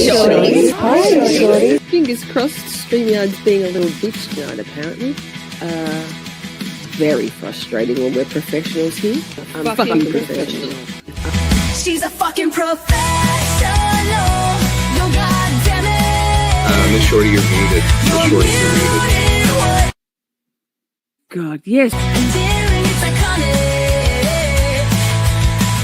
Shorties. Hi, Shorty. Fingers crossed, StreamYard's being a little bitch tonight, apparently. Very frustrating when we're professionals here. I'm fucking professional. She's a fucking professional. Yo, goddammit. Miss Shorty, you're muted. Miss Shorty, you're muted. God, yes. Endearing, it's iconic.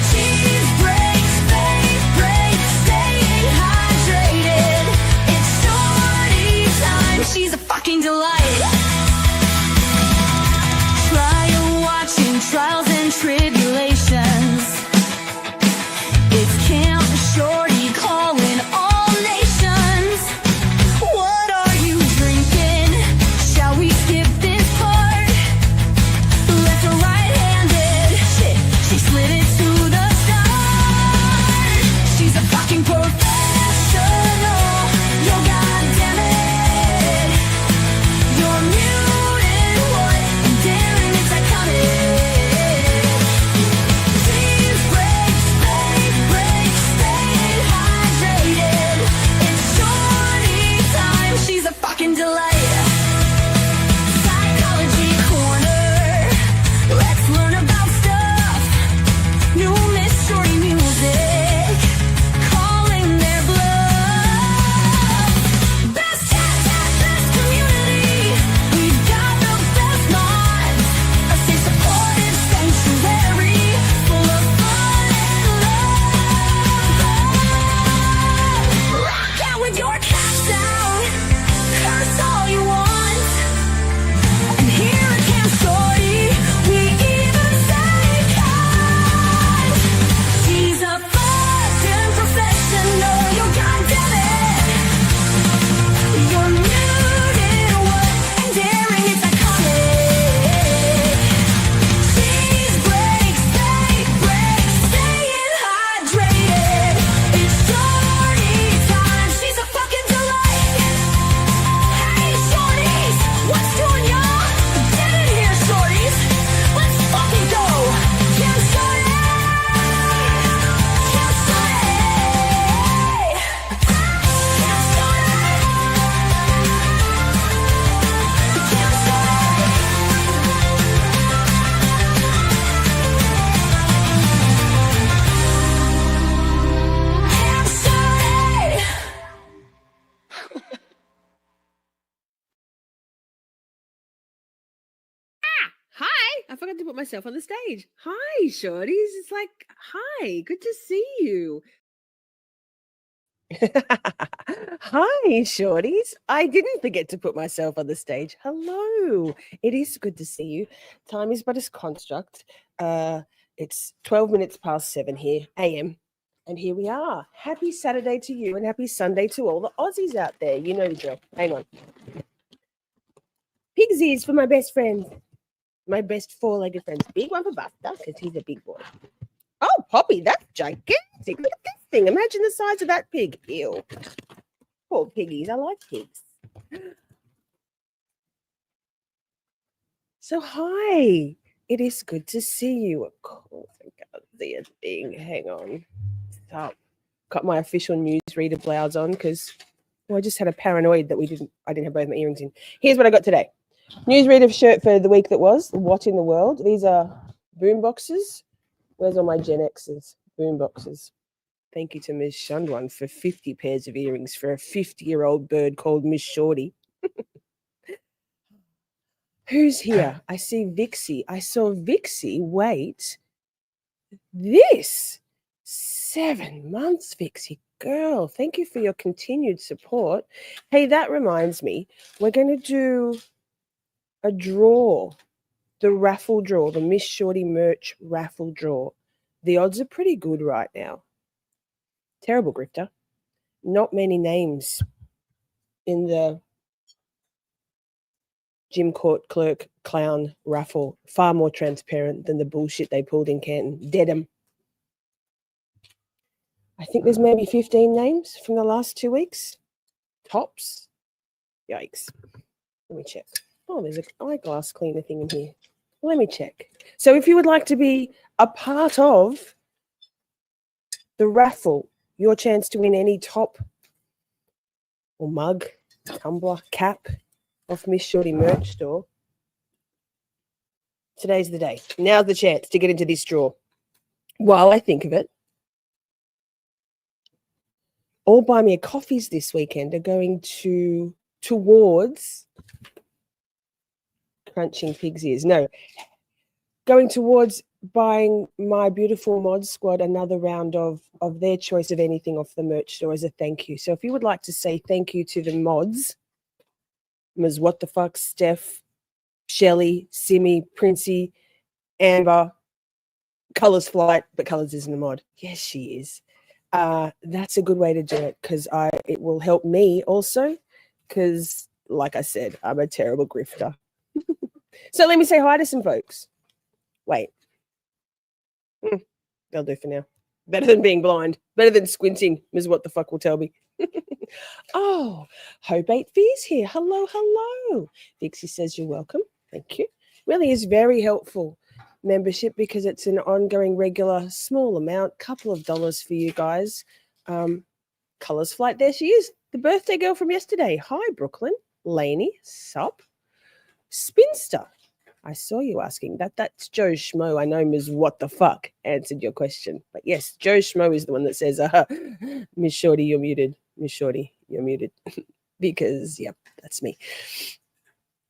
Cheese breaks, faith breaks, staying hydrated. It's Shorty time. She's a fucking delight. Trial watching, trials and tribulations. It's Camp Shorty calling all nations. What are you drinking? Shall we skip this part? Left or right-handed? Shit, she slid it to the start. She's a fucking professional. Yo, goddammit. You're muted, what? Daring, it's iconic. Cheese breaks, faith breaks, staying hydrated. It's Shorty time. She's a fucking delight. Psychology corner. Let's learn about stuff. New Miss Shorty music. Calling their bluff. Best chat, best community. We've got the best mods. A safe, supportive sanctuary full of fun and love. Rock out with your cats down. Curse all you want. And here at Camp Shorty, we even say God. She's a fucking professional. Yo, goddammit. You're muted, what? And daring, it's iconic. Cheese breaks, faith breaks, staying hydrated. It's Shorty time. She's a fucking delight. Hey, Shorties, what's doing, y'all? Get in here, Shorties. Let's fucking go. Camp Shorty. Camp Shorty. Camp Shorty. Camp Shorty. Camp Shorty. Hi! I forgot to put myself on the stage. Hi, Shorties. It's like, hi, good to see you. Hi, Shorties. I didn't forget to put myself on the stage. Hello. It is good to see you. Time is but a construct. It's 12 minutes past 7 here, AM. And here we are. Happy Saturday to you and happy Sunday to all the Aussies out there. You know the drill. Hang on. Pig's ears for my best friend. My best four-legged friend. Big one for Buster because he's a big boy. Oh, Poppy, that's gigantic. Look at this thing. Imagine the size of that pig. Ew. Poor piggies. I like pigs. So, hi. It is good to see you. Of course, I can't see a thing. Hang on. Stop. Got my official newsreader blouse on because I just had a paranoid that I didn't have both my earrings in. Here's what I got today. Newsreader shirt for the week that was. What in the world? These are boom boxes. Where's all my Gen X's? Boom boxes. Thank you to Ms. Shundwan for 50 pairs of earrings for a 50-year-old bird called Miss Shorty. Who's here? I see Vixie. I saw Vixie. Wait. This. 7 months, Vixie. Girl, thank you for your continued support. Hey, that reminds me. We're going to do a draw. The raffle draw. The Miss Shorty merch raffle draw. The odds are pretty good right now. Terrible grifter. Not many names in the gym court clerk clown raffle. Far more transparent than the bullshit they pulled in Canton. Dead 'em. I think there's maybe 15 names from the last 2 weeks. Tops. Yikes. Let me check. Oh, there's an eyeglass cleaner thing in here. Let me check. So if you would like to be a part of the raffle, your chance to win any top or mug, tumbler, cap off Miss Shorty merch store. Today's the day. Now's the chance to get into this drawer. While I think of it, all buy me a coffees this weekend are going towards crunching pig's ears. No, going towards buying my beautiful mod squad another round of their choice of anything off the merch store as a thank you. So if you would like to say thank you to the mods, Ms. What the Fuck, Steph, Shelley, Simi, Princey, Amber, Colors Flight, but Colors isn't a mod. Yes, she is. That's a good way to do it because it will help me also because, like I said, I'm a terrible grifter. So let me say hi to some folks. Wait. They'll do for now. Better than being blind. Better than squinting, Ms. What the Fuck will tell me. Oh, Hobate V's here. Hello, hello. Vixie says you're welcome. Thank you. Really is very helpful membership because it's an ongoing, regular, small amount, couple of dollars for you guys. Colors Flight, there she is. The birthday girl from yesterday. Hi, Brooklyn. Laney, sup. Spinster. I saw you asking that. That's Joe Schmo. I know Ms. What the Fuck answered your question. But yes, Joe Schmo is the one that says, Miss Shorty, you're muted. Miss Shorty, you're muted. Because, yep, that's me.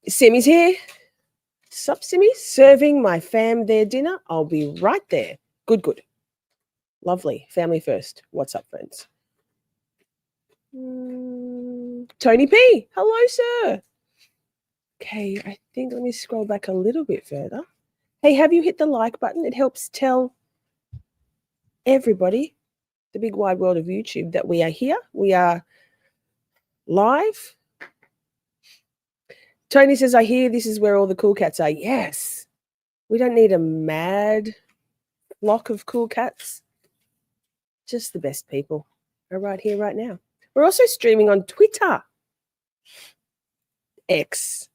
Simi's here. Sup, Simi? Serving my fam their dinner. I'll be right there. Good, good. Lovely. Family first. What's up, friends? Tony P. Hello, sir. Okay, I think let me scroll back a little bit further. Hey, have you hit the like button? It helps tell everybody, the big wide world of YouTube, that we are here. We are live. Tony says, I hear this is where all the cool cats are. Yes. We don't need a mad flock of cool cats. Just the best people are right here, right now. We're also streaming on Twitter. X.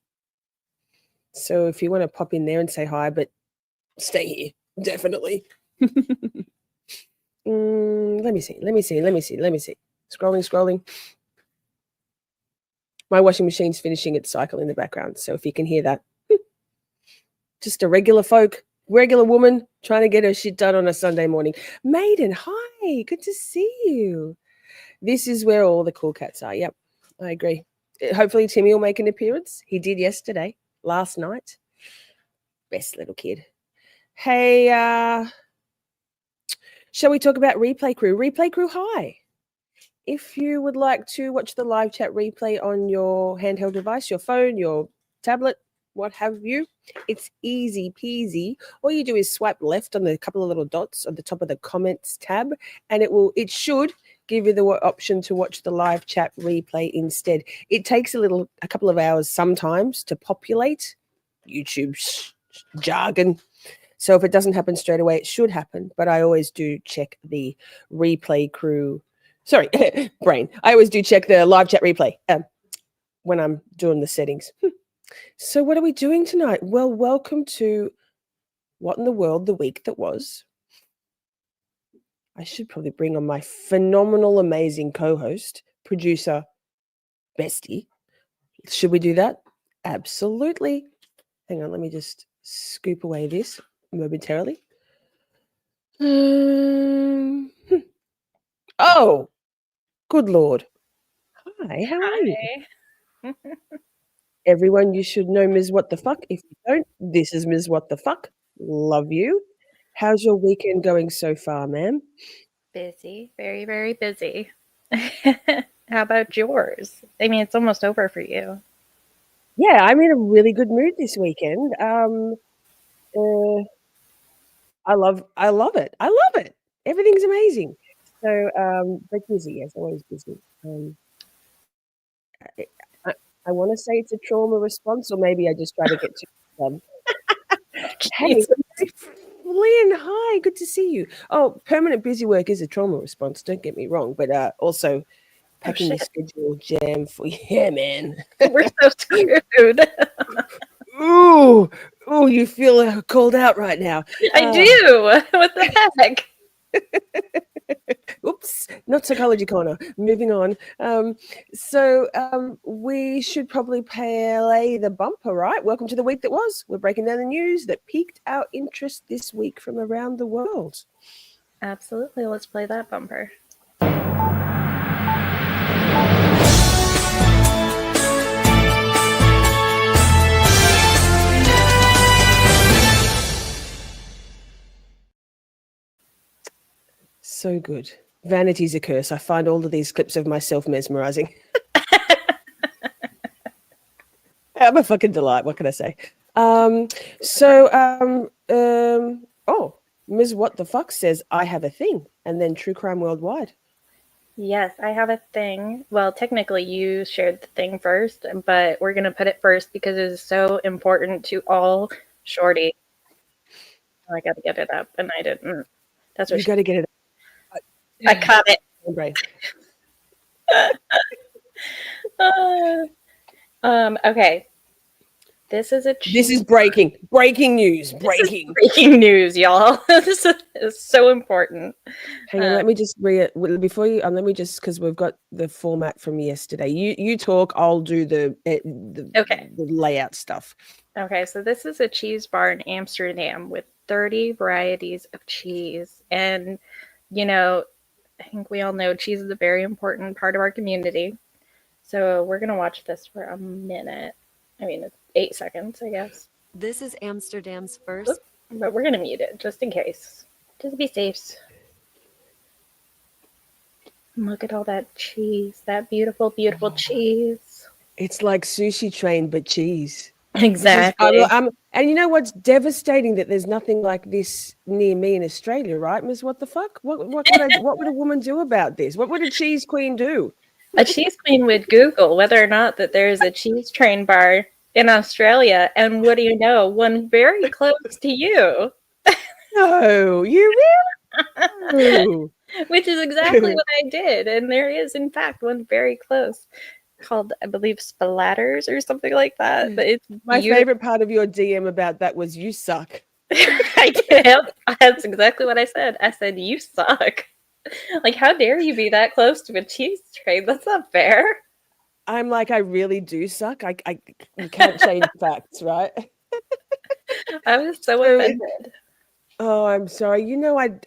So if you want to pop in there and say hi, but stay here, definitely. Let me see. Scrolling. My washing machine's finishing its cycle in the background. So if you can hear that, just a regular woman trying to get her shit done on a Sunday morning. Maiden, hi, good to see you. This is where all the cool cats are. Yep, I agree. Hopefully Timmy will make an appearance. He did yesterday. Last night. Best little kid. Hey, shall we talk about Replay Crew? Replay Crew, hi. If you would like to watch the live chat replay on your handheld device, your phone, your tablet, what have you, it's easy peasy. All you do is swipe left on the couple of little dots on the top of the comments tab, and it should give you the option to watch the live chat replay instead. It takes a couple of hours sometimes to populate YouTube jargon. So if it doesn't happen straight away, it should happen. But I always do check the Replay Crew. Sorry, brain. I always do check the live chat replay when I'm doing the settings. So what are we doing tonight? Well, welcome to What in the World, the week that was. I should probably bring on my phenomenal, amazing co-host, producer, bestie. Should we do that? Absolutely. Hang on, let me just scoop away this momentarily. Oh, good Lord. Hi, how are you? Everyone, you should know Ms. What the Fuck. If you don't, this is Ms. What the Fuck. Love you. How's your weekend going so far, ma'am? Busy, very, very busy. How about yours? I mean, it's almost over for you. Yeah, I'm in a really good mood this weekend. I love it. I love it. Everything's amazing. So, but busy, yes, always busy. I want to say it's a trauma response, or maybe I just try to get too done. Hey, Lynn, hi, good to see you. Oh, permanent busy work is a trauma response, don't get me wrong, but also packing the schedule jam for, yeah, man. We're so screwed. Ooh, you feel called out right now. I do. What the heck? Oops, not psychology corner. Moving on. We should probably play the bumper, right? Welcome to the week that was. We're breaking down the news that piqued our interest this week from around the world. Absolutely. Let's play that bumper. So good. Vanity's a curse. I find all of these clips of myself mesmerizing. I'm a fucking delight. What can I say? Ms. What the Fuck says, I have a thing. And then True Crime Worldwide. Yes, I have a thing. Well, technically, you shared the thing first, but we're going to put it first because it is so important to all Shorty. I got to get it up, and I didn't. That's what You got to get it. I caught it. Brain. Okay. This is This is breaking news. Breaking news, y'all. This is so important. Hang on, let me just before you. Let me just, because we've got the format from yesterday. You talk. I'll do the layout stuff. Okay, so this is a cheese bar in Amsterdam with 30 varieties of cheese, and I think we all know cheese is a very important part of our community. So we're gonna watch this for a minute. I mean, it's 8 seconds, I guess. This is Amsterdam's first. But we're gonna mute it just in case, just to be safe. Look at all that cheese, that beautiful, beautiful cheese. It's like Sushi Train, but cheese. Exactly. And you know what's devastating? That there's nothing like this near me in Australia, right, Ms. What the Fuck? What would a woman do about this? What would a cheese queen do? A cheese queen would Google whether or not that there is a cheese train bar in Australia, and what do you know? One very close to you. No, you really? No. Which is exactly what I did, and there is, in fact, one very close called, I believe, Splatters or something like that. But it's my favorite part of your DM about that was you suck. I did. That's exactly what I said. I said, you suck. Like, how dare you be that close to a cheese train? That's not fair. I'm like, I really do suck. You can't change facts, right? I was so offended. Oh, I'm sorry.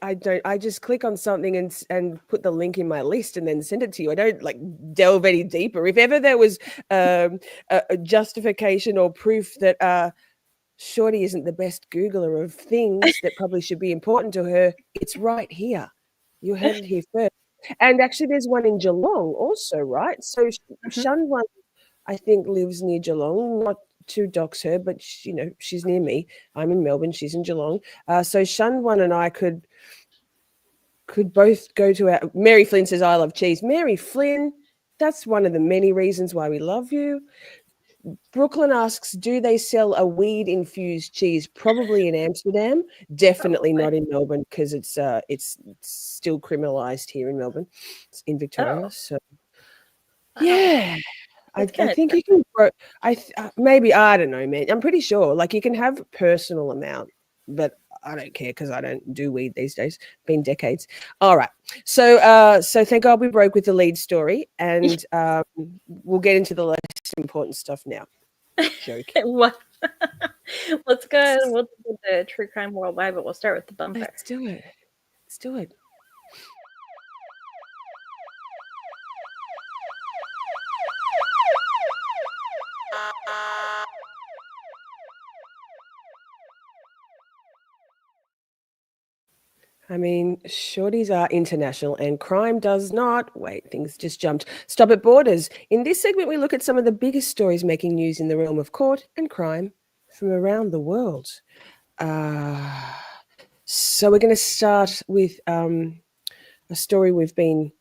I don't. I just click on something and put the link in my list and then send it to you. I don't like delve any deeper. If ever there was a justification or proof that Shorty isn't the best Googler of things that probably should be important to her, it's right here. You heard it here first. And actually, there's one in Geelong also, right? So Shun one, I think, lives near Geelong. Not to dox her, but she's near me. I'm in Melbourne. She's in Geelong. So Shun one and I could both go to our. Mary Flynn says, "I love cheese." Mary Flynn, that's one of the many reasons why we love you. Brooklyn asks, do they sell a weed-infused cheese? Probably in Amsterdam. Definitely not in Melbourne because it's still criminalized here in Melbourne. It's in Victoria. So, yeah. I think you can grow. Maybe, I don't know, man. I'm pretty sure. Like, you can have a personal amount, but I don't care because I don't do weed these days. Been decades. All right. So thank God we broke with the lead story, and we'll get into the less important stuff now. Joke. What? Let's go. We'll do the True Crime Worldwide, but we'll start with the bumper. Let's do it. I mean, Shorties are international and crime does not. Wait, things just jumped. Stop at borders. In this segment, we look at some of the biggest stories making news in the realm of court and crime from around the world. So we're going to start with a story we've been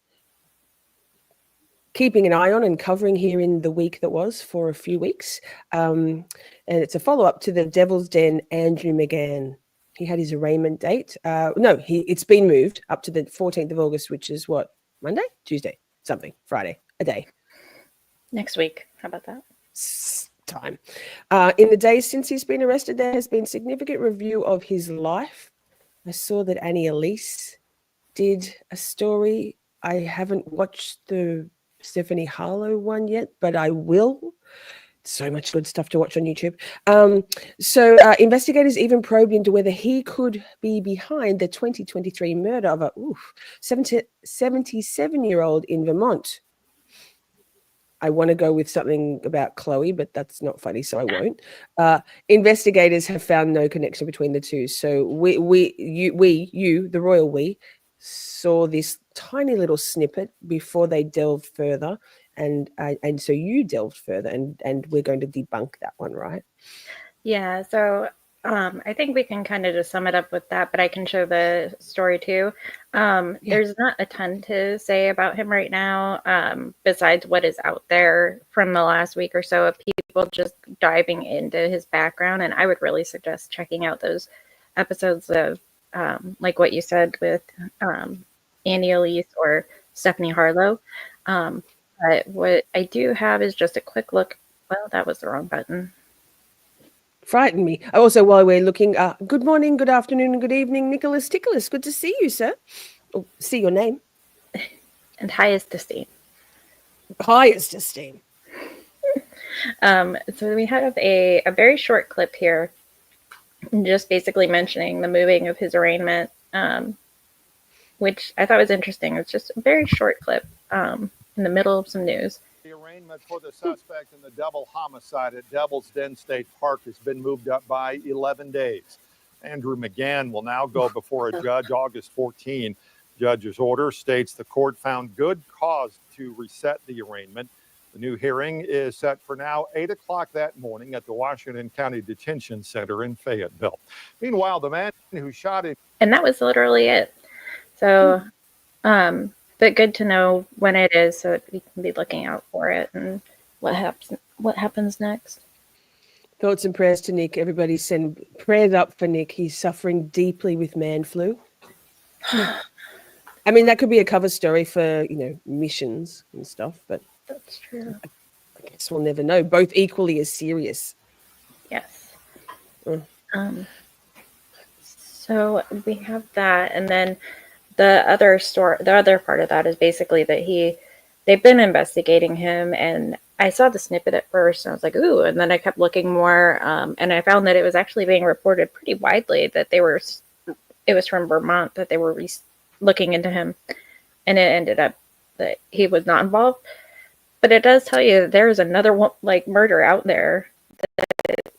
keeping an eye on and covering here in the week that was for a few weeks. And it's a follow-up to the Devil's Den Andrew McGann. He had his arraignment date. It's been moved up to the 14th of August, which is what? Monday? Tuesday? Something. Friday. A day. Next week. How about that? Time. In the days since he's been arrested, there has been significant review of his life. I saw that Annie Elise did a story. I haven't watched the Stephanie Harlow one yet, but I will. So much good stuff to watch on YouTube. So investigators even probed into whether he could be behind the 2023 murder of a 77-year-old in Vermont. I want to go with something about Chloe, but that's not funny, so I won't. Investigators have found no connection between the two. So you, the royal we, saw this tiny little snippet before they delved further, and so you delved further, and we're going to debunk that one, right? Yeah, so I think we can kind of just sum it up with that, but I can show the story too. There's not a ton to say about him right now, besides what is out there from the last week or so of people just diving into his background. And I would really suggest checking out those episodes of, like what you said with Annie Elise or Stephanie Harlow. But what I do have is just a quick look. Well, that was the wrong button. Frightened me. Also, while we're looking, good morning, good afternoon, and good evening, Nicholas Ticholas. Good to see you, sir. Oh, see your name. And highest esteem. Highest esteem. So we have a very short clip here, just basically mentioning the moving of his arraignment, which I thought was interesting. It's just a very short clip in the middle of some news. The arraignment for the suspect in the double homicide at Devil's Den State Park has been moved up by 11 days. Andrew McGann will now go before a judge August 14. Judge's order states the court found good cause to reset the arraignment. The new hearing is set for now 8 o'clock that morning at the Washington County Detention Center in Fayetteville. Meanwhile, the man who shot him. And that was literally it. So, but good to know when it is, so we can be looking out for it and what happens next. Thoughts and prayers to Nick. Everybody send prayers up for Nick. He's suffering deeply with man flu. I mean, that could be a cover story for, missions and stuff, but That's true. I guess we'll never know. Both equally as serious. Yes. Mm. So we have that, and then the other part of that is basically that they've been investigating him, and I saw the snippet at first and I was like, ooh, and then I kept looking more, and I found that it was actually being reported pretty widely that it was from Vermont that they were looking into him, and it ended up that he was not involved. But it does tell you that there is another murder out there that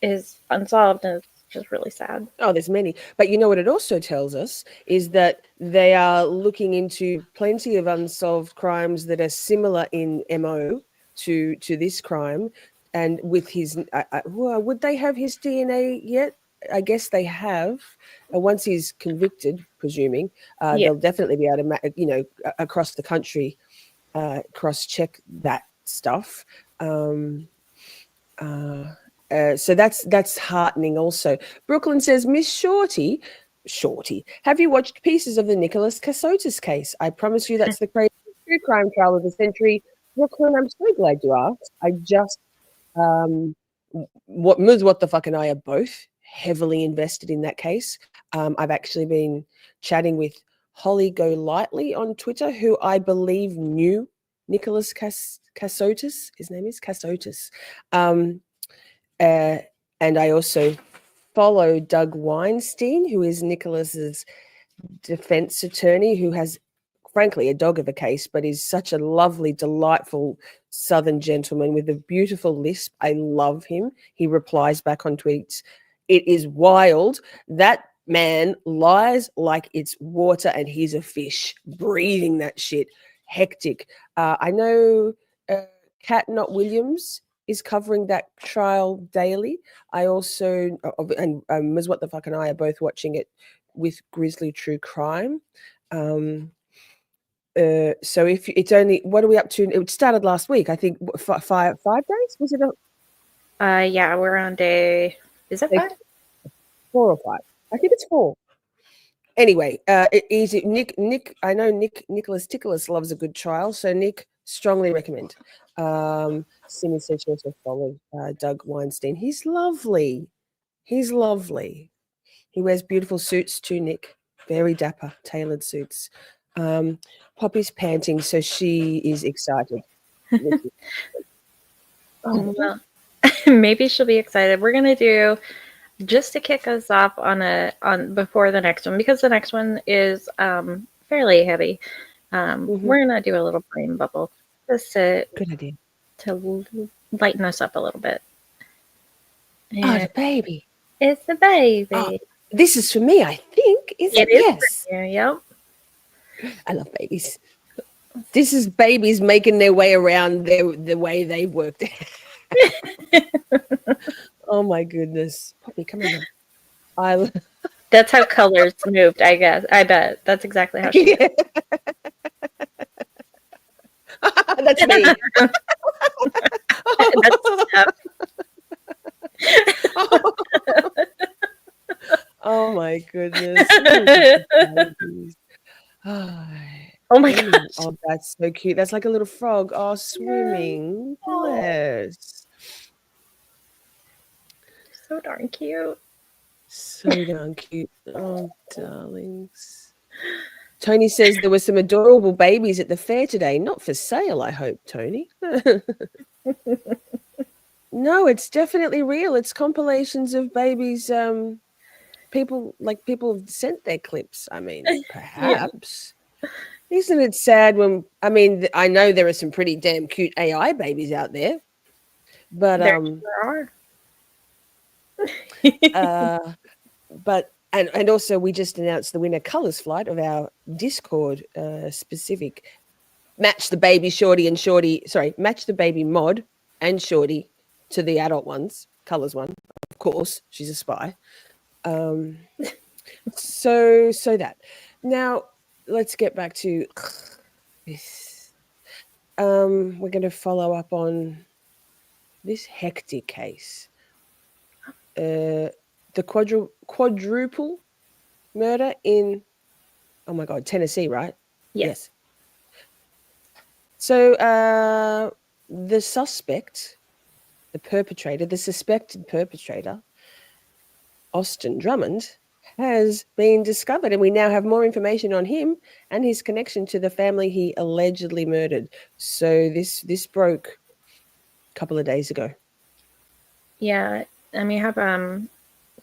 is unsolved, and it's just really sad. Oh, there's many. But you know what it also tells us is that they are looking into plenty of unsolved crimes that are similar in MO to this crime. And with his, would they have his DNA yet? I guess they have. Once he's convicted, presuming, they'll definitely be able to, across the country, cross-check that stuff. So that's heartening also. Brooklyn says, Miss Shorty, have you watched pieces of the Nicholas Cassotis case? I promise you that's the craziest true crime trial of the century. Brooklyn, I'm so glad you asked. I just, what the fuck and I are both heavily invested in that case. I've actually been chatting with Holly Go Lightly on Twitter, who I believe knew Nicholas Cassotis. His name is Cassotis. And I also follow Doug Weinstein, who is Nicholas's defense attorney, who has, frankly, a dog of a case, but is such a lovely, delightful Southern gentleman with a beautiful lisp. I love him. He replies back on tweets. It is wild. That man lies like it's water and he's a fish, breathing that shit. Hectic. I know Kat Not Williams is covering that trial daily. I also, and Ms. What the Fuck and I are both watching it with Grizzly True Crime. So if it's only, what are we up to? It started last week, I think. 5 days? Was it? Yeah, we're on day, is it 5? 4 or 5. I think it's 4. Anyway, easy. Nick, I know Nicholas Ticholas loves a good trial, so Nick, strongly recommend. Simi said she also followed Doug Weinstein. He's lovely. He wears beautiful suits too, Nick. Very dapper, tailored suits. Poppy's panting, so she is excited. Oh, Well, maybe she'll be excited. We're gonna do just to kick us off on before the next one, because the next one is fairly heavy. We're gonna do a little brain bubble just good idea. to lighten us up a little bit. Oh, And the baby. it's a baby. Oh, this is for me, I think. Is it? It is Yes. for you, yep. I love babies. This is babies making their way around the way they worked. Oh my goodness. Poppy, come on. I That's how colors moved, I guess. I bet. That's exactly how she yeah. That's me. That's Oh my goodness. Oh, Oh my gosh. oh, that's so cute. That's like a little frog. Oh, swimming. Bless. So darn cute. So darn cute. Oh, darlings. Tony says there were some adorable babies at the fair today. Not for sale, I hope, Tony. No, it's definitely real. It's compilations of babies. People have sent their clips. I mean, perhaps. Isn't it sad when I know there are some pretty damn cute AI babies out there, but There sure are. but and also we just announced the winner colors flight of our Discord specific match the baby Shorty and Shorty, match the baby mod and Shorty to the adult ones, colors one, of course, she's a spy. So that now let's get back to this. We're going to follow up on this hectic case. The quadruple murder in, oh my God, Tennessee, right? Yes. So the suspected perpetrator, Austin Drummond, has been discovered, and we now have more information on him and his connection to the family he allegedly murdered. So this broke a couple of days ago. Yeah. I mean,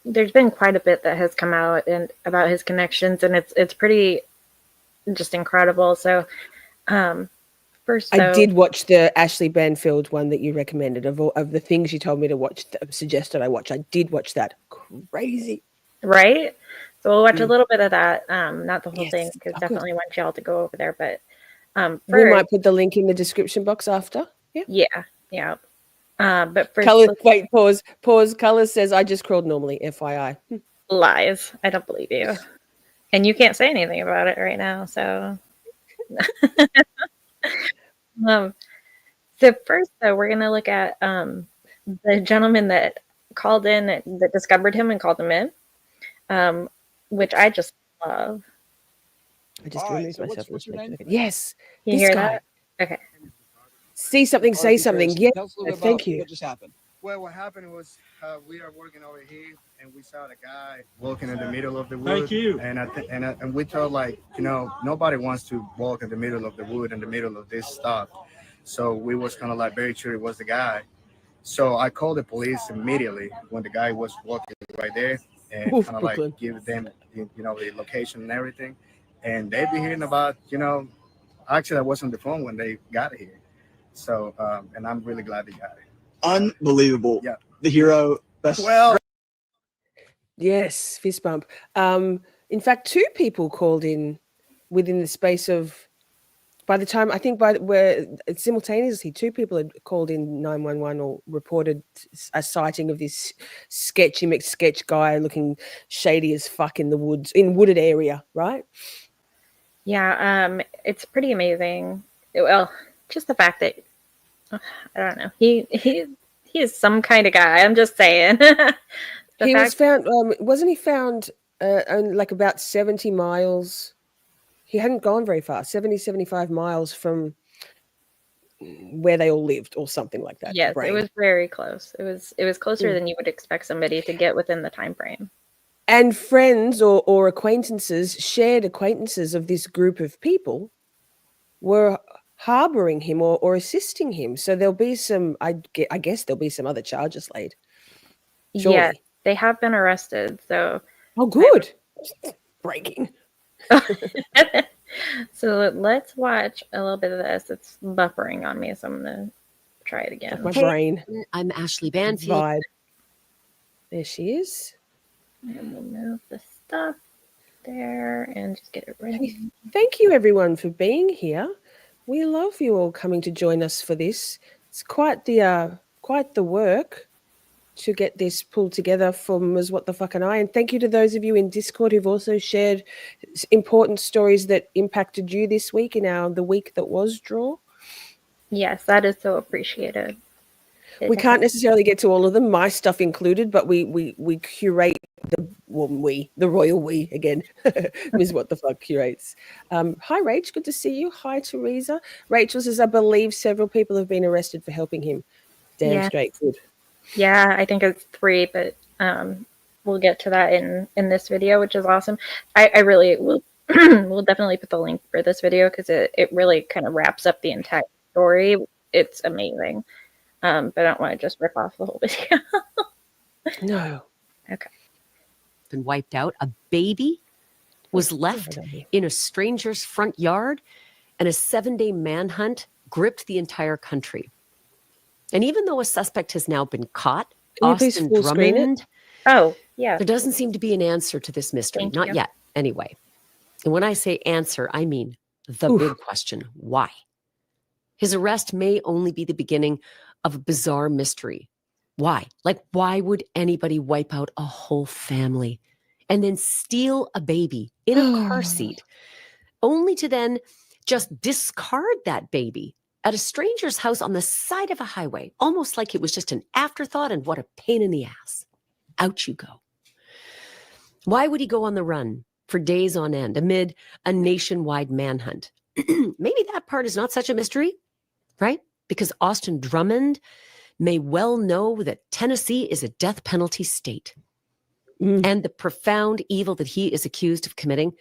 there's been quite a bit that has come out and about his connections, and it's pretty just incredible. So first, I did watch the Ashley Banfield one that you recommended of the things you told me to watch, suggested I watch. I did watch that. Crazy. Right? So we'll watch a little bit of that. Not the whole thing, because good. definitely want y'all to go over there. But We first, might put the link in the description box after. yeah. But first, Colors, wait, pause. Colors says, I just crawled normally, FYI. lies. I don't believe you, and you can't say anything about it right now. So, so first, though, we're gonna look at the gentleman that called in, that discovered him and called him in, which I just love. I just All right, removed so myself. what's your name? Yes. You This hear guy. that? Okay. See something, say something. Yeah. Tell us a little bit Thank about you. what just happened. Well, what happened was we are working over here, and we saw the guy walking in the middle of the wood. Thank you. And we thought, like, nobody wants to walk in the middle of the wood, in the middle of this stuff. So we was kind of like very sure it was the guy. So I called the police immediately when the guy was walking right there, and Oof, kind of Brooklyn. like give them, the location and everything. And they've been hearing about, actually I was on the phone when they got here. So, and I'm really glad they got it. Unbelievable. Yeah. The hero. Best. Well, Yes, fist bump. In fact, two people called in within the space of, by the time, I think simultaneously, two people had called in 911 or reported a sighting of this sketchy McSketch guy looking shady as fuck in the woods, in wooded area, right? Yeah. It's pretty amazing. Well, just the fact that I don't know. He is some kind of guy. I'm just saying. He was found, wasn't he found like about 70 miles? He hadn't gone very far, 75 miles from where they all lived or something like that. Yes, it was very close. It was closer than you would expect somebody to get within the time frame. and friends or acquaintances, shared acquaintances of this group of people were harboring him or assisting him. So there'll be some, I guess there'll be some other charges laid. Yeah, Surely. they have been arrested. So, Oh, good. Breaking. so let's watch a little bit of this. It's buffering on me, so I'm gonna try it again. My Hey, brain I'm Ashley Banfield. vibe. There she is. And we'll move the stuff there and just get it ready. Thank you, everyone, for being here. We love you all coming to join us for this. It's quite the work to get this pulled together from Ms. What the Fuck and I. And thank you to those of you in Discord who've also shared important stories that impacted you this week in the week that was draw. Yes, that is so appreciated. We can't necessarily get to all of them, my stuff included, but we curate the royal we again. Ms. What the Fuck curates. Hi, Rach. Good to see you. Hi, Teresa. Rachel says, I believe several people have been arrested for helping him. Damn Yes. straight. Good. Yeah, I think it's 3, but we'll get to that in this video, which is awesome. I really will we'll definitely put the link for this video because it really kind of wraps up the entire story. It's amazing. But I don't want to just rip off the whole video. No. Okay. Been wiped out. A baby was left in a stranger's front yard, and a 7-day manhunt gripped the entire country. And even though a suspect has now been caught, Can you please Austin full screen it? Drummond, Oh, yeah. there doesn't seem to be an answer to this mystery. Thank Not you. yet, anyway. And when I say answer, I mean the Oof. big question: why? His arrest may only be the beginning of a bizarre mystery. Why? Like, why would anybody wipe out a whole family and then steal a baby in a car seat, only to then just discard that baby at a stranger's house on the side of a highway, almost like it was just an afterthought, and what a pain in the ass. Out you go. Why would he go on the run for days on end amid a nationwide manhunt? Maybe that part is not such a mystery, right? Because Austin Drummond may well know that Tennessee is a death penalty state. And the profound evil that he is accused of committing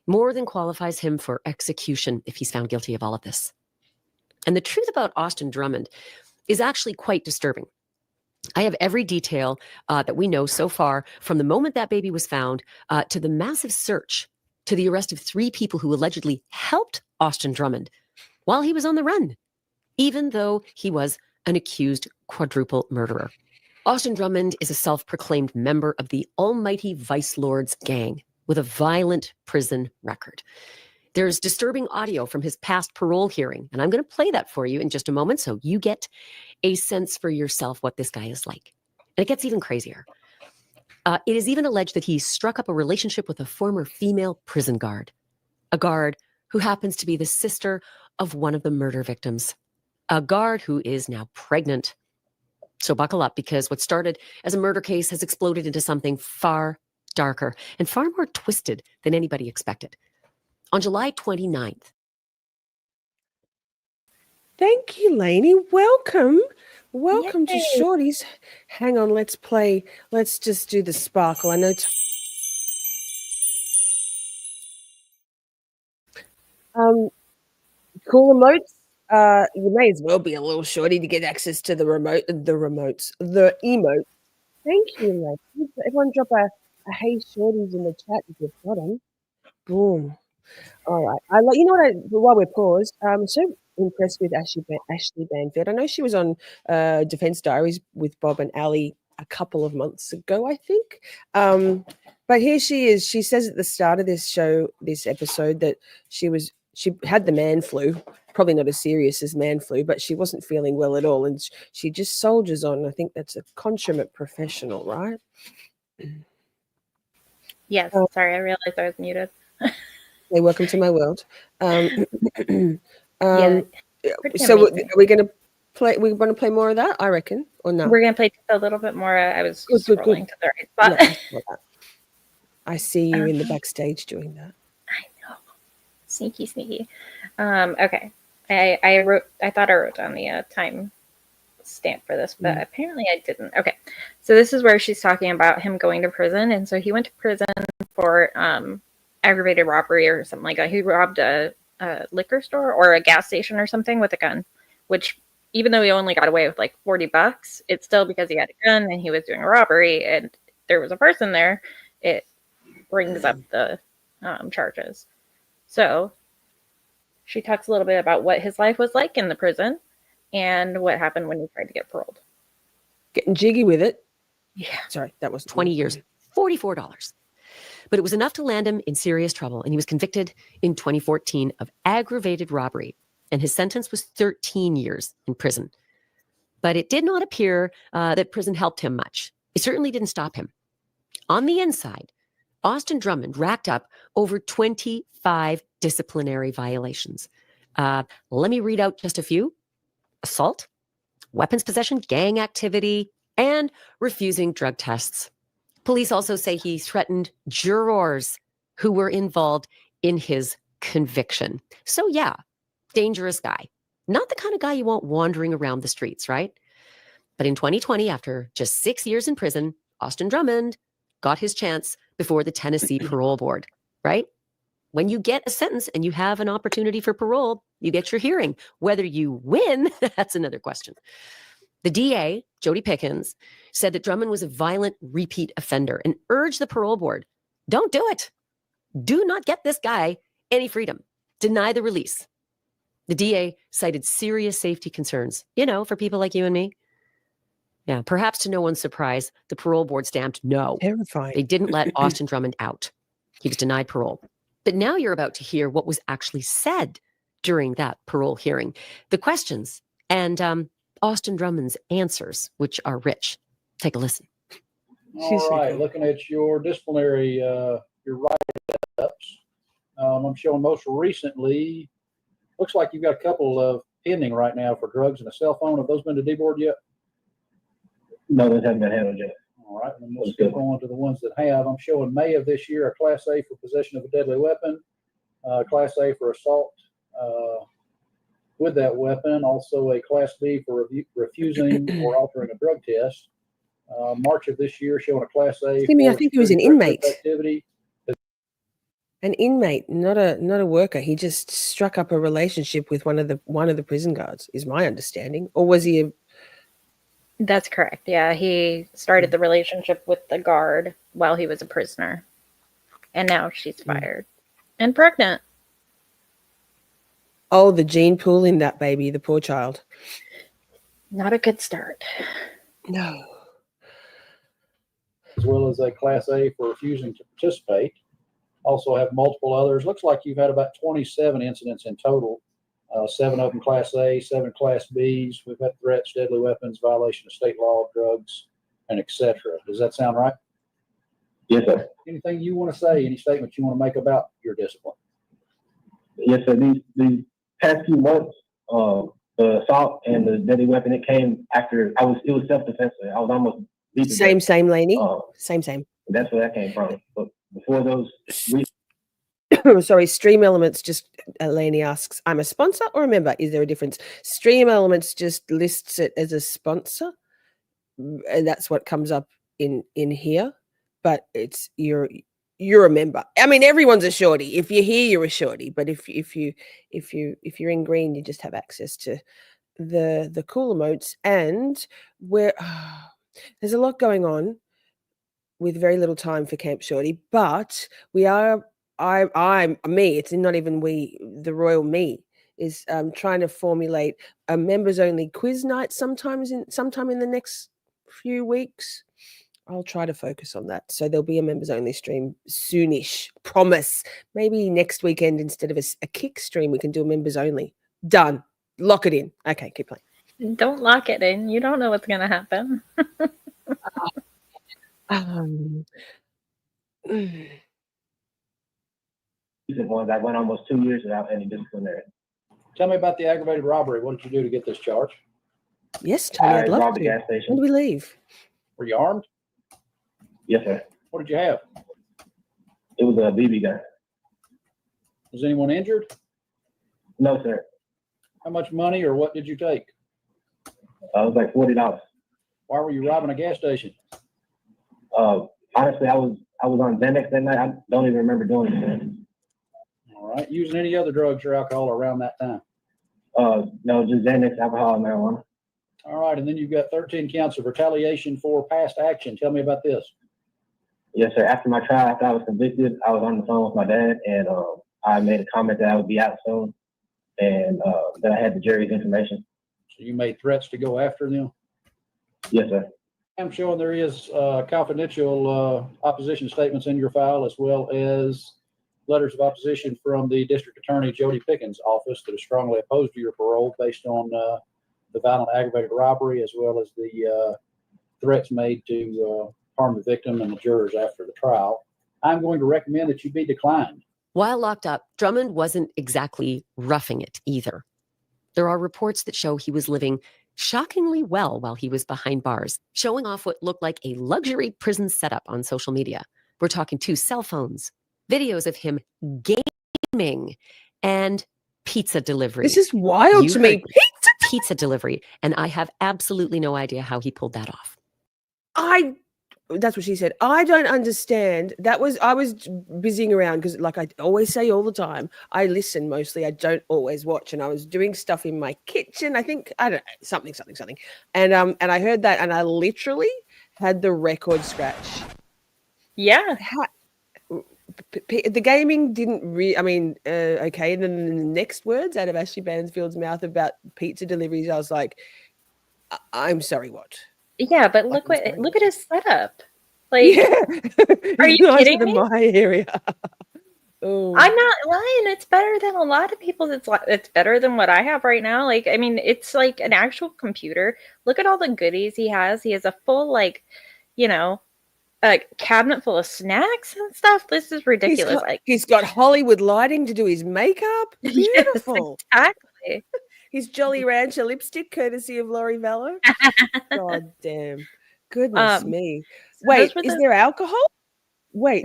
more than qualifies him for execution if he's found guilty of all of this. And the truth about Austin Drummond is actually quite disturbing. I have every detail that we know so far, from the moment that baby was found to the massive search, to the arrest of 3 people who allegedly helped Austin Drummond while he was on the run, even though he was an accused quadruple murderer. Austin Drummond is a self-proclaimed member of the almighty Vice Lords gang with a violent prison record. There's disturbing audio from his past parole hearing, and I'm going to play that for you in just a moment so you get a sense for yourself what this guy is like. And it gets even crazier. It is even alleged that he struck up a relationship with a former female prison guard, a guard who happens to be the sister of one of the murder victims, a guard who is now pregnant. So buckle up, because what started as a murder case has exploded into something far darker and far more twisted than anybody expected. On July 29th. Thank you, Lainey. Welcome. Welcome to Yay. Shorties. Hang on, let's play. Let's just do the sparkle. I know. Cool emotes. You may as well be a little shorty to get access to the emote. Thank you, ladies. Everyone drop a hey Shorties in the chat if you've got them. Boom. All right. You know what? While we're paused, I'm so impressed with Ashley Banfield. I know she was on Defense Diaries with Bob and Ali a couple of months ago, I think. But here she is. She says at the start of this episode, that she had the man flu. Probably not as serious as man flu, but she wasn't feeling well at all, and she just soldiers on. I think that's a consummate professional, right? Yes. Sorry, I realized I was muted. Hey, welcome to my world. Yeah. So are we going to play? We want to play more of that, I reckon, or not? We're going to play just a little bit more. I was Good. scrolling to the right spot. Yeah, I see you in the backstage doing that. I know. Sneaky. Okay. I thought I wrote down the time stamp for this, but apparently I didn't. Okay, so this is where she's talking about him going to prison, and so he went to prison for aggravated robbery or something like that. He robbed a liquor store or a gas station or something with a gun, which even though he only got away with like $40, it's still because he had a gun and he was doing a robbery and there was a person there. It brings up the charges. So she talks a little bit about what his life was like in the prison and what happened when he tried to get paroled. Getting jiggy with it. Yeah. Sorry, that was 20 years, $44. But it was enough to land him in serious trouble, and he was convicted in 2014 of aggravated robbery, and his sentence was 13 years in prison. But it did not appear that prison helped him much. It certainly didn't stop him. On the inside, Austin Drummond racked up over 25 disciplinary violations. Let me read out just a few: assault, weapons possession, gang activity, and refusing drug tests. Police also say he threatened jurors who were involved in his conviction. So yeah, dangerous guy. Not the kind of guy you want wandering around the streets, right? But in 2020, after just 6 years in prison, Austin Drummond got his chance before the Tennessee Parole Board, right? When you get a sentence and you have an opportunity for parole, you get your hearing. Whether you win, that's another question. The DA, Jody Pickens, said that Drummond was a violent repeat offender and urged the parole board, don't do it. Do not get this guy any freedom. Deny the release. The DA cited serious safety concerns, for people like you and me. Yeah, perhaps to no one's surprise, the parole board stamped no. terrifying. They didn't let Austin Drummond out. He was denied parole. But now you're about to hear what was actually said during that parole hearing. The questions and Austin Drummond's answers, which are rich. Take a listen. All right, looking at your disciplinary, your write-ups, I'm showing most recently, looks like you've got a couple of pending right now for drugs and a cell phone. Have those been to D-board yet? No, those haven't been handled yet. All right, and we'll skip on to the ones that have. I'm showing May of this year, a Class A for possession of a deadly weapon, Class A for assault with that weapon, also a Class B for refusing or altering a drug test. March of this year, showing a Class A. Timmy, I think he was an inmate. Activity. An inmate, not a worker. He just struck up a relationship with one of the prison guards, is my understanding. Or was he a... That's correct. Yeah, he started the relationship with the guard while he was a prisoner. And now she's fired and pregnant. Oh, the gene pool in that baby, the poor child. Not a good start. No. As well as a Class A for refusing to participate. Also have multiple others. Looks like you've had about 27 incidents in total. 7 of them Class A, 7 Class Bs. We've had threats, deadly weapons, violation of state law, drugs, and etc. Does that sound right? Yes, sir. Anything you want to say, any statements you want to make about your discipline? Yes, sir. These past few months, the assault and the deadly weapon, it came after it was self-defense. I was almost beat to death. Same, Laney. Same. That's where that came from. But before those, sorry, Stream Elements just, Laney asks, I'm a sponsor or a member? Is there a difference? Stream Elements just lists it as a sponsor, and that's what comes up in here. But it's you're a member. I mean, everyone's a shorty. If you're here, you're a shorty. But if you're in green, you just have access to the cool emotes. And where there's a lot going on with very little time for Camp Shorty, but we are. I'm me. It's not even we. The royal me is trying to formulate a members only quiz night sometime in the next few weeks. I'll try to focus on that. So there'll be a members only stream soonish. Promise. Maybe next weekend instead of a kick stream, we can do a members only. Done. Lock it in. Okay, keep playing. Don't lock it in. You don't know what's going to happen. recent ones, I went almost 2 years without any disciplinary. Tell me about the aggravated robbery. What did you do to get this charge? Yes, Tony, I'd love robbed to. a gas When station. do we leave? Were you armed? Yes, sir. What did you have? It was a BB gun. Was anyone injured? No, sir. How much money or what did you take? It was like $40. Why were you robbing a gas station? Honestly, I was on Xanax that night. I don't even remember doing it. All right. Using any other drugs or alcohol around that time? No, just Xanax, alcohol, and marijuana. All right. And then you've got 13 counts of retaliation for past action. Tell me about this. Yes, sir. After my trial, after I was convicted, I was on the phone with my dad, and I made a comment that I would be out soon, and that I had the jury's information. So you made threats to go after them? Yes, sir. I'm showing there is confidential opposition statements in your file, as well as letters of opposition from the district attorney Jody Pickens' office that is strongly opposed to your parole based on the violent aggravated robbery, as well as the threats made to harm the victim and the jurors after the trial. I'm going to recommend that you be declined. While locked up, Drummond wasn't exactly roughing it either. There are reports that show he was living shockingly well while he was behind bars, showing off what looked like a luxury prison setup on social media. We're talking 2 cell phones, videos of him gaming, and pizza delivery. This is wild to me. Pizza delivery. And I have absolutely no idea how he pulled that off. That's what she said. I don't understand. I was busying around because, like I always say all the time, I listen mostly. I don't always watch. And I was doing stuff in my kitchen. I think, I don't know, something. And I heard that, and I literally had the record scratch. Yeah. The gaming didn't really, okay. And then the next words out of Ashley Bansfield's mouth about pizza deliveries, I was like, I'm sorry, what? Yeah, but look at his setup. Like, yeah. Are you kidding me? My area. Oh. I'm not lying. It's better than a lot of people's. It's better than what I have right now. Like, I mean, it's like an actual computer. Look at all the goodies he has. He has a full, like, a cabinet full of snacks and stuff. This is ridiculous. He's got Hollywood lighting to do his makeup. Beautiful. Yes, exactly. His Jolly Rancher lipstick, courtesy of Lori Vallow. God damn. Goodness me. Wait, is there alcohol? Wait,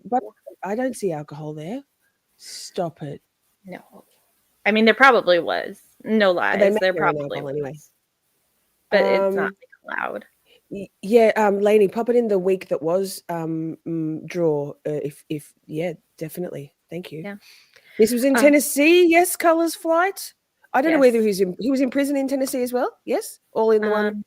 but I don't see alcohol there. Stop it. No. I mean, there probably was. No lies. There probably was. Anyway. But it's not like loud. Yeah, Lainey, pop it in the week that was draw. If definitely. Thank you. Yeah. This was in Tennessee. Yes, Colors Flight. I don't know whether he was in prison in Tennessee as well. Yes, all in the one.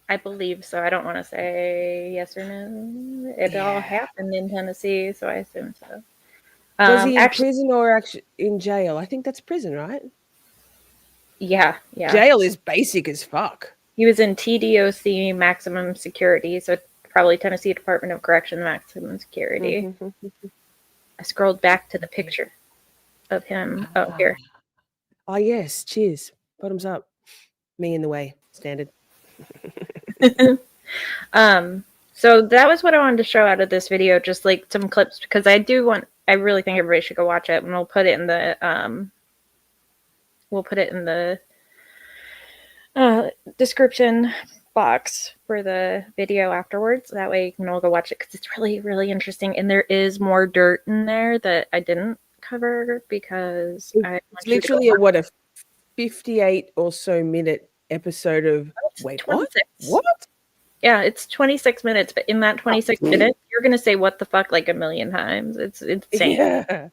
I believe so. I don't want to say yes or no. It all happened in Tennessee, so I assume so. Was he in prison or actually in jail? I think that's prison, right? Yeah. Jail is basic as fuck. He was in TDOC maximum security, so probably Tennessee Department of Correction maximum security. Mm-hmm. I scrolled back to the picture of him. Oh, here. Oh, yes. Cheers. Bottoms up. Me in the way. Standard. So that was what I wanted to show out of this video, just like some clips, because I really think everybody should go watch it, and we'll put it in the description box for the video afterwards. That way you can all go watch it, because it's really, really interesting, and there is more dirt in there that I didn't cover because it's literally a 58 or so minute episode of what? Yeah, it's 26 minutes, but in that 26 minutes, you're gonna say what the fuck like a million times. It's insane. Yeah.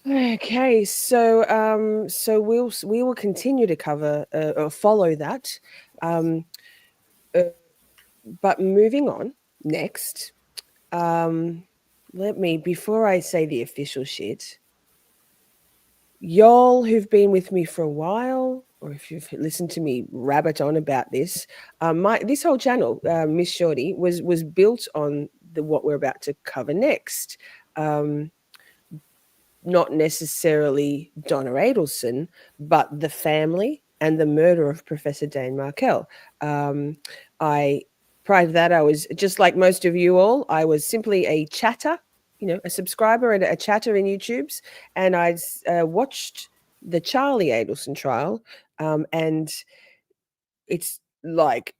Okay, so we will continue to cover or follow that. But moving on next, before I say the official shit, y'all who've been with me for a while, or if you've listened to me rabbit on about this, this whole channel, Miss Shorty, was built on what we're about to cover next. Not necessarily Donna Adelson, but the family and the murder of Professor Dane Markell. Prior to that, I was just like most of you all. I was simply a chatter, a subscriber and a chatter in YouTube's, and I watched the Charlie Adelson trial, and it's like,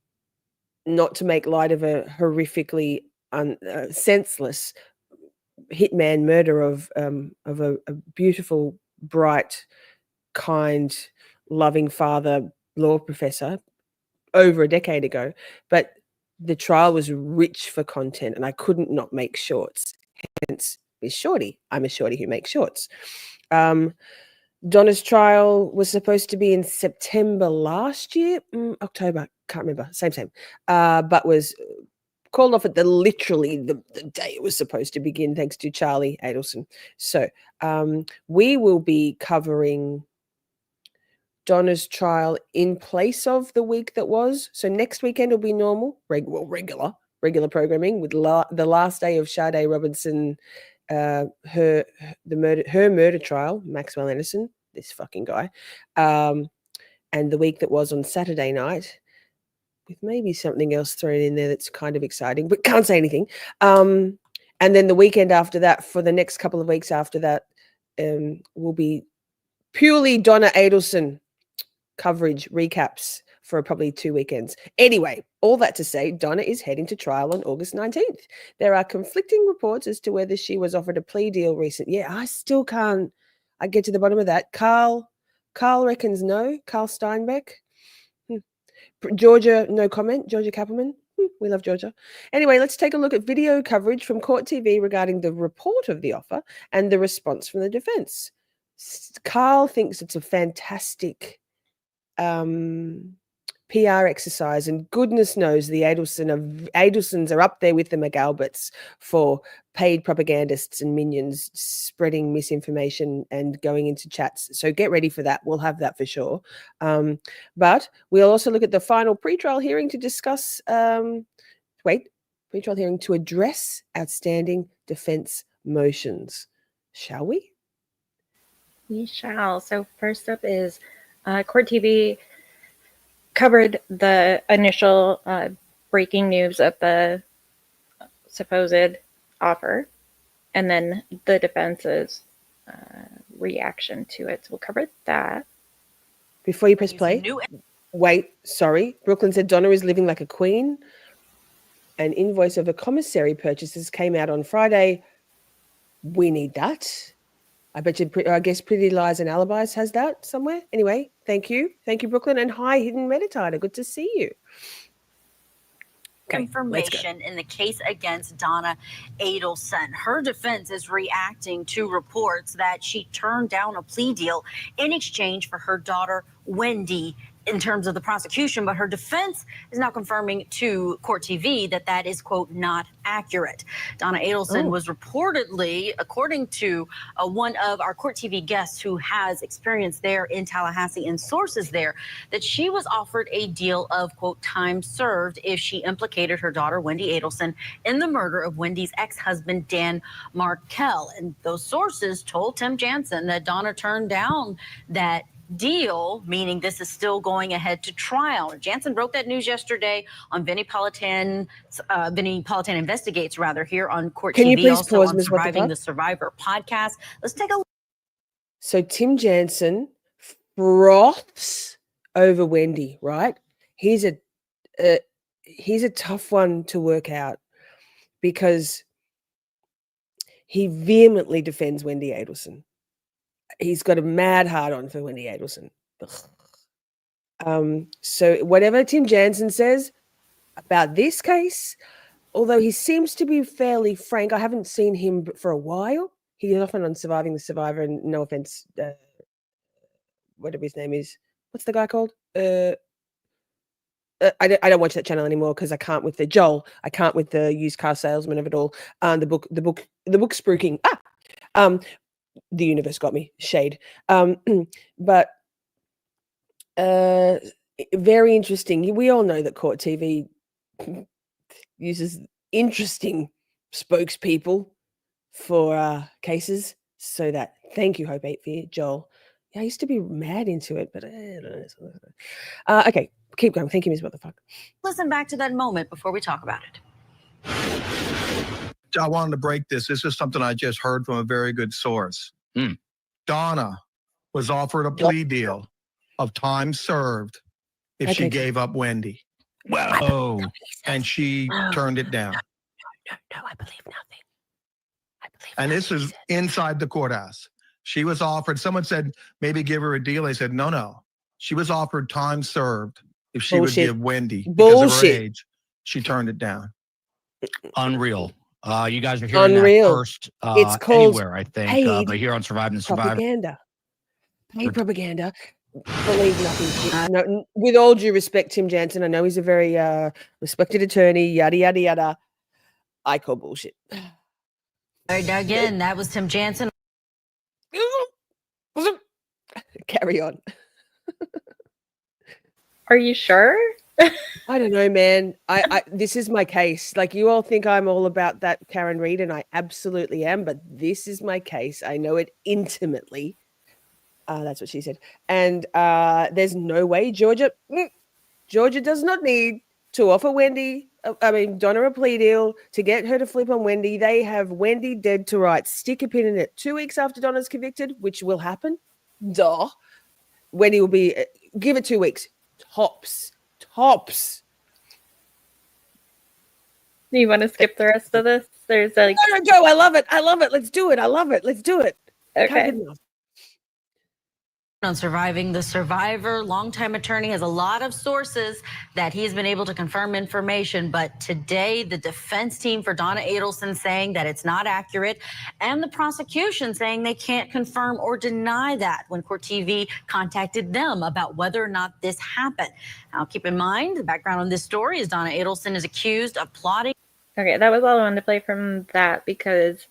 not to make light of a horrifically senseless hitman murder of a beautiful, bright, kind, loving father, law professor over a decade ago. But the trial was rich for content, and I couldn't not make shorts. Hence, is Shorty. I'm a Shorty who makes shorts. Donna's trial was supposed to be in September last year, October, can't remember, same, but was called off at literally the day it was supposed to begin, thanks to Charlie Adelson. So we will be covering Donna's trial in place of the week that was. So next weekend will be normal, regular programming with the last day of Sade Robinson, her murder trial, Maxwell Anderson, this fucking guy, and the week that was on Saturday night, with maybe something else thrown in there that's kind of exciting, but can't say anything. And then the weekend after that, for the next couple of weeks after that, will be purely Donna Adelson coverage recaps for probably 2 weekends. Anyway, all that to say, Donna is heading to trial on August 19th. There are conflicting reports as to whether she was offered a plea deal recently. Yeah, I still can't get to the bottom of that. Carl reckons no. Carl Steinbeck. Georgia, no comment. Georgia Kappelman. We love Georgia. Anyway, let's take a look at video coverage from Court TV regarding the report of the offer and the response from the defense. Carl thinks it's a fantastic PR exercise, and goodness knows the Adelsons are up there with the McAlberts for paid propagandists and minions spreading misinformation and going into chats. So get ready for that. We'll have that for sure. But we'll also look at the final pretrial hearing to discuss, pretrial hearing to address outstanding defense motions. Shall we? We shall. So first up is Court TV covered the initial breaking news of the supposed offer, and then the defense's reaction to it. So we'll cover that. Before you press play, wait, sorry. Brooklyn said Donna is living like a queen. An invoice of a commissary purchases came out on Friday. We need that. I guess Pretty Lies and Alibis has that somewhere. Anyway, thank you. Thank you, Brooklyn. And hi, Hidden Meditator. Good to see you. Okay, information in the case against Donna Adelson. Her defense is reacting to reports that she turned down a plea deal in exchange for her daughter, Wendy, in terms of the prosecution, but her defense is now confirming to Court TV that that is, quote, not accurate. Donna Adelson was reportedly, according to one of our Court TV guests who has experience there in Tallahassee and sources there, that she was offered a deal of, quote, time served if she implicated her daughter, Wendy Adelson, in the murder of Wendy's ex-husband, Dan Markell. And those sources told Tim Jansen that Donna turned down that deal, meaning this is still going ahead to trial. Jansen broke that news yesterday on Vinnie Politan Investigates, rather, here on Court TV. Can you please also pause, on Ms. What the Surviving Fuck? the Survivor podcast. Let's take a look. So Tim Jansen froths over Wendy, right? He's a tough one to work out because he vehemently defends Wendy Adelson. He's got a mad hard on for Wendy Adelson. So whatever Tim Jansen says about this case, although he seems to be fairly frank, I haven't seen him for a while. He's often on Surviving the Survivor, and no offense, whatever his name is. What's the guy called? I don't watch that channel anymore because I can't with the Joel. I can't with the used car salesman of it all. The book spruiking. The universe got me. Shade. But very interesting. We all know that Court TV uses interesting spokespeople for cases. So that, thank you, Hope 8 Fear, Joel. Yeah, I used to be mad into it, but I don't know. Okay, keep going. Thank you, Ms. Motherfucker. Listen back to that moment before we talk about it. I wanted to break this. This is something I just heard from a very good source. Donna was offered a plea deal of time served if she gave up Wendy. Well, and she turned it down. No, I believe nothing. And this is inside the courthouse. She was offered, someone said, maybe give her a deal. They said, no. She was offered time served if she would give Wendy because of her age. She turned it down. Unreal. You guys are hearing that first It's called anywhere, I think, paid but here on Surviving the Survivor. propaganda. Paid propaganda. Believe nothing. No, with all due respect, Tim Jansen, I know he's a very respected attorney, yada, yada, yada. I call bullshit. All right, now again, that was Tim Jansen. Carry on. Are you sure? I don't know, man. I this is my case. Like, you all think I'm all about that Karen Reed, and I absolutely am, but this is my case. I know it intimately. That's what she said. And there's no way Georgia does not need to offer Donna a plea deal to get her to flip on Wendy. They have Wendy dead to rights. Stick a pin in it. 2 weeks after Donna's convicted, which will happen. Duh. Wendy will be, give it 2 weeks. Tops. Do you want to skip the rest of this? There's like no, I love it. Let's do it. Let's do it. Okay. On Surviving the Survivor, longtime attorney has a lot of sources that he's been able to confirm information, but today the defense team for Donna Adelson saying that it's not accurate, and the prosecution saying they can't confirm or deny that when Court TV contacted them about whether or not this happened. Now, keep in mind, the background on this story is Donna Adelson is accused of plotting. Okay, that was all I wanted to play from that because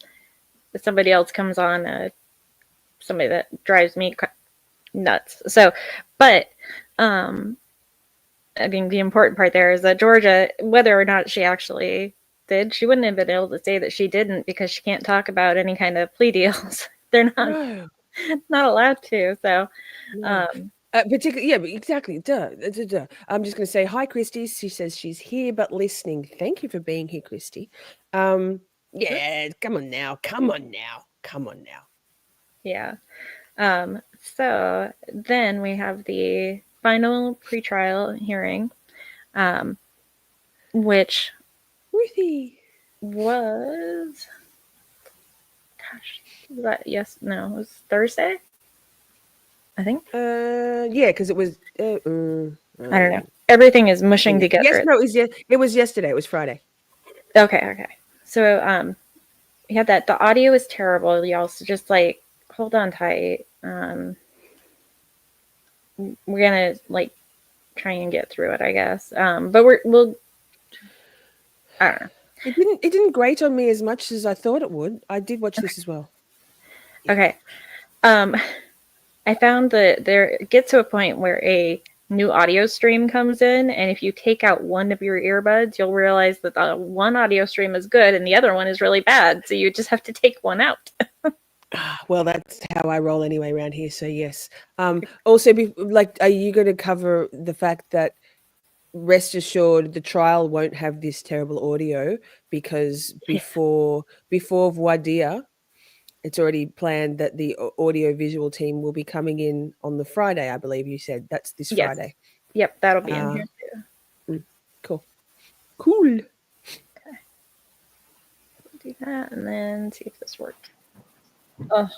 somebody else comes on, somebody that drives me nuts. So, but I think the important part there is that Georgia, whether or not she actually did, she wouldn't have been able to say that she didn't because she can't talk about any kind of plea deals. They're not allowed to. So, particularly, yeah, but exactly. Duh. I'm just going to say hi, Christy. She says she's here but listening. Thank you for being here, Christy. Yeah, come on now. Yeah. So then we have the final pretrial hearing, which was, was that it was Thursday, I think. Yeah, because it was. I don't know. Everything is mushing together. Yes, no, it was yesterday. It was Friday. Okay. So we had that. The audio is terrible, y'all. So just like hold on tight. We're gonna try and get through it, I guess. But we'll. I don't know. It didn't grate on me as much as I thought it would. I did watch this as well. Okay. I found that it gets to a point where a new audio stream comes in, and if you take out one of your earbuds, you'll realize that the one audio stream is good and the other one is really bad. So you just have to take one out. Well, that's how I roll anyway around here. So yes. Also, are you going to cover the fact that rest assured the trial won't have this terrible audio because before voir dire, it's already planned that the audio visual team will be coming in on the Friday. I believe you said that's this Friday. Yep, that'll be in here too. Cool. Okay. Do that and then see if this worked. Oh.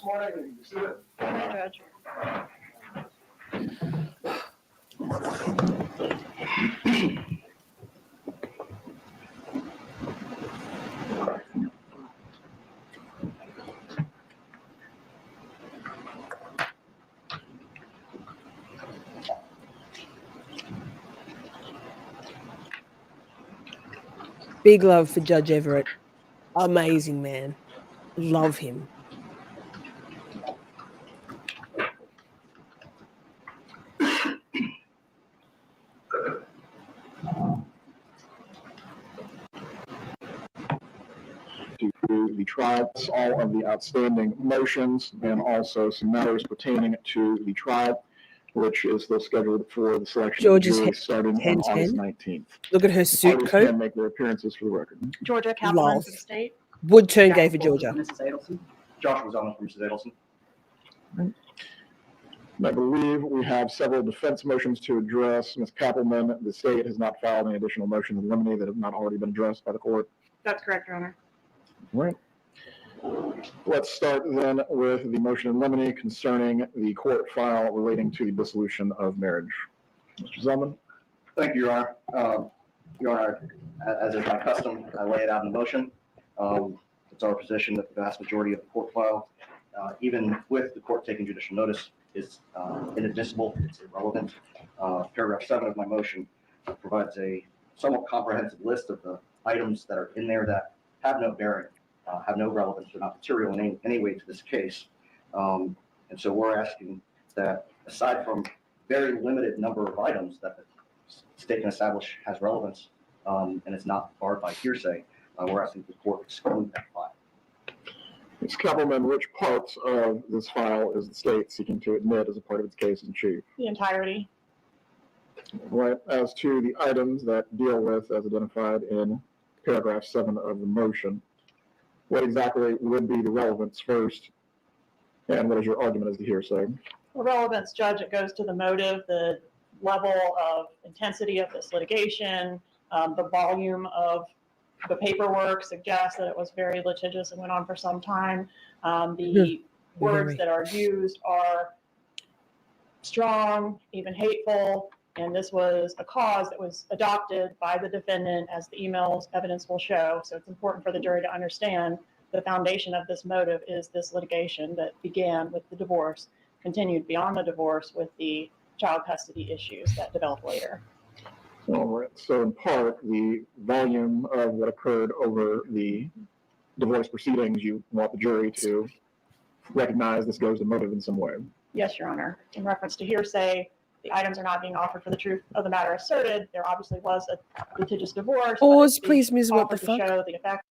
Big love for Judge Everett. Amazing man. Love him. To the trial, all of the outstanding motions and also some matters pertaining to the trial, which is still scheduled for the selection of jury starting on August 19th. Look at her suit Parties coat. can make their appearances for the record. Georgia, Councilman for the state. Would turn gay for Georgia. Mrs. Adelson. Joshua Zellman from Mrs. Adelson. I believe we have several defense motions to address. Ms. Kappelman, the state has not filed any additional motions in limine that have not already been addressed by the court. That's correct, Your Honor. Right. Let's start then with the motion in limine concerning the court file relating to the dissolution of marriage. Mr. Zellman? Thank you, Your Honor. Your Honor, as is my custom, I lay it out in the motion. It's our position that the vast majority of the court file, even with the court taking judicial notice, is inadmissible, it's irrelevant. Paragraph 7 of my motion provides a somewhat comprehensive list of the items that are in there that have no bearing, have no relevance, they're not material in any way to this case. And so we're asking that, aside from very limited number of items that the state can establish has relevance, and it's not barred by hearsay, we're asking the court exclude that file. Ms. Kappelman, which parts of this file is the state seeking to admit as a part of its case in chief? The entirety. Right, as to the items that deal with, as identified in paragraph 7 of the motion, what exactly would be the relevance first, and what is your argument as to hearsay? The relevance, Judge, it goes to the motive, the level of intensity of this litigation, the volume of the paperwork suggests that it was very litigious and went on for some time. The words that are used are strong, even hateful, and this was a cause that was adopted by the defendant, as the emails evidence will show. So it's important for the jury to understand the foundation of this motive is this litigation that began with the divorce, continued beyond the divorce with the child custody issues that developed later. All right, so in part, the volume of what occurred over the divorce proceedings, you want the jury to recognize this goes to motive in some way. Yes, Your Honor. In reference to hearsay, the items are not being offered for the truth of the matter asserted. There obviously was a litigious divorce. Pause, please, Ms. What the fuck? Show the effect.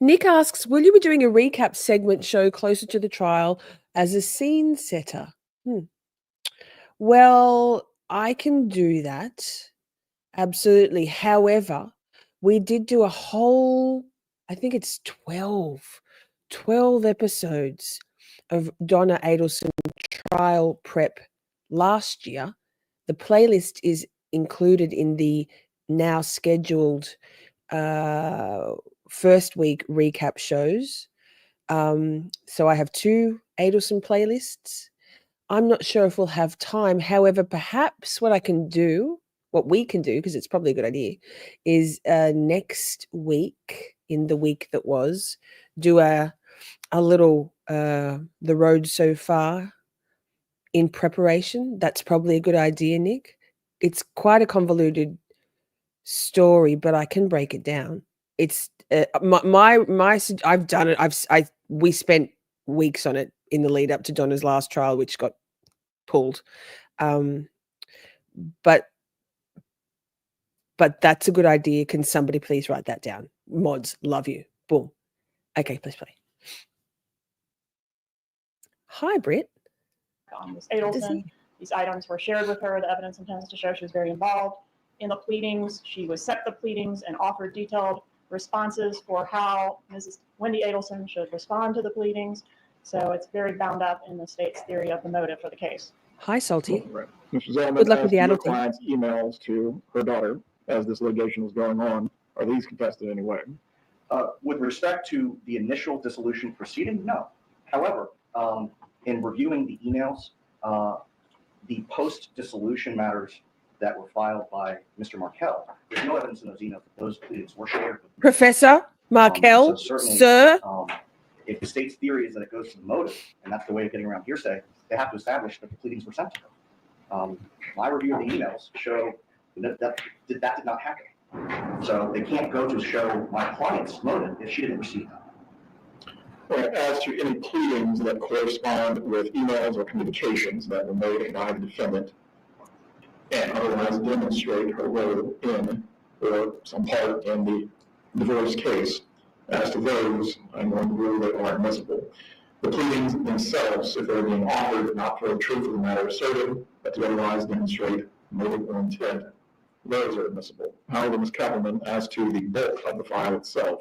Nick asks, will you be doing a recap segment show closer to the trial as a scene setter? Well, I can do that. Absolutely. However, we did do a whole, I think it's 12 episodes of Donna Adelson trial prep last year. The playlist is included in the now scheduled first week recap shows. So I have 2 Adelson playlists. I'm not sure if we'll have time. However, perhaps what we can do, because it's probably a good idea, is next week, in the week that was, do a little the road so far in preparation. That's probably a good idea, Nick. It's quite a convoluted story, but I can break it down. It's I've done it. We spent weeks on it in the lead up to Donna's last trial, which got pulled. But that's a good idea. Can somebody please write that down? Mods, love you. Boom. Okay, please play. Hi, Britt. Ms. Adelson. These items were shared with her. The evidence intends to show she was very involved in the pleadings. She was sent the pleadings and offered detailed responses for how Mrs. Wendy Adelson should respond to the pleadings. So it's very bound up in the state's theory of the motive for the case. Hi, Salty. Right. Mr. Zellman, good luck with the your adulting. client's emails to her daughter as this litigation was going on, are these contested in any way? With respect to the initial dissolution proceeding, no. However, in reviewing the emails, the post-dissolution matters that were filed by Mr. Markell, there's no evidence in those emails that those pleadings were shared with Professor Markell, so certainly, sir. If the state's theory is that it goes to the motive, and that's the way of getting around hearsay, they have to establish that the pleadings were sent to her. My review of the emails show that did not happen. So they can't go to show my client's motive if she didn't receive them. Right. As to any pleadings that correspond with emails or communications that were made by the defendant and otherwise demonstrate her role in or some part in the divorce case, as to those, I'm going to rule they are admissible. The pleadings themselves, if they're being offered not for the truth of the matter asserted, but to otherwise demonstrate motive or intent, those are admissible. However, Ms. Kappelman, as to the bulk of the file itself,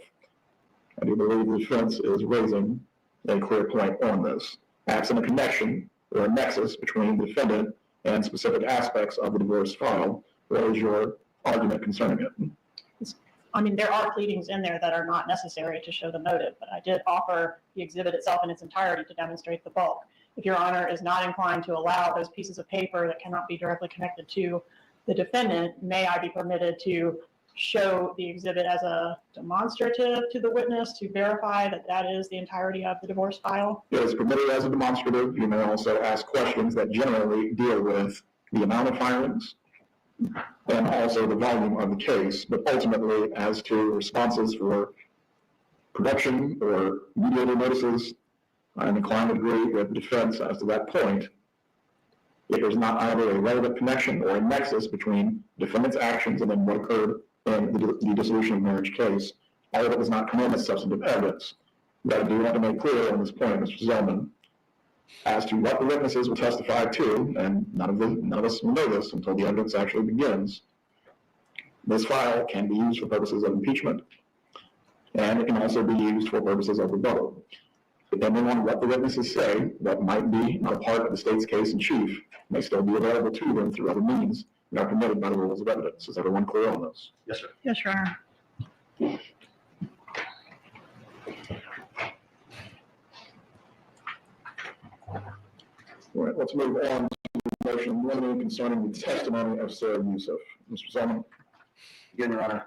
I do believe the defense is raising a clear point on this. Absent a connection or a nexus between the defendant and specific aspects of the divorce file, what is your argument concerning it? I mean, there are pleadings in there that are not necessary to show the motive, but I did offer the exhibit itself in its entirety to demonstrate the bulk. If Your Honor is not inclined to allow those pieces of paper that cannot be directly connected to the defendant, may I be permitted to show the exhibit as a demonstrative to the witness to verify that that is the entirety of the divorce file? It is permitted as a demonstrative. You may also ask questions that generally deal with the amount of filings and also the volume of the case, but ultimately as to responses for production or mediator notices, I'm inclined to agree with the defense as to that point. If there's not either a relevant connection or a nexus between defendant's actions and then what occurred in the dissolution of marriage case, all of it does not come in as substantive evidence. But I do want to make clear on this point, Mr. Zellman, as to what the witnesses will testify to, and none of us will know this until the evidence actually begins. This file can be used for purposes of impeachment, and it can also be used for purposes of rebuttal. Depending on what the witnesses say, that might be not a part of the state's case in chief, may still be available to them through other means that are permitted by the rules of evidence. Is everyone clear on this? Yes, sir. Yes, Your Honor. All right, let's move on to the motion limiting concerning the testimony of Sarah Youssef. Mr. Zellman. Again, Your Honor,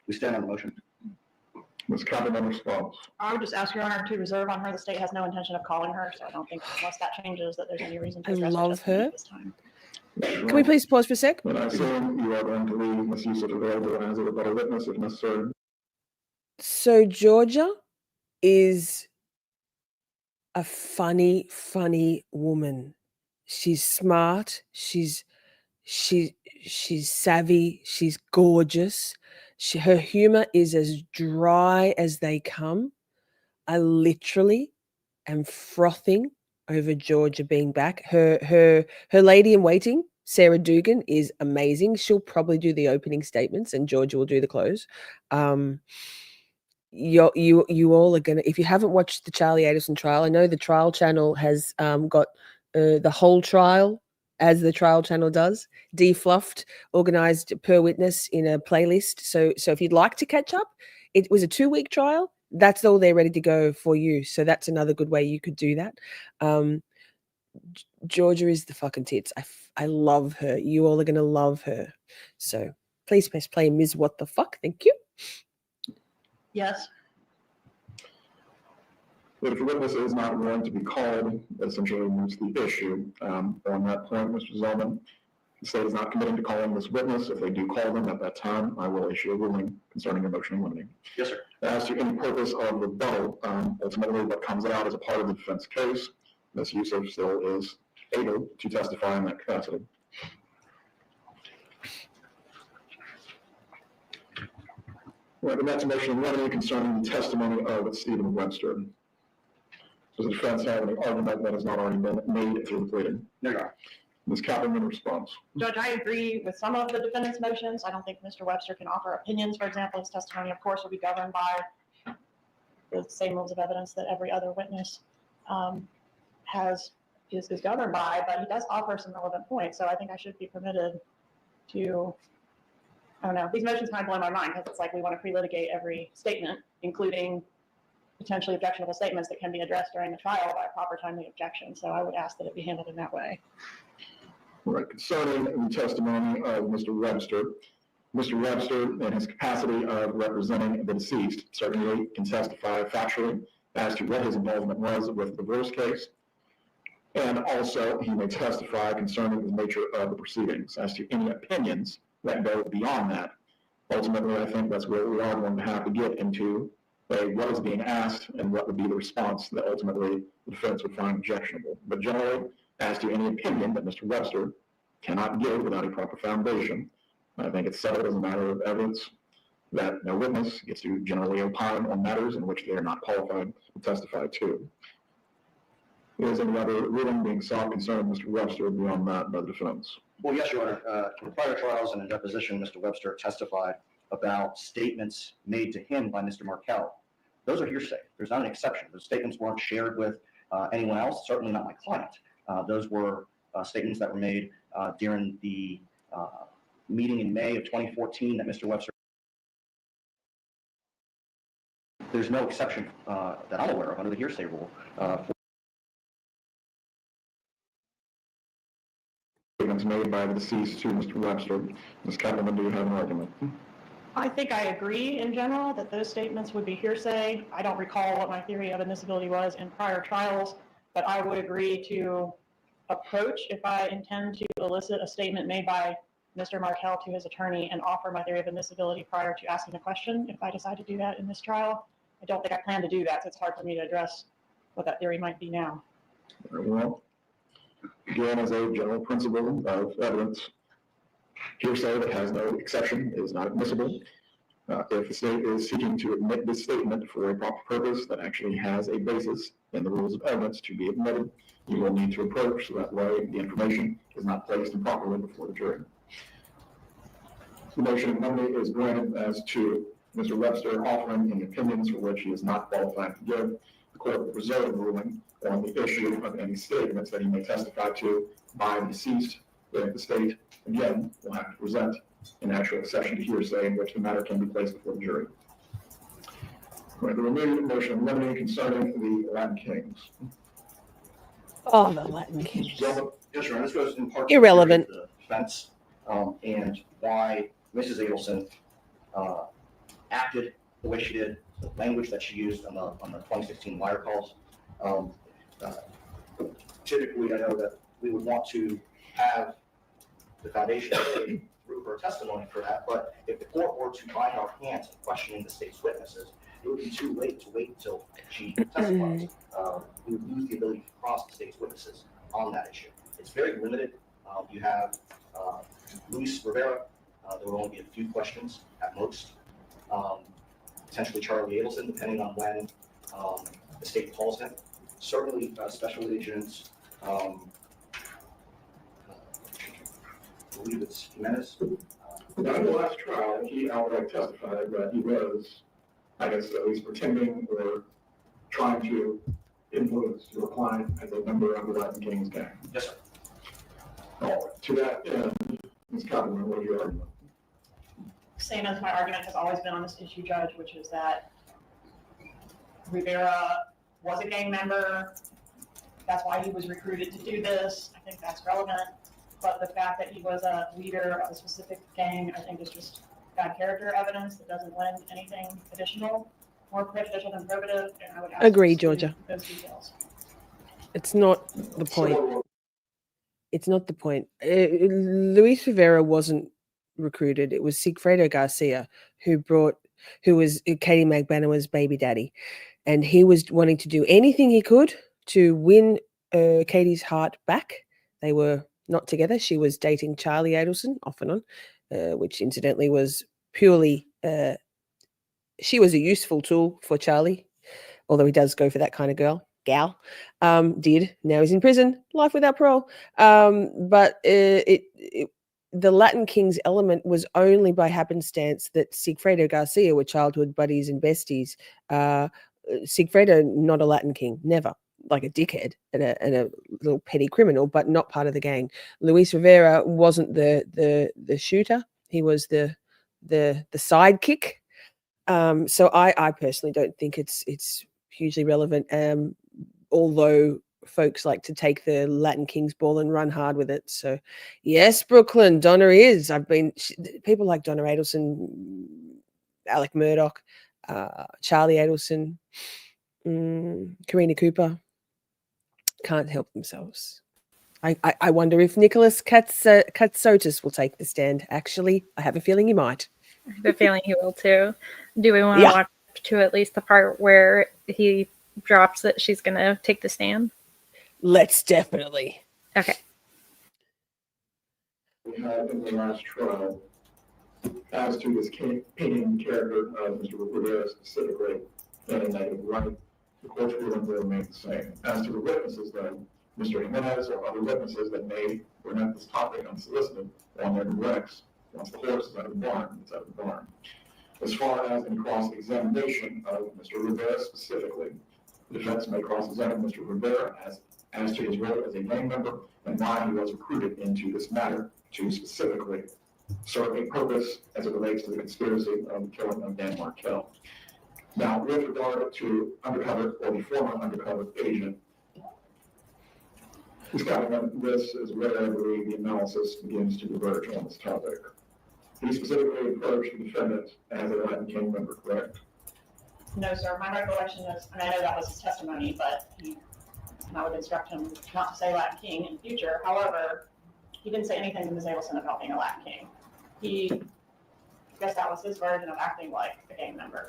we stand on the motion. Ms. Kaplan, response. I would just ask Your Honor to reserve on her. The state has no intention of calling her, so I don't think unless that changes that there's any reason to I address love testimony her. at this time. Can we please pause for a sec? And I assume you are going to leave Ms. Youssef available as a rebuttal witness if necessary. So Georgia is a funny woman. She's smart. She's savvy. She's gorgeous. Her humor is as dry as they come. I literally am frothing over Georgia being back. Her lady in waiting, Sarah Dugan, is amazing. She'll probably do the opening statements and Georgia will do the close. You all are gonna, if you haven't watched the Charlie Adelson trial, I know the trial channel has got the whole trial, as the trial channel does, defluffed, organized per witness in a playlist. So if you'd like to catch up, it was a 2-week trial. That's all they're ready to go for you. So that's another good way you could do that. Georgia is the fucking tits. I love her. You all are gonna love her. So please press play, Ms. What the fuck? Thank you. Yes. But if the witness is not going to be called, that essentially moves the issue. On that point, Mr. Zellman, the state is not committing to calling this witness. If they do call them at that time, I will issue a ruling concerning a motion limiting. Yes, sir. As to any purpose of rebuttal, ultimately what comes out as a part of the defense case, Ms. Youssef still is able to testify in that capacity. Right, the next motion limiting concerning the testimony of Stephen Webster. Does the defense have any argument that has not already been made through the pleading? No, Your Honor. Ms. Kaplan, in response. Judge, I agree with some of the defendant's motions. I don't think Mr. Webster can offer opinions. For example, his testimony, of course, will be governed by the same rules of evidence that every other witness is governed by, but he does offer some relevant points. So I think I should be permitted to, I don't know, these motions kind of blow my mind because it's like we want to pre-litigate every statement, including potentially objectionable statements that can be addressed during the trial by a proper timely objection. So I would ask that it be handled in that way. Right, concerning the testimony of Mr. Webster in his capacity of representing the deceased certainly can testify factually as to what his involvement was with the divorce case. And also he may testify concerning the nature of the proceedings as to any opinions that go beyond that. Ultimately, I think that's where we are going to have to get into what is being asked and what would be the response that ultimately the defense would find objectionable. But generally, as to any opinion that Mr. Webster cannot give without a proper foundation, I think it's settled as a matter of evidence that no witness gets to generally opine on matters in which they are not qualified to testify to. Is any other ruling being sought concerning Mr. Webster beyond that by the defense? Well, yes, Your Honor. In prior trials and in deposition, Mr. Webster testified about statements made to him by Mr. Markell. Those are hearsay. There's not an exception. Those statements weren't shared with anyone else, certainly not my client. Those were statements that were made during the meeting in May of 2014 that Mr. Webster There's no exception that I'm aware of under the hearsay rule for statements made by the deceased to Mr. Webster. Ms. Cattleman, do you have an argument? I think I agree in general that those statements would be hearsay. I don't recall what my theory of admissibility was in prior trials, but I would agree to approach if I intend to elicit a statement made by Mr. Markell to his attorney and offer my theory of admissibility prior to asking the question. If I decide to do that in this trial, I don't think I plan to do that, so it's hard for me to address what that theory might be now. Very well. Again, as a general principle of evidence, hearsay that has no exception is not admissible. If the state is seeking to admit this statement for a proper purpose that actually has a basis in the rules of evidence to be admitted, you will need to approach so that way the information is not placed improperly before the jury. The motion in limine is granted as to Mr. Webster offering any opinions for which he is not qualified to give. The court will reserve ruling on the issue of any statements that he may testify to by the deceased. If the state, again, will have to present an actual exception to hearsay in which the matter can be placed before the jury. The renewed motion in limine concerning the Latin Kings. Oh, the Latin Kings. Yes, Your Honor, this goes in part Irrelevant. to the defense and why Mrs. Adelson acted the way she did, the language that she used on the 2016 wire calls. Typically, I know that we would want to have the foundation through her testimony for that, but if the court were to bind our hands in questioning the state's witnesses, it would be too late to wait until she testifies. We would lose the ability to cross the state's witnesses on that issue. It's very limited. You have Luis Rivera. There will only be a few questions at most. Potentially Charlie Adelson, depending on when the state calls him. Certainly special agents, I believe it's Jimenez. Now, in the last trial, he outright testified that he was, I guess, at least pretending or trying to influence your client as a member of the Latin Kings gang. Yes, sir. To that end, Ms. Cotton, what is your argument? Same as my argument has always been on this issue, Judge, which is that Rivera was a gang member. That's why he was recruited to do this. I think that's relevant. But the fact that he was a leader of a specific gang, I think is just bad character evidence that doesn't lend anything additional, more prejudicial than probative. And I would ask Agree, to exclude Georgia. those details. It's not the point. It's not the point. Luis Rivera wasn't recruited. It was Sigfredo Garcia who was Katie McBanaman's baby daddy. And he was wanting to do anything he could to win Katie's heart back. They were not together. She was dating Charlie Adelson off and on, which incidentally was purely, she was a useful tool for Charlie, although he does go for that kind of gal. Now he's in prison, life without parole. But the Latin Kings element was only by happenstance that Sigfredo Garcia were childhood buddies and besties. Sigfredo, not a Latin King, never. Like a dickhead and a little petty criminal, but not part of the gang. Luis Rivera wasn't the shooter; he was the sidekick. So I personally don't think it's hugely relevant. Although folks like to take the Latin Kings ball and run hard with it. So yes, Brooklyn, Donna is. People like Donna Adelson, Alec Murdoch, Charlie Adelson, Karina Cooper. Can't help themselves. I wonder if Nicholas Katsotis will take the stand. Actually, I have a feeling he might. I have a feeling he will too. Do we want to watch to at least the part where he drops that she's going to take the stand? Let's definitely. Okay. We had in the last trial, as to this painting character of Mr. Rivera specifically, in a negative light, the court's ruling will remain the same. As to the witnesses, then, Mr. Jimenez or other witnesses that may present this topic unsolicited on their directs, once the horse is out of the barn, it's out of the barn. As far as in cross-examination of Mr. Rivera specifically, the defense may cross-examine Mr. Rivera as to his role as a gang member and why he was recruited into this matter to specifically serve a purpose as it relates to the conspiracy of the killing of Dan Markell. Now, with regard to undercover or the former undercover agent, Ms. Callahan, this is where I believe the analysis begins to diverge on this topic. He specifically approached the defendant as a Latin King member, correct? No, sir. My recollection is, I know that was his testimony, but I would instruct him not to say Latin King in the future. However, he didn't say anything to Ms. Abelson about being a Latin King. I guess that was his version of acting like a gang member.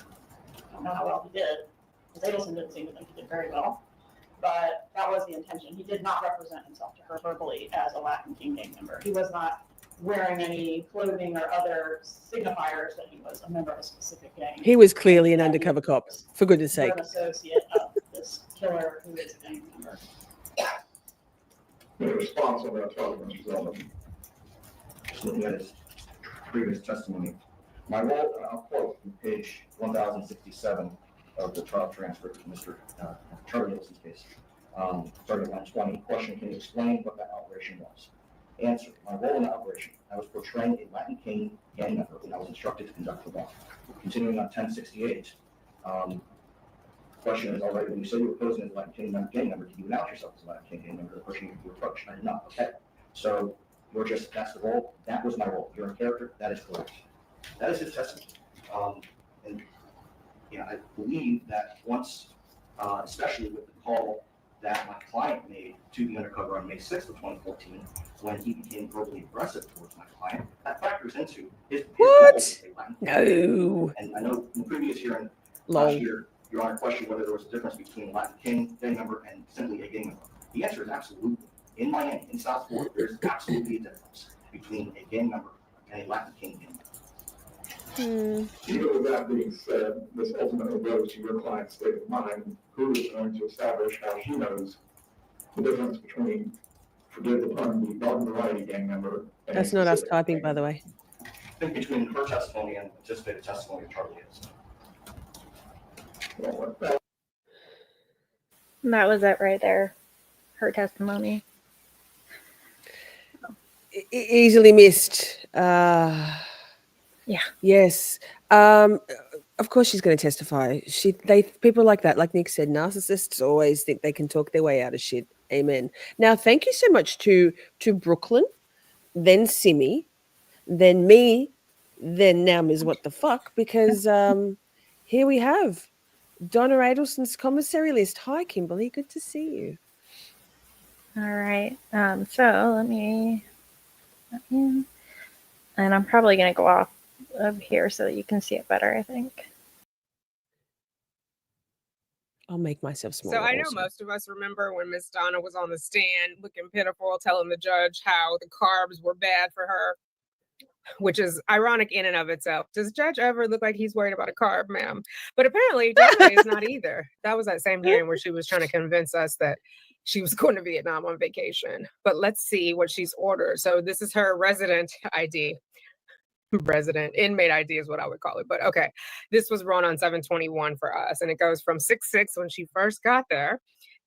I don't know how well he did. Ms. Abelson didn't seem to think he did very well, but that was the intention. He did not represent himself to her verbally as a Latin King gang member. He was not wearing any clothing or other signifiers that he was a member of a specific gang. He was clearly an undercover cop, for goodness sake. An associate of this killer who is a gang member. In response on that topic, Mr. Zeldin. Just looking at his previous testimony, my role, and I'll quote from page 1067 of the trial transcript of Mr. Charlie Wilson's case, starting at line 20. Question: can you explain what that operation was? Answer: my role in the operation, I was portraying a Latin King gang member and I was instructed to conduct the walk. Continuing on 1068, question is, all right, when you say you were posing as a Latin King gang member, did you announce yourself as a Latin King gang member, the person you approached? I did not. Okay. So you're just, that's the role. That was my role. You're a character. That is correct. That is his testimony. And yeah, I believe that once, especially with the call that my client made to the undercover on May 6th of 2014, when he became verbally aggressive towards my client, that factors into his What? No. And I know in the previous hearing last year, Your Honor questioned whether there was a difference between a Latin King gang member and simply a gang member. The answer is absolutely. In Miami, in South Florida, there's absolutely a difference between a gang member and a Latin King gang member. Even with that being said, this ultimately goes to your client's state of mind, who is going to establish how she knows the difference between, forgive the pun, the garden variety gang member. And That's not us typing, by the way. I think between her testimony and anticipated testimony of Charlie is. That was it right there. Her testimony. Easily missed. Yeah. Yes. Of course she's going to testify. People like that, like Nick said, narcissists always think they can talk their way out of shit. Amen. Now, thank you so much to Brooklyn, then Simi, then me, then now Ms. What the Fuck, because here we have Donna Adelson's commissary list. Hi, Kimberly. Good to see you. All right. So let me, and I'm probably going to go off of here so that you can see it better, I think. I'll make myself smaller. So I know also. most of us remember when Miss Donna was on the stand looking pitiful, telling the judge how the carbs were bad for her, which is ironic in and of itself. Does judge ever look like he's worried about a carb, ma'am? But apparently Donna is not either. That was that same hearing where she was trying to convince us that she was going to Vietnam on vacation. But let's see what she's ordered. So this is her resident ID. Resident inmate ID is what I would call it. But okay, this was run on 7/21 for us. And it goes from 6/6 when she first got there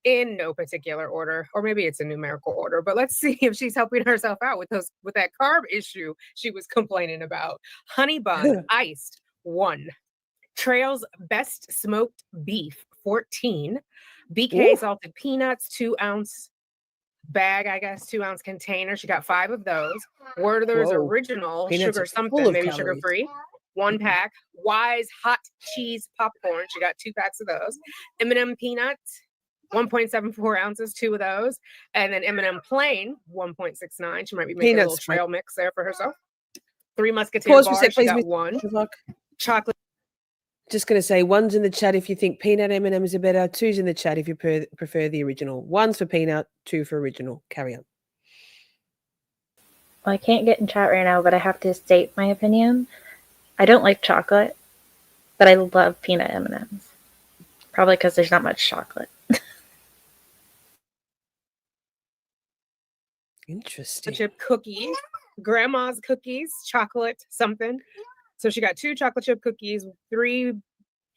in no particular order, or maybe it's a numerical order, but let's see if she's helping herself out with that carb issue she was complaining about. Honey bun iced 1, Trail's best smoked beef 14, BK salted peanuts 2-ounce bag, I guess 2-ounce container. She got 5 of those. Werther's original Peanuts sugar are full something, of maybe calories. sugar free. 1 pack. Wise hot cheese popcorn. She got 2 packs of those. M&M peanuts. 1.74 ounces, 2 of those. And then M&M plain, 1.69. She might be making a little trail mix there for herself. 3 Musketeer Pause for a bars. sec, She please, got Miss 1. Sherlock. Chocolate. Just going to say, 1's in the chat if you think peanut M&Ms are better. 2's in the chat if you prefer the original. 1's for peanut, 2 for original. Carry on. Well, I can't get in chat right now, but I have to state my opinion. I don't like chocolate, but I love peanut M&Ms. Probably because there's not much chocolate. Interesting. Chip cookies, grandma's cookies, chocolate something. So she got 2 chocolate chip cookies, 3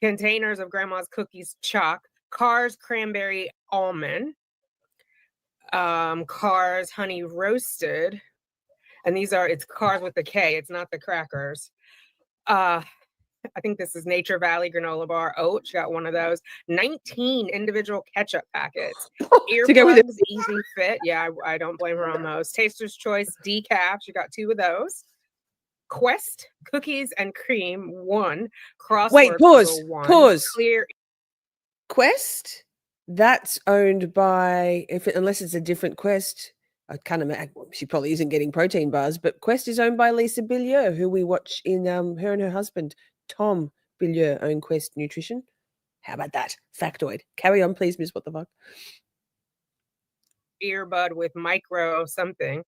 containers of grandma's cookies, chalk, Carr's cranberry almond, Carr's honey roasted, and it's Carr's with the K. It's not the crackers. I think this is Nature Valley granola bar oat. She got one of those. 19 individual ketchup packets. To go with it. Earplugs, easy fit. Yeah, I don't blame her on those. Taster's Choice decaf. She got 2 of those. Quest cookies and cream 1. Crossword Wait, pause. puzzle 1. Pause. Clear. Quest, that's owned by, unless it's a different Quest. I can't imagine. She probably isn't getting protein bars, but Quest is owned by Lisa Billieux, who we watch in her and her husband, Tom Billieux, own Quest Nutrition. How about that? Factoid. Carry on, please, Miss What the Fuck. Earbud with micro something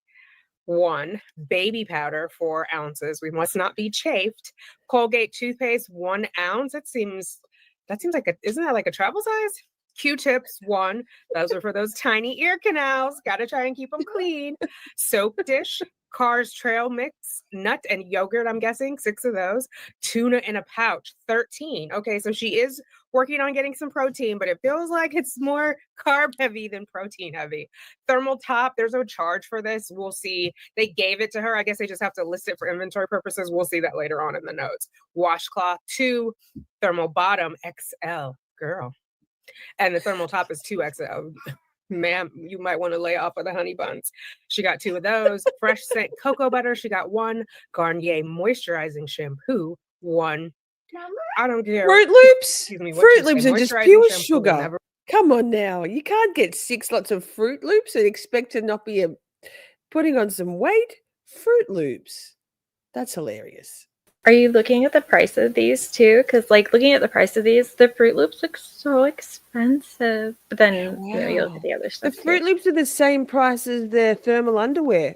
1. Baby powder 4 ounces. We must not be chafed. Colgate toothpaste 1 ounce. That seems like isn't that like a travel size? Q-tips 1. Those are for those tiny ear canals. Gotta try and keep them clean. Soap dish, Cars trail mix, nut and yogurt, I'm guessing 6 of those. Tuna in a pouch 13. Okay, so she is working on getting some protein, but it feels like it's more carb heavy than protein heavy. Thermal top, there's no charge for this. We'll see. They gave it to her. I guess they just have to list it for inventory purposes. We'll see that later on in the notes. Washcloth 2. Thermal bottom XL. Girl. And the thermal top is 2XL. Ma'am, you might want to lay off of the honey buns. She got 2 of those. Fresh scent cocoa butter. She got 1. Garnier moisturizing shampoo 1. I don't care. Fruit Loops. Excuse me, Fruit Loops are just pure shampoo sugar. will never- Come on now. You can't get 6 lots of Fruit Loops and expect to not be putting on some weight. Fruit Loops. That's hilarious. Are you looking at the price of these too? Because like looking at the price of these, the Fruit Loops look so expensive. But then you know, you look at the other The stuff. Fruit Loops are the same price as their thermal underwear.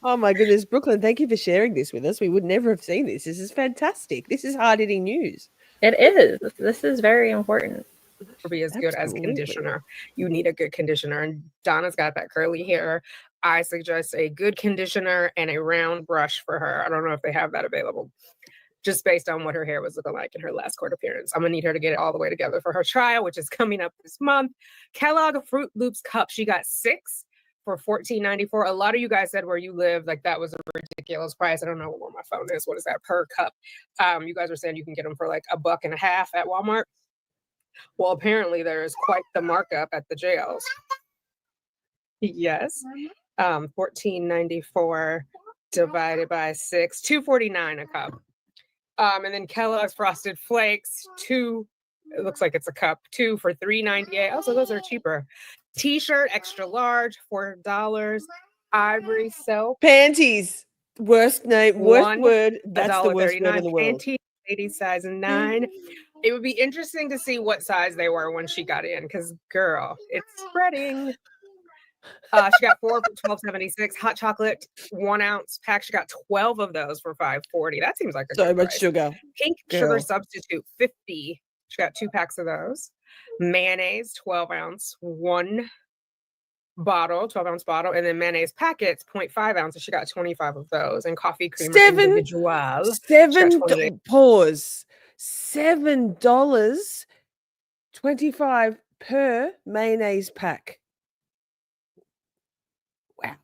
Oh my goodness, Brooklyn, thank you for sharing this with us. We would never have seen this. This is fantastic. This is hard-hitting news. It is. This is very important. Be as good as Absolutely. conditioner. You need a good conditioner. And Donna's got that curly hair. I suggest a good conditioner and a round brush for her. I don't know if they have that available, just based on what her hair was looking like in her last court appearance. I'm gonna need her to get it all the way together for her trial, which is coming up this month. Kellogg Fruit Loops cup. She got 6 for $14.94. A lot of you guys said where you live, like that was a ridiculous price. I don't know where my phone is. What is that per cup? You guys were saying you can get them for like $1.50 at Walmart. Well, apparently there is quite the markup at the jails. Yes. $14.94 divided by 6, $2.49 a cup. And then Kellogg's Frosted Flakes, 2. It looks like it's a cup, 2 for $3.98. Also, those are cheaper. T-shirt, extra large, $4. Ivory soap. Panties. Worst name, worst word. That's the worst word in the world. Panties, ladies size 9. It would be interesting to see what size they were when she got in, because girl, it's spreading. She got 4 for $12.76. Hot chocolate, 1 ounce pack. She got 12 of those for $5.40. That seems like a So good much price. sugar. Pink Girl. sugar substitute, 50. She got 2 packs of those. Mayonnaise, 12 ounce, 1 bottle, 12 ounce bottle, and then mayonnaise packets, 0.5 ounces. She got 25 of those. And coffee creamer individual. Pause. $7.25 per mayonnaise pack. Wow.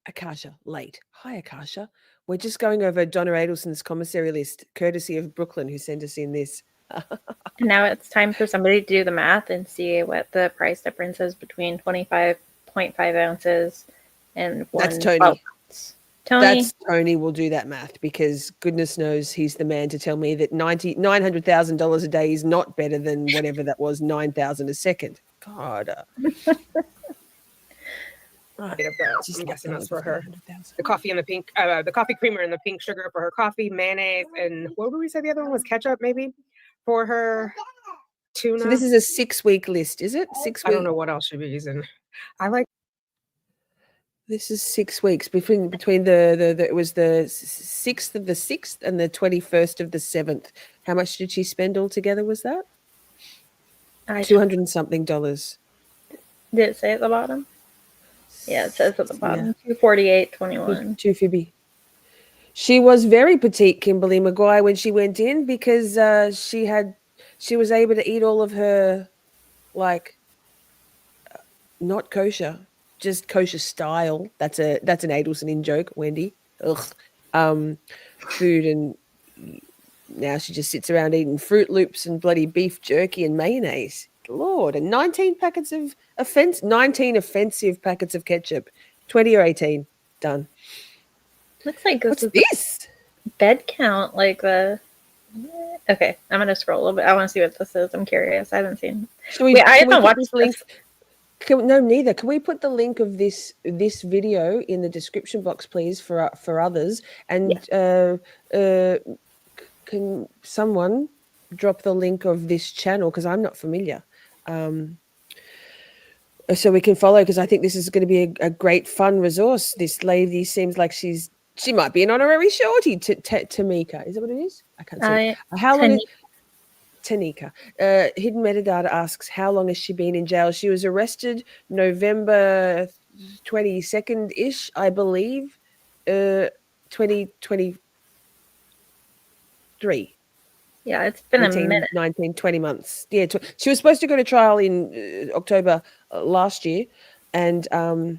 Akasha, late. Hi, Akasha. We're just going over Donna Adelson's commissary list, courtesy of Brooklyn, who sent us in this. Now it's time for somebody to do the math and see what the price difference is between 25.5 ounces and 1. That's Tony. ounce. Tony. That's Tony will do that math because goodness knows he's the man to tell me that $900,000 a day is not better than whatever that was, 9,000 a second. God. I'm guessing that's for her. The coffee and the pink, the coffee creamer and the pink sugar for her coffee, mayonnaise, and what did we say the other one was? Ketchup, maybe, for her tuna. So this is a 6-week list, is it? 6 weeks. I don't know what else she'd be using. I like. This is 6 weeks between the it was the 6th of the 6th and the 21st of the 7th. How much did she spend altogether? Was that $200 and something? Did it say at the bottom? Yeah, it says at the bottom. Yeah. $248.21. $250. She was very petite, Kimberly Maguire, when she went in because she was able to eat all of her not kosher. Just kosher style. That's an Adelson in joke, Wendy. Ugh. food, and now she just sits around eating Fruit Loops and bloody beef jerky and mayonnaise. Lord, and 19 offensive packets of ketchup. 20 or 18. Done. Looks like this What's is this? bed count, like the. Okay, I'm gonna scroll a little bit. I want to see what this is. I'm curious. I haven't seen. Wait, I haven't watched this link. this. No, neither. Can we put the link of this video in the description box, please, for others? And can someone drop the link of this channel, because I'm not familiar, so we can follow, because I think this is going to be a great fun resource. This lady seems like she might be an honorary shorty. Tamika, is that what it is? I can't see. How long is Tanika? Hidden Metadata asks, how long has she been in jail? She was arrested November 22nd-ish, I believe, 2023. Yeah, it's been 18, a minute. 19, 20 months. Yeah, she was supposed to go to trial in October last year, and or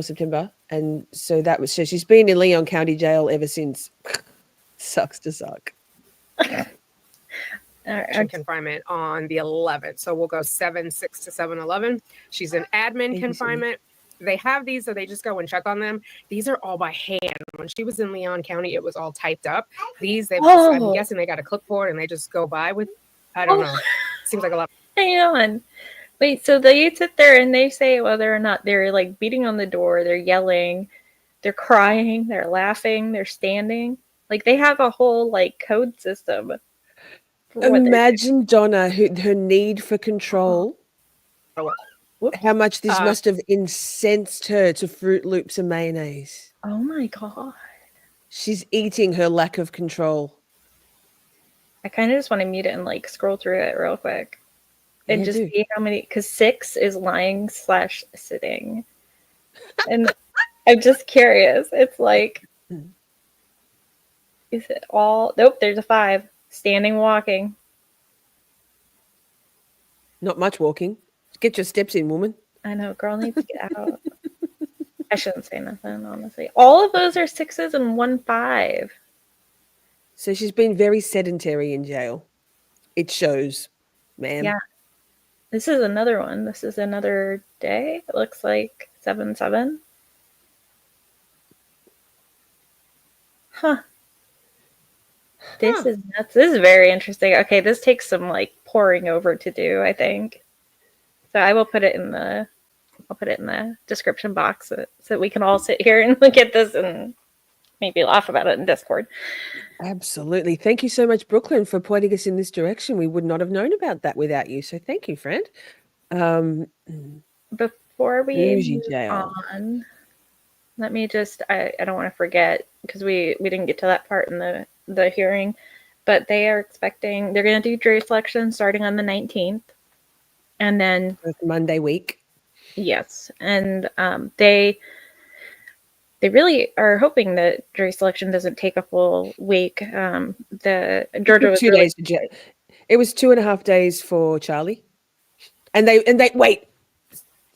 September, and so she's been in Leon County Jail ever since. Sucks to suck. Confinement on the 11th, so we'll go 7/6 to 7/11. She's in admin confinement. They have these, so they just go and check on them. These are all by hand. When she was in Leon County, it was all typed up. These, I'm guessing they got a clipboard and they just go by with. I don't know. Seems like a lot. Hang on. Wait, so they sit there and they say whether or not they're like beating on the door, they're yelling, they're crying, they're laughing, they're standing. Like they have a whole like code system. Imagine Donna, her need for control. How much this must have incensed her to Fruit Loops and mayonnaise. Oh my God. She's eating her lack of control. I kind of just want to mute it and like scroll through it real quick. And just see how many, because 6 is lying/sitting. And I'm just curious. It's like, is it all? Nope, there's a 5. Standing, walking. Not much walking. Get your steps in, woman. I know, girl needs to get out. I shouldn't say nothing, honestly. All of those are 6s and 1 5. So she's been very sedentary in jail. It shows, ma'am. Yeah. This is another one. This is another day. It looks like 7/7. Huh. This is nuts. This is very interesting. Okay, this takes some like poring over to do, I think. So I will put it in the description box so we can all sit here and look at this and maybe laugh about it in Discord. Absolutely. Thank you so much, Brooklyn, for pointing us in this direction. We would not have known about that without you. So thank you, friend. Before we move on, let me just, I don't want to forget, because we didn't get to that part in the hearing, but they're going to do jury selection starting on the 19th. And then Monday week. Yes. And they really are hoping that jury selection doesn't take a full week. The Georgia was 2 days for jail. It was 2.5 days for Charlie. And they wait.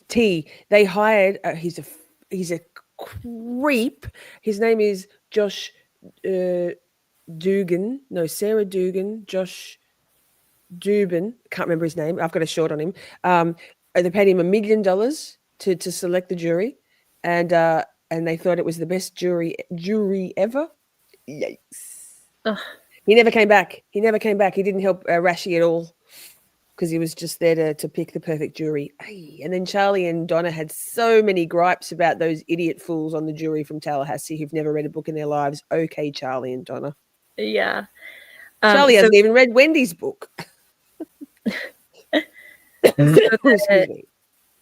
They hired he's a creep. His name is Josh Dugan. No, Sarah Dugan. Josh Dubin. Can't remember his name. I've got a short on him. They paid him $1 million to select the jury, and they thought it was the best jury ever. Yikes! Ugh. He never came back. He didn't help Rashi at all, because he was just there to pick the perfect jury. And then Charlie and Donna had so many gripes about those idiot fools on the jury from Tallahassee who've never read a book in their lives. Okay, Charlie and Donna. Yeah. Charlie hasn't even read Wendy's book.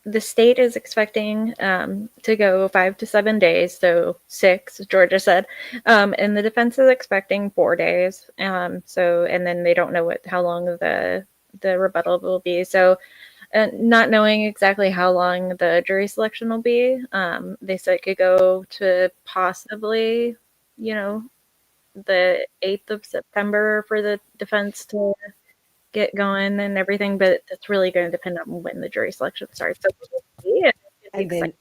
The state is expecting to go 5 to 7 days, so 6, Georgia said, and the defense is expecting 4 days. And then they don't know how long the rebuttal will be. So, not knowing exactly how long the jury selection will be, they said it could go to possibly, the 8th of September for the defense to get going and everything, but it's really going to depend on when the jury selection starts. So, yeah, and then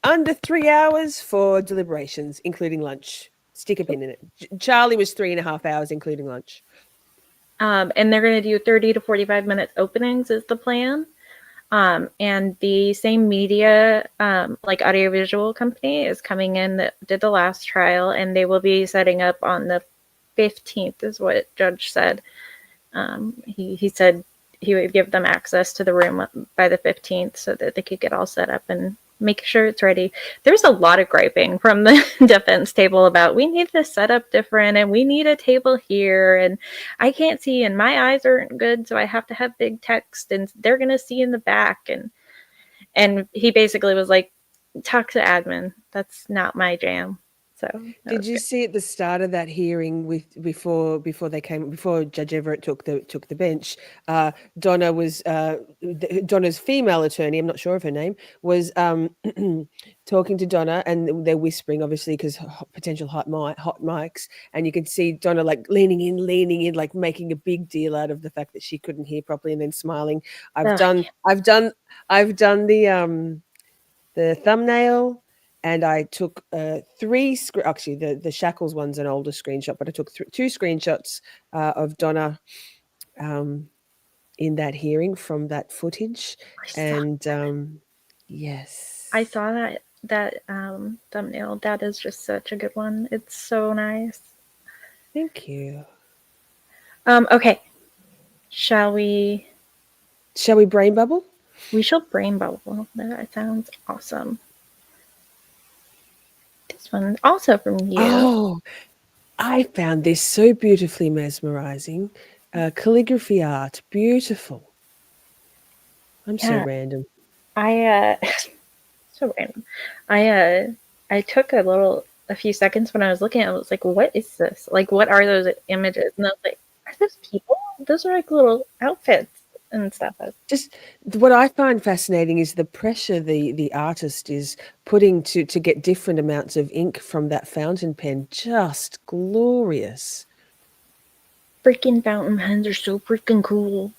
under 3 hours for deliberations, including lunch. Stick a pin in it. Charlie was 3.5 hours, including lunch. And they're going to do 30 to 45 minutes openings is the plan. And the same media, like audiovisual company, is coming in that did the last trial, and they will be setting up on the 15th, is what Judge said. He said he would give them access to the room by the 15th so that they could get all set up and make sure it's ready. There's a lot of griping from the defense table about we need this set up different and we need a table here and I can't see and my eyes aren't good, so I have to have big text and they're gonna see in the back, and he basically was like, talk to admin. That's not my jam. So did you see at the start of that hearing before Judge Everett took the bench, Donna was Donna's female attorney, I'm not sure of her name, was talking to Donna, and they're whispering obviously because potential hot mics, and you can see Donna like leaning in, like making a big deal out of the fact that she couldn't hear properly and then smiling. I've done the thumbnail. And I took actually the Shackles one's an older screenshot, but I took 2 screenshots of Donna in that hearing from that footage. And yes. I saw that thumbnail. That is just such a good one. It's so nice. Thank you. Okay. Shall we brain bubble? We shall brain bubble. That sounds awesome. This one also from you. Oh, I found this so beautifully mesmerizing. Calligraphy art, beautiful. I'm so random. So random. I took a few seconds when I was looking at it. I was like, what is this? Like, what are those images? And I was like, are those people? Those are like little outfits and stuff. Just what I find fascinating is the pressure the artist is putting to get different amounts of ink from that fountain pen. Just glorious. Freaking fountain pens are so freaking cool.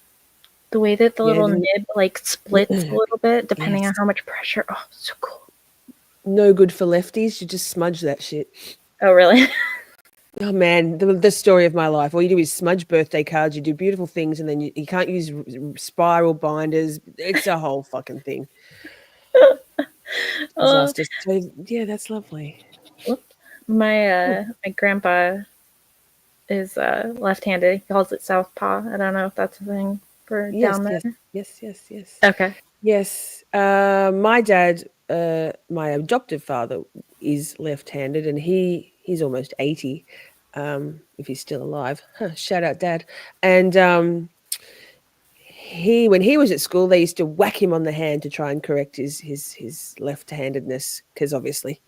The way that the little nib like splits a little bit depending on how much pressure. Oh, so cool. No good for lefties. You just smudge that shit. Oh, really? Oh man, the story of my life. All you do is smudge birthday cards. You do beautiful things, and then you can't use spiral binders. It's a whole fucking thing. Disaster. So, yeah, that's lovely. My grandpa is left-handed. He calls it southpaw. I don't know if that's a thing for down there. Yes. Okay. Yes. My dad, my adoptive father, is left-handed, and he's almost 80. If he's still alive. Shout out, Dad. And when he was at school, they used to whack him on the hand to try and correct his left-handedness, because obviously,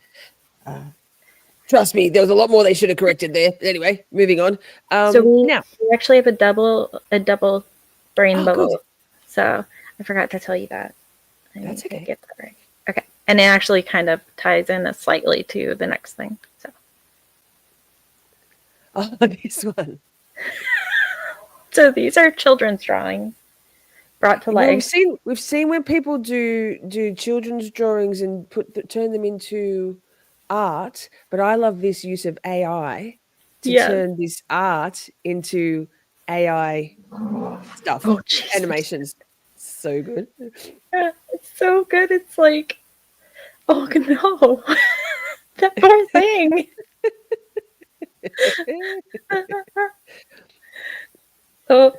trust me, there was a lot more they should have corrected there. Anyway, moving on. So we actually have a double brain bubble. Good. So I forgot to tell you that. That's okay. Get that right. Okay, and it actually kind of ties in slightly to the next thing. So. Oh, this one. So these are children's drawings brought to life. We've seen when people do children's drawings and turn them into art, but I love this use of AI to turn this art into AI stuff. Animations. So good. Yeah, it's so good. It's like, oh no, that poor thing. Oh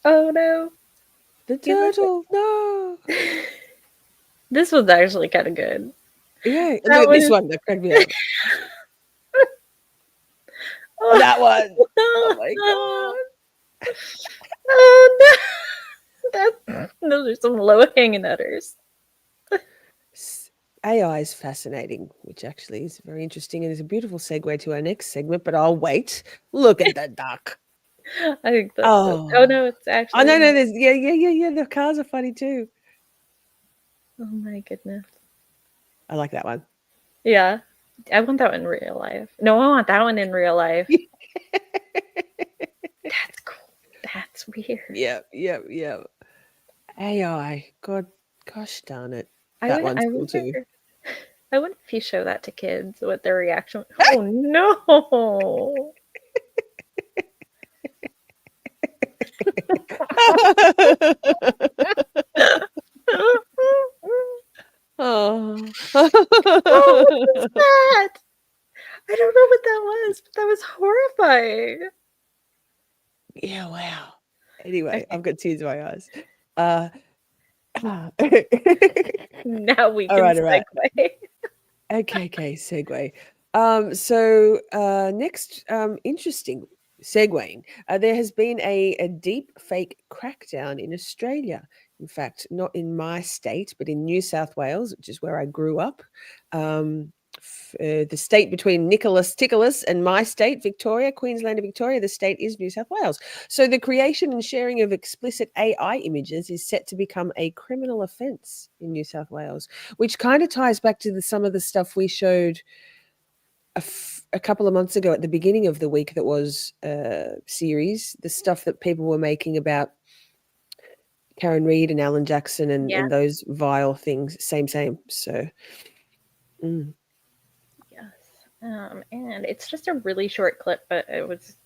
no. The turtle, no. This was actually kind of good. Yeah, this one that cracked me up. That one. Oh my god. Oh no. Those are some low-hanging udders. AI is fascinating, which actually is very interesting and is a beautiful segue to our next segment, but I'll wait. Look at that duck. I think that's oh no, it's actually no, there's yeah. The cars are funny too. Oh my goodness. I like that one. Yeah. I want that one in real life. No, I want that one in real life. That's cool. That's weird. Yeah. AI. Gosh darn it. That one's cool too. I wonder if you show that to kids, what their reaction. Oh no! Oh. Oh, what was that? I don't know what that was, but that was horrifying. Yeah, wow. Anyway, Okay. I've got tears in my eyes. Now we All can right, all right. segue. Okay, segue. Next, interesting segueing. There has been a deep fake crackdown in Australia. In fact, not in my state, but in New South Wales, which is where I grew up. The state between Nicholas Ticklus and my state, Victoria, Queensland and Victoria, the state is New South Wales. So the creation and sharing of explicit AI images is set to become a criminal offence in New South Wales, which kind of ties back to some of the stuff we showed a couple of months ago at the beginning of the week that was series, the stuff that people were making about Karen Reid and Alan Jackson and those vile things. Same. So, yes. And it's just a really short clip, but it was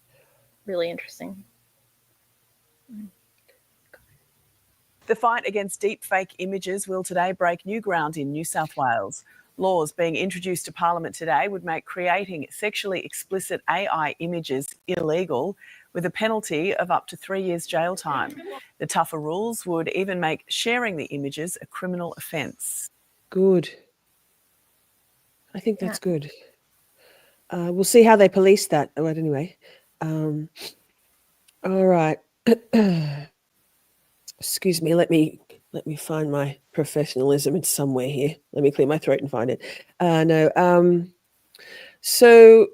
really interesting. The fight against deepfake images will today break new ground in New South Wales. Laws being introduced to Parliament today would make creating sexually explicit AI images illegal, with a penalty of up to 3 years jail time. The tougher rules would even make sharing the images a criminal offence. Good. I think that's good. We'll see how they police that. But anyway, all right. Excuse me. Let me find my professionalism. It's somewhere here. Let me clear my throat and find it. So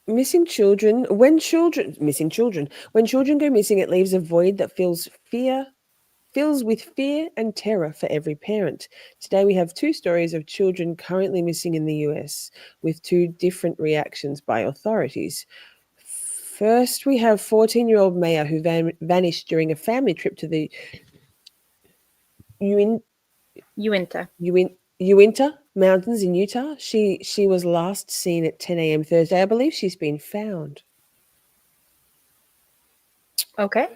missing children. When children go missing, it leaves a void that fills with fear and terror for every parent. Today we have 2 stories of children currently missing in the US with 2 different reactions by authorities. First, we have 14-year-old Maya who vanished during a family trip to the Uinta Mountains in Utah. She was last seen at 10 a.m. Thursday. I believe she's been found. Okay.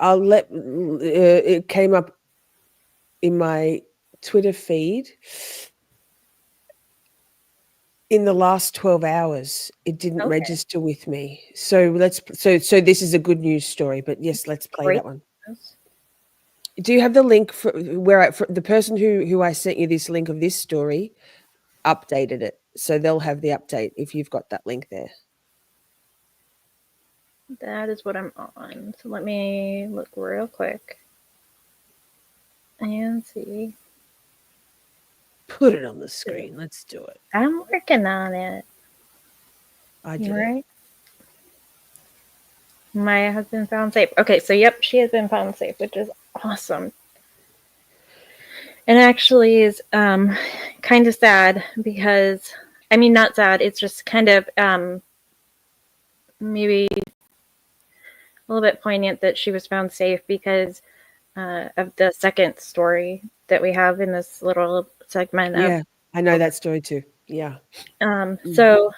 I'll let it came up in my Twitter feed in the last 12 hours. It didn't register with me. So so this is a good news story, but yes, let's play that one. Do you have the link for the person who I sent you this link of this story updated it? So they'll have the update if you've got that link there. That is what I'm on. So let me look real quick and see. Put it on the screen. Let's do it. I'm working on it. I did it. Maya has been found safe. Okay, so yep, she has been found safe, which is awesome. And actually is kind of sad because, I mean, not sad, it's just kind of maybe a little bit poignant that she was found safe because of the second story that we have in this little segment. I know that story too. Yeah. So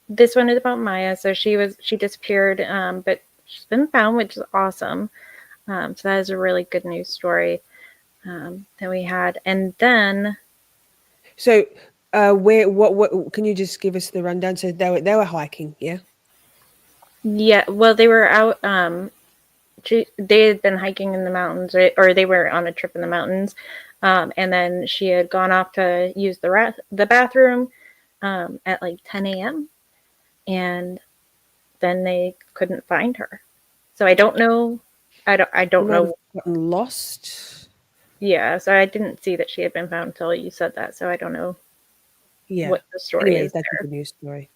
this one is about Maya. So she disappeared, but she's been found, which is awesome. So that is a really good news story that we had. And then, so what can you just give us the rundown? So they were hiking, yeah. Yeah, well, they were out. They had been hiking in the mountains, or they were on a trip in the mountains, and then she had gone off to use the bathroom at like 10 a.m. and then they couldn't find her. So I don't know. I don't know. Gotten lost. Yeah, so I didn't see that she had been found until you said that. So I don't know. Yeah. What the story is. That's there. a good news story.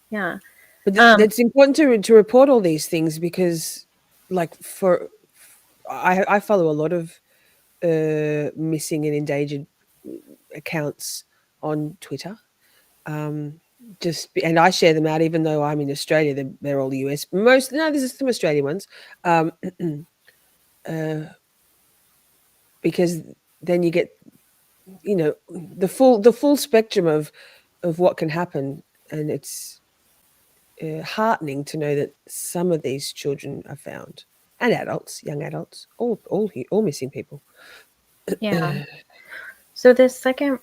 Yeah. But it's important to report all these things because, like, I follow a lot of missing and endangered accounts on Twitter. And I share them out, even though I'm in Australia. They're all US. This is some Australian ones, because then you get you know, the full spectrum of what can happen, and it's heartening to know that some of these children are found, and adults, young adults, all missing people. Yeah. So this second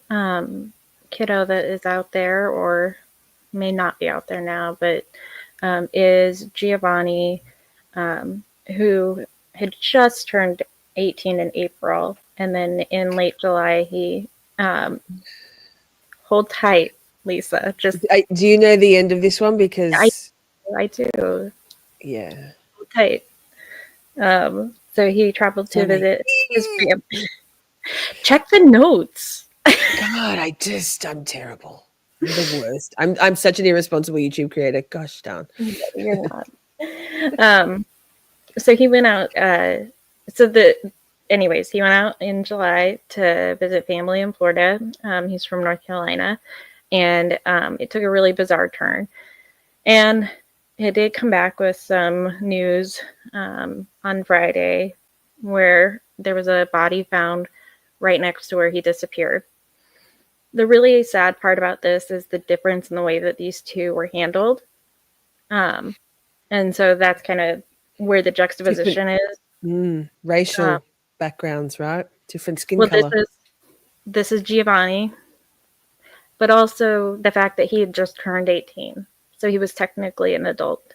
kiddo that is out there, or may not be out there now, but is Giovanni, who had just turned 18 in April, and then in late July he hold tight, Lisa. Just do you know the end of this one? Because I do. Yeah. Hold tight. So he traveled to visit his family. Check the notes. God, I'm terrible. I'm the worst. I'm such an irresponsible YouTube creator. Gosh darn. You're not. So he went out. Anyways, he went out in July to visit family in Florida. He's from North Carolina, and it took a really bizarre turn. And it did come back with some news on Friday, where there was a body found right next to where he disappeared. The really sad part about this is the difference in the way that these two were handled. And so that's kind of where the juxtaposition is. Racial backgrounds, right? Different skin Well, color. this is Giovanni, but also the fact that he had just turned 18. So he was technically an adult.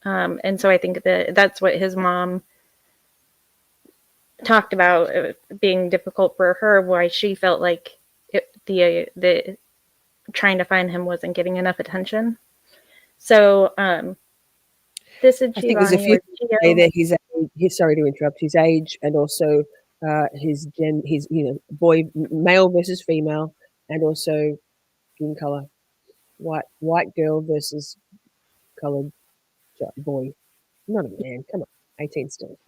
And so I think that's what his mom talked about, being difficult for her, why she felt like the trying to find him wasn't getting enough attention. So this is Giovanni. I think there's a few things to say there. His sorry to interrupt. His age, and also his boy, male versus female, and also skin color. White girl versus colored boy. Not a man. Come on, 18 still.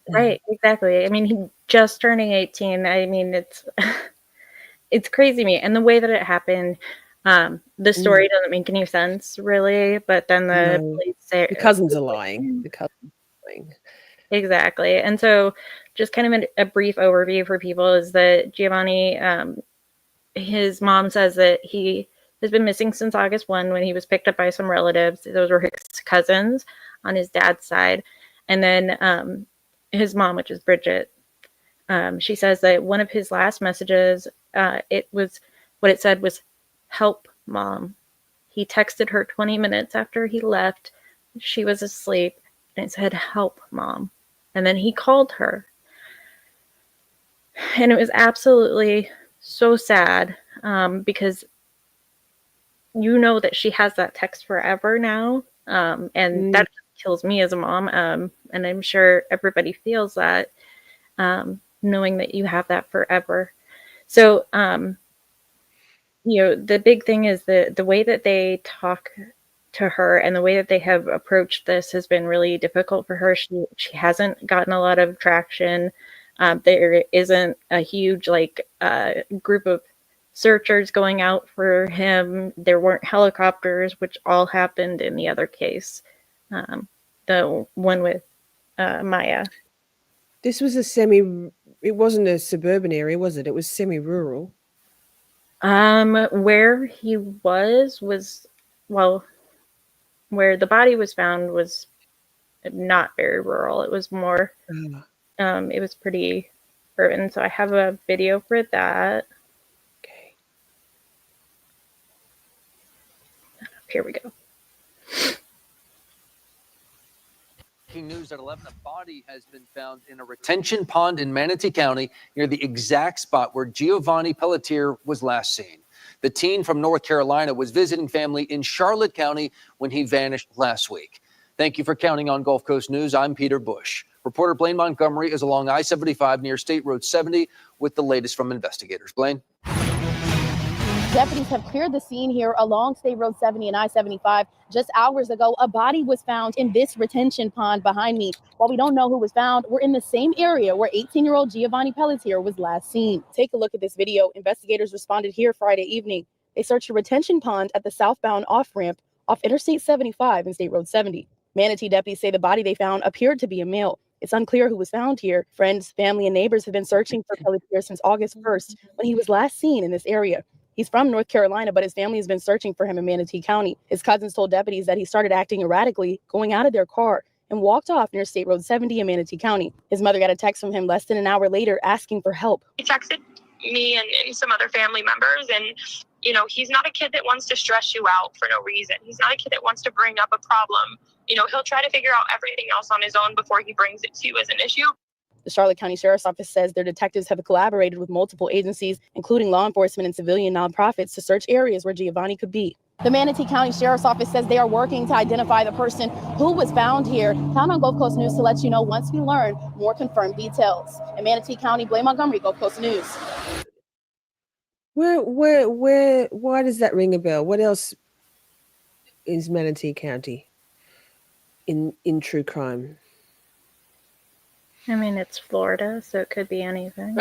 Right, exactly. I mean, he just turning 18. I mean, it's crazy to me. And the way that it happened, the story doesn't make any sense, really. But then the police say the cousins are lying. The cousins are lying. Exactly. And so just kind of a brief overview for people is that Giovanni, his mom says that he has been missing since August 1 when he was picked up by some relatives. Those were his cousins on his dad's side. And then his mom, which is Bridget, she says that one of his last messages, what it said was, "Help, Mom." He texted her 20 minutes after he left. She was asleep, and it said, "Help, Mom." And then he called her. And it was absolutely so sad, because you know that she has that text forever now. And that kills me as a mom. And I'm sure everybody feels that, knowing that you have that forever. So, the big thing is the way that they talk to her and the way that they have approached this has been really difficult for her. She hasn't gotten a lot of traction. There isn't a huge group of searchers going out for him. There weren't helicopters, which all happened in the other case, the one with Maya. This was it wasn't a suburban area, was it? It was semi-rural. Where he was where the body was found was not very rural. It was more, it was pretty urban. So I have a video for that. Okay. Here we go. News at 11, a body has been found in a retention pond in Manatee County near the exact spot where Giovanni Pelletier was last seen. The teen from North Carolina was visiting family in Charlotte County when he vanished last week. Thank you for counting on Gulf Coast News. I'm Peter Bush. Reporter Blaine Montgomery is along I-75 near State Road 70 with the latest from investigators. Blaine? Deputies have cleared the scene here along State Road 70 and I-75. Just hours ago, a body was found in this retention pond behind me. While we don't know who was found, we're in the same area where 18-year-old Giovanni Pelletier was last seen. Take a look at this video. Investigators responded here Friday evening. They searched a retention pond at the southbound off-ramp off Interstate 75 and State Road 70. Manatee deputies say the body they found appeared to be a male. It's unclear who was found here. Friends, family, and neighbors have been searching for Pelletier since August 1st, when he was last seen in this area. He's from North Carolina, but his family has been searching for him in Manatee County. His cousins told deputies that he started acting erratically, going out of their car, and walked off near State Road 70 in Manatee County. His mother got a text from him less than an hour later asking for help. He texted me and some other family members, and he's not a kid that wants to stress you out for no reason. He's not a kid that wants to bring up a problem. He'll try to figure out everything else on his own before he brings it to you as an issue. The Charlotte County Sheriff's Office says their detectives have collaborated with multiple agencies, including law enforcement and civilian nonprofits, to search areas where Giovanni could be. The Manatee County Sheriff's Office says they are working to identify the person who was found here. Count on Gulf Coast News to let you know once we learn more confirmed details. In Manatee County, Blaine Montgomery, Gulf Coast News. Why does that ring a bell? What else is Manatee County in true crime? I mean, it's Florida, so it could be anything.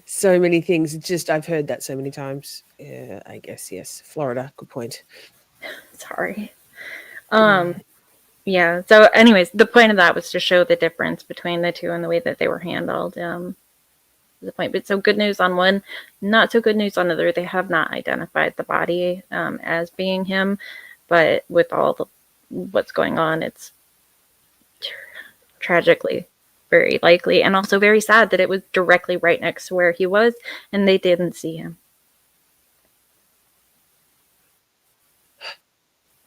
So many things. It's just, I've heard that so many times. I guess, yes. Florida. Good point. Sorry. Yeah. So anyways, the point of that was to show the difference between the two and the way that they were handled. The point, but so good news on one, not so good news on the other. They have not identified the body as being him, but with all what's going on, it's tragically very likely, and also very sad that it was directly right next to where he was and they didn't see him.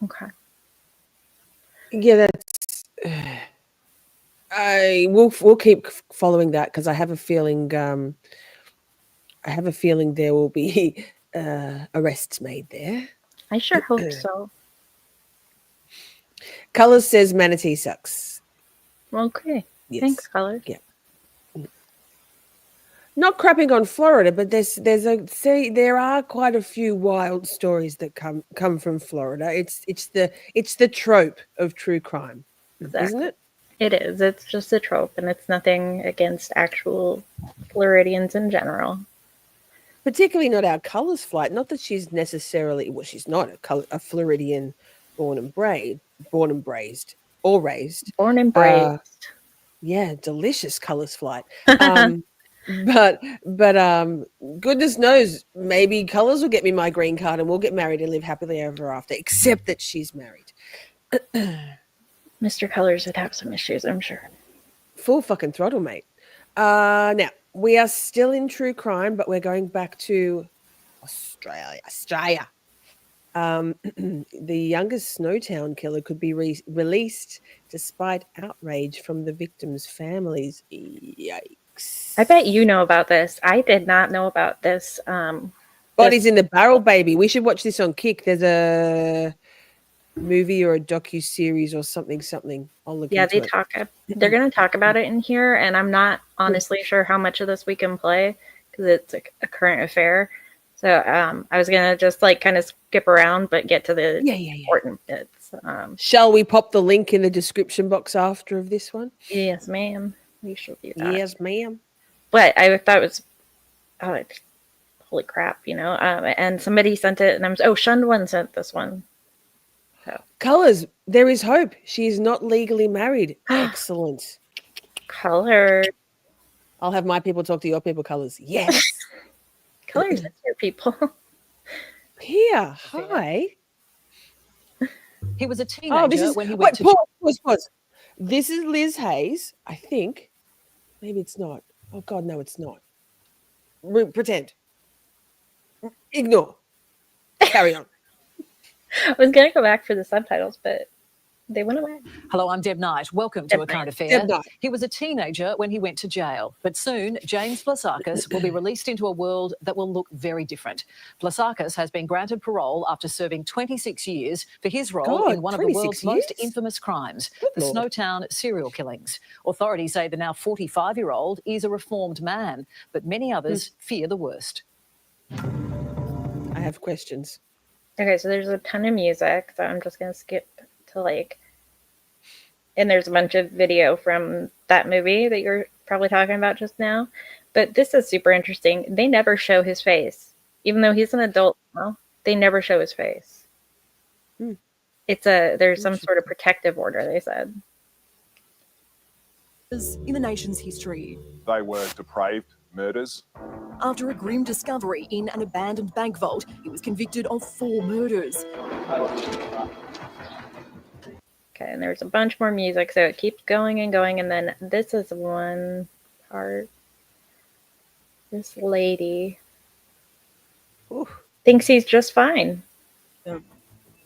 Okay. Yeah, that's we'll keep following that, because I have a feeling there will be arrests made there. I sure hope so. Colors says Manatee sucks. Okay. Yes. Thanks, Colors. Yeah. Not crapping on Florida, but there are quite a few wild stories that come from Florida. It's the trope of true crime, isn't it? It is. It's just a trope, and it's nothing against actual Floridians in general. Particularly not our Colors flight. Not that she's necessarily, well, she's not a Floridian born and raised. Yeah, delicious Colors flight. But goodness knows, maybe Colors will get me my green card and we'll get married and live happily ever after, except that she's married. Mr. Colors would have some issues, I'm sure. Full fucking throttle, mate. Now, we are still in true crime, but we're going back to Australia. The youngest Snowtown killer could be released despite outrage from the victims' families. Yikes. I bet you know about this. I did not know about this. Bodies in the barrel, baby. We should watch this on Kick. There's a movie or a docu-series or something. I'll look into it. They're going to talk about it in here, and I'm not honestly sure how much of this we can play because it's a current affair. So I was going to just kind of skip around, but get to the important bits. Shall we pop the link in the description box after of this one? Yes, ma'am. We should do that. Yes, ma'am. But I thought it was, holy crap, and somebody sent it, and Shund One sent this one. So. Colors, there is hope. She is not legally married. Excellent. Colors. I'll have my people talk to your people, Colors. Yes. Colors, that's your people. Here, hi. He was a teenager when he went to... Pause. This is Liz Hayes, I think. Maybe it's not. Oh, God, no, it's not. Pretend. Ignore. Carry on. I was going to go back for the subtitles, but they went away. Hello, I'm Deb Knight. Welcome to A Current Affair. He was a teenager when he went to jail, but soon James Vlasakis will be released into a world that will look very different. Vlasakis has been granted parole after serving 26 years for his role in one of the world's most infamous crimes, the Snowtown serial killings. Authorities say the now 45-year-old is a reformed man, but many others fear the worst. I have questions. Okay, so there's a ton of music, so I'm just going to skip to and there's a bunch of video from that movie that you're probably talking about just now. But this is super interesting. They never show his face. Even though he's an adult now, they never show his face. There's some sort of protective order, they said. in the nation's history. They were depraved murders. After a grim discovery in an abandoned bank vault, he was convicted of 4 murders. Okay, and there's a bunch more music, so it keeps going and going, and then this is one part. This lady thinks he's just fine.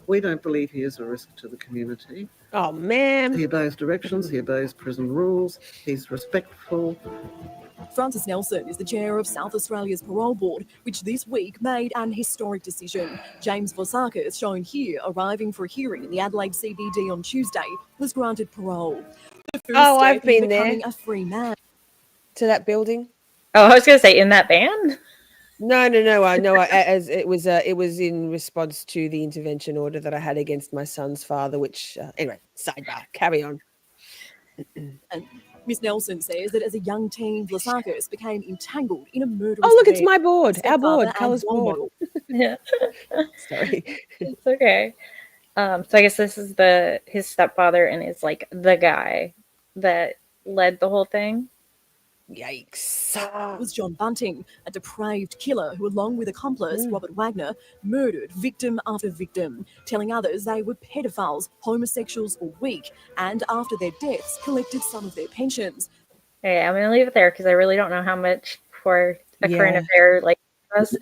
We don't believe he is a risk to the community. Oh, man. He obeys directions, he obeys prison rules, he's respectful. Francis Nelson is the chair of South Australia's parole board, which this week made an historic decision. James Vosakis, shown here arriving for a hearing in the Adelaide CBD on Tuesday, was granted parole. The first Oh, step I've in been there. becoming a free man. To that building? Oh, I was going to say in that band? No. I know. As it was in response to the intervention order that I had against my son's father. Which anyway, sidebar. Carry on. And Miss Nelson says that as a young teen, Vlasakis became entangled in a murderous Oh, look, it's affair. my board. His Our board. stepfather Colours and role board. model. Yeah. Sorry. It's okay. So I guess this is his stepfather and is like the guy that led the whole thing. Yikes. Was John Bunting, a depraved killer who, along with accomplice Robert Wagner, murdered victim after victim, telling others they were pedophiles, homosexuals, or weak, and after their deaths, collected some of their pensions. Okay, I'm going to leave it there because I really don't know how much for a current affair like us.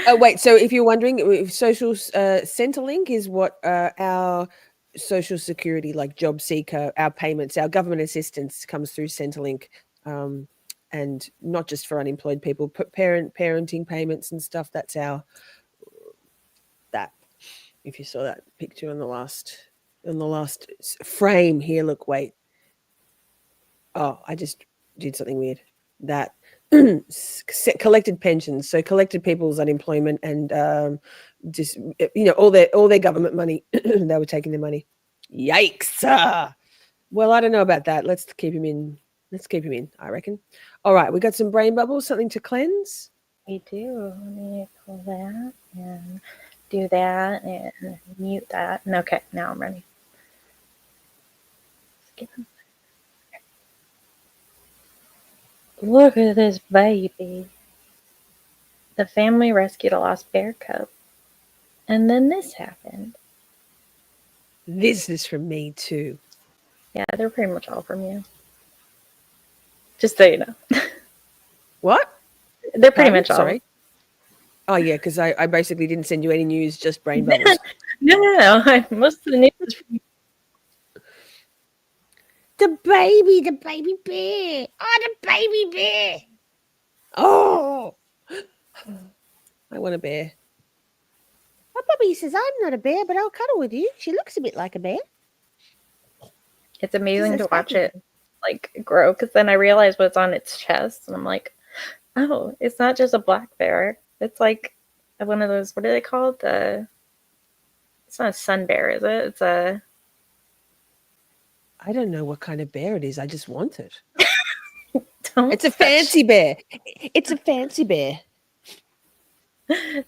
Oh, wait. So if you're wondering, social Centrelink is what our social security, like job seeker, our payments, our government assistance comes through Centrelink, and not just for unemployed people, parenting payments and stuff. That's that. If you saw that picture on the last frame here, look, wait. Oh, I just did something weird. That collected pensions, so collected people's unemployment and just all their government money. They were taking their money. Yikes! Well, I don't know about that. Let's keep him in. I reckon. All right, we got some brain bubbles, something to cleanse. We do. Let me pull that and do that and mute that. And okay, now I'm ready. Look at this baby. The family rescued a lost bear cub. And then this happened. This is from me too. Yeah, they're pretty much all from you. Just so you know. What? They're pretty much all. Sorry. Oh yeah, because I basically didn't send you any news, just brain bubbles. No. Most of the news is from you. The baby bear. Oh, the baby bear. Oh, I want a bear. My puppy says I'm not a bear, but I'll cuddle with you. She looks a bit like a bear. It's amazing to watch it like grow, because then I realize what's on its chest, and I'm like, oh, it's not just a black bear. It's like one of those. What are they called? It's not a sun bear, is it? It's a. I don't know what kind of bear it is. I just want it. It's a fancy bear. It's a fancy bear.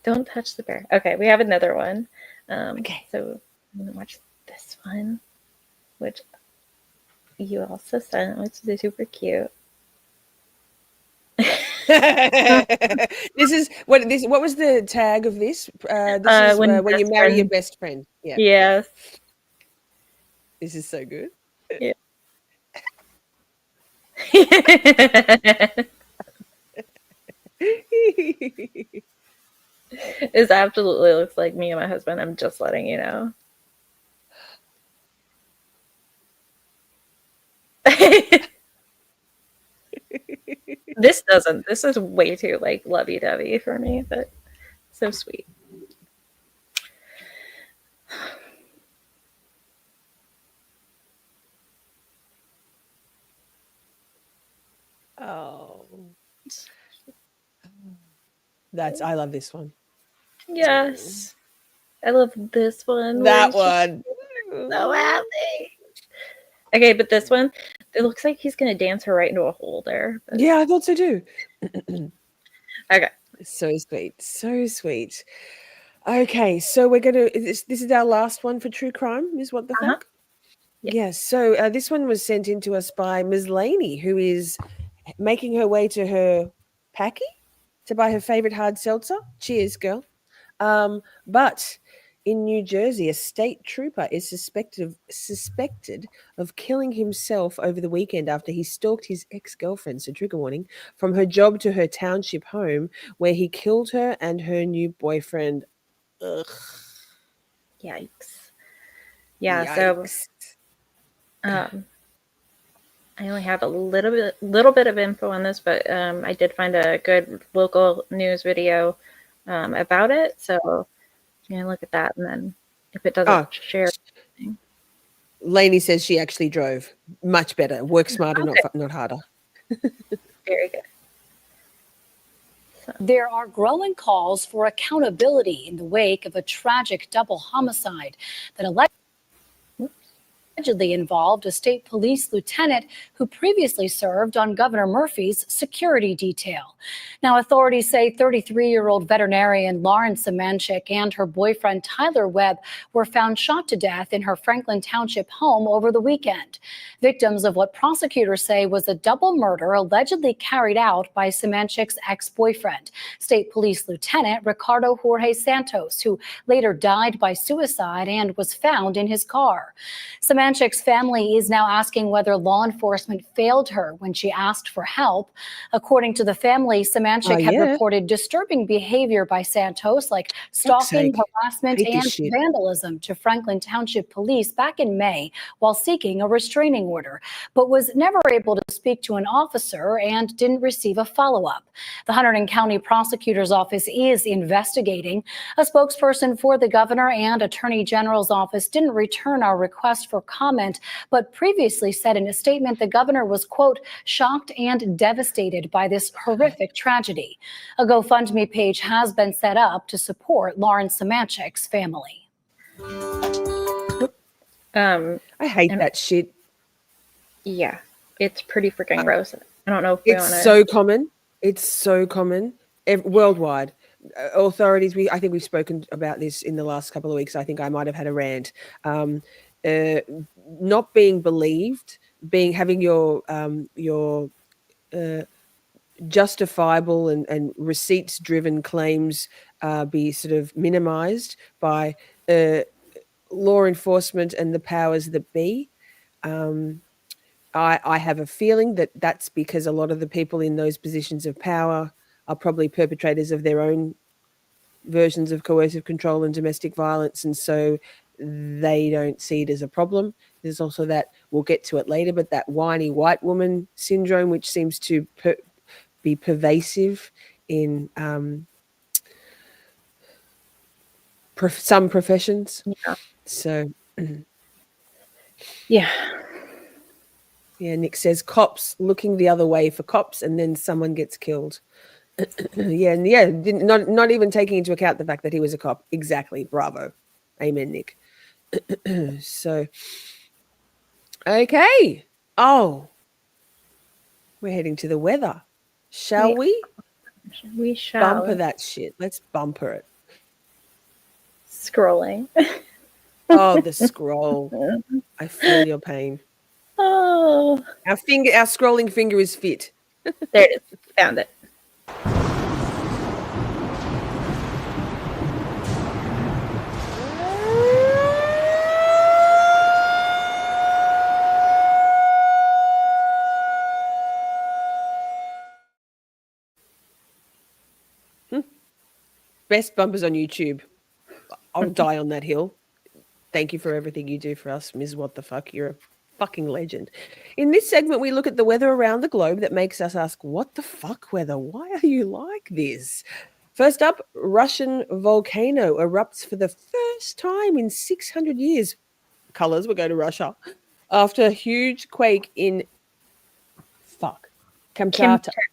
Don't touch the bear. Okay, we have another one. Okay. So I'm gonna watch this one, which you also sent, which is super cute. What was the tag of this? This is when you marry your best friend. Yeah. Yes. This is so good. Yeah. This absolutely looks like me and my husband. I'm just letting you know. This doesn't. This is way too like lovey-dovey for me, but so sweet. Oh, I love this one. Yes, I love this one. That one. So happy. Okay, but this one, it looks like he's gonna dance her right into a hole there. But... Yeah, I thought so too. Okay. So sweet, so sweet. Okay, so we're gonna. This is our last one for true crime. Is what the fuck? Yes. So this one was sent in to us by Ms. Laney, who is making her way to her packy to buy her favorite hard seltzer. Cheers, girl. But in New Jersey, a state trooper is suspected of killing himself over the weekend after he stalked his ex-girlfriend, so trigger warning, from her job to her township home, where he killed her and her new boyfriend. Ugh. Yikes. Yeah, Yikes. I only have a little bit of info on this, but I did find a good local news video about it. So you can look at that, and then if it doesn't share. Lainey says she actually drove. Much better. Work smarter, not harder. Very good. There are growing calls for accountability in the wake of a tragic double homicide that allegedly involved a state police lieutenant who previously served on Governor Murphy's security detail. Now, authorities say 33-year-old veterinarian Lauren Semanchik and her boyfriend Tyler Webb were found shot to death in her Franklin Township home over the weekend. Victims of what prosecutors say was a double murder allegedly carried out by Semanchik's ex-boyfriend, State Police Lieutenant Ricardo Jorge Santos, who later died by suicide and was found in his car. Semanchik's family is now asking whether law enforcement failed her when she asked for help. According to the family, Semanchik had reported disturbing behavior by Santos, like stalking, harassment, and vandalism to Franklin Township Police back in May while seeking a restraining order, but was never able to speak to an officer and didn't receive a follow-up. The Hunterdon County Prosecutor's Office is investigating. A spokesperson for the governor and Attorney General's office didn't return our request for comment, but previously said in a statement the governor was, quote, shocked and devastated by this horrific tragedy. A GoFundMe page has been set up to support Lauren Semanchik's family. I hate that shit. Yeah, it's pretty freaking gross. I don't know if it's so common. It's so common worldwide. Authorities, I think we've spoken about this in the last couple of weeks. I think I might have had a rant. Not being believed, having your justifiable and receipts-driven claims be sort of minimized by law enforcement and the powers that be. I have a feeling that that's because a lot of the people in those positions of power are probably perpetrators of their own versions of coercive control and domestic violence, and so they don't see it as a problem. There's also that, we'll get to it later, but that whiny white woman syndrome, which seems to be pervasive in some professions. Yeah. So, yeah. Yeah, Nick says cops looking the other way for cops, and then someone gets killed. Not even taking into account the fact that he was a cop. Exactly. Bravo. Amen, Nick. So, okay. Oh, we're heading to the weather. Shall we? We shall. Bumper that shit. Let's bumper it. Scrolling. Oh, the scroll. I feel your pain. Oh. Our scrolling finger is fit. There it is. Found it. Best bumpers on YouTube. I'll die on that hill. Thank you for everything you do for us, Ms. What the Fuck. You're a fucking legend. In this segment, we look at the weather around the globe that makes us ask, what the fuck weather? Why are you like this? First up, Russian volcano erupts for the first time in 600 years. Colors, we'll go to Russia. After a huge quake in Kamchatka.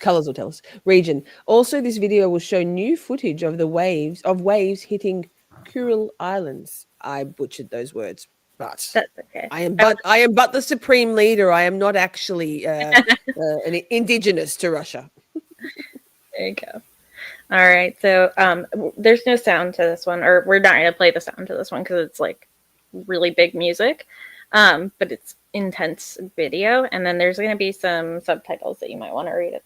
Colors will tell us. Region. Also, this video will show new footage of the waves hitting Kuril Islands. I butchered those words, but that's okay. I am but the supreme leader. I am not actually an indigenous to Russia. There you go. All right, so there's no sound to this one, or we're not going to play the sound to this one because it's like really big music, but it's intense video, and then there's going to be some subtitles that you might want to read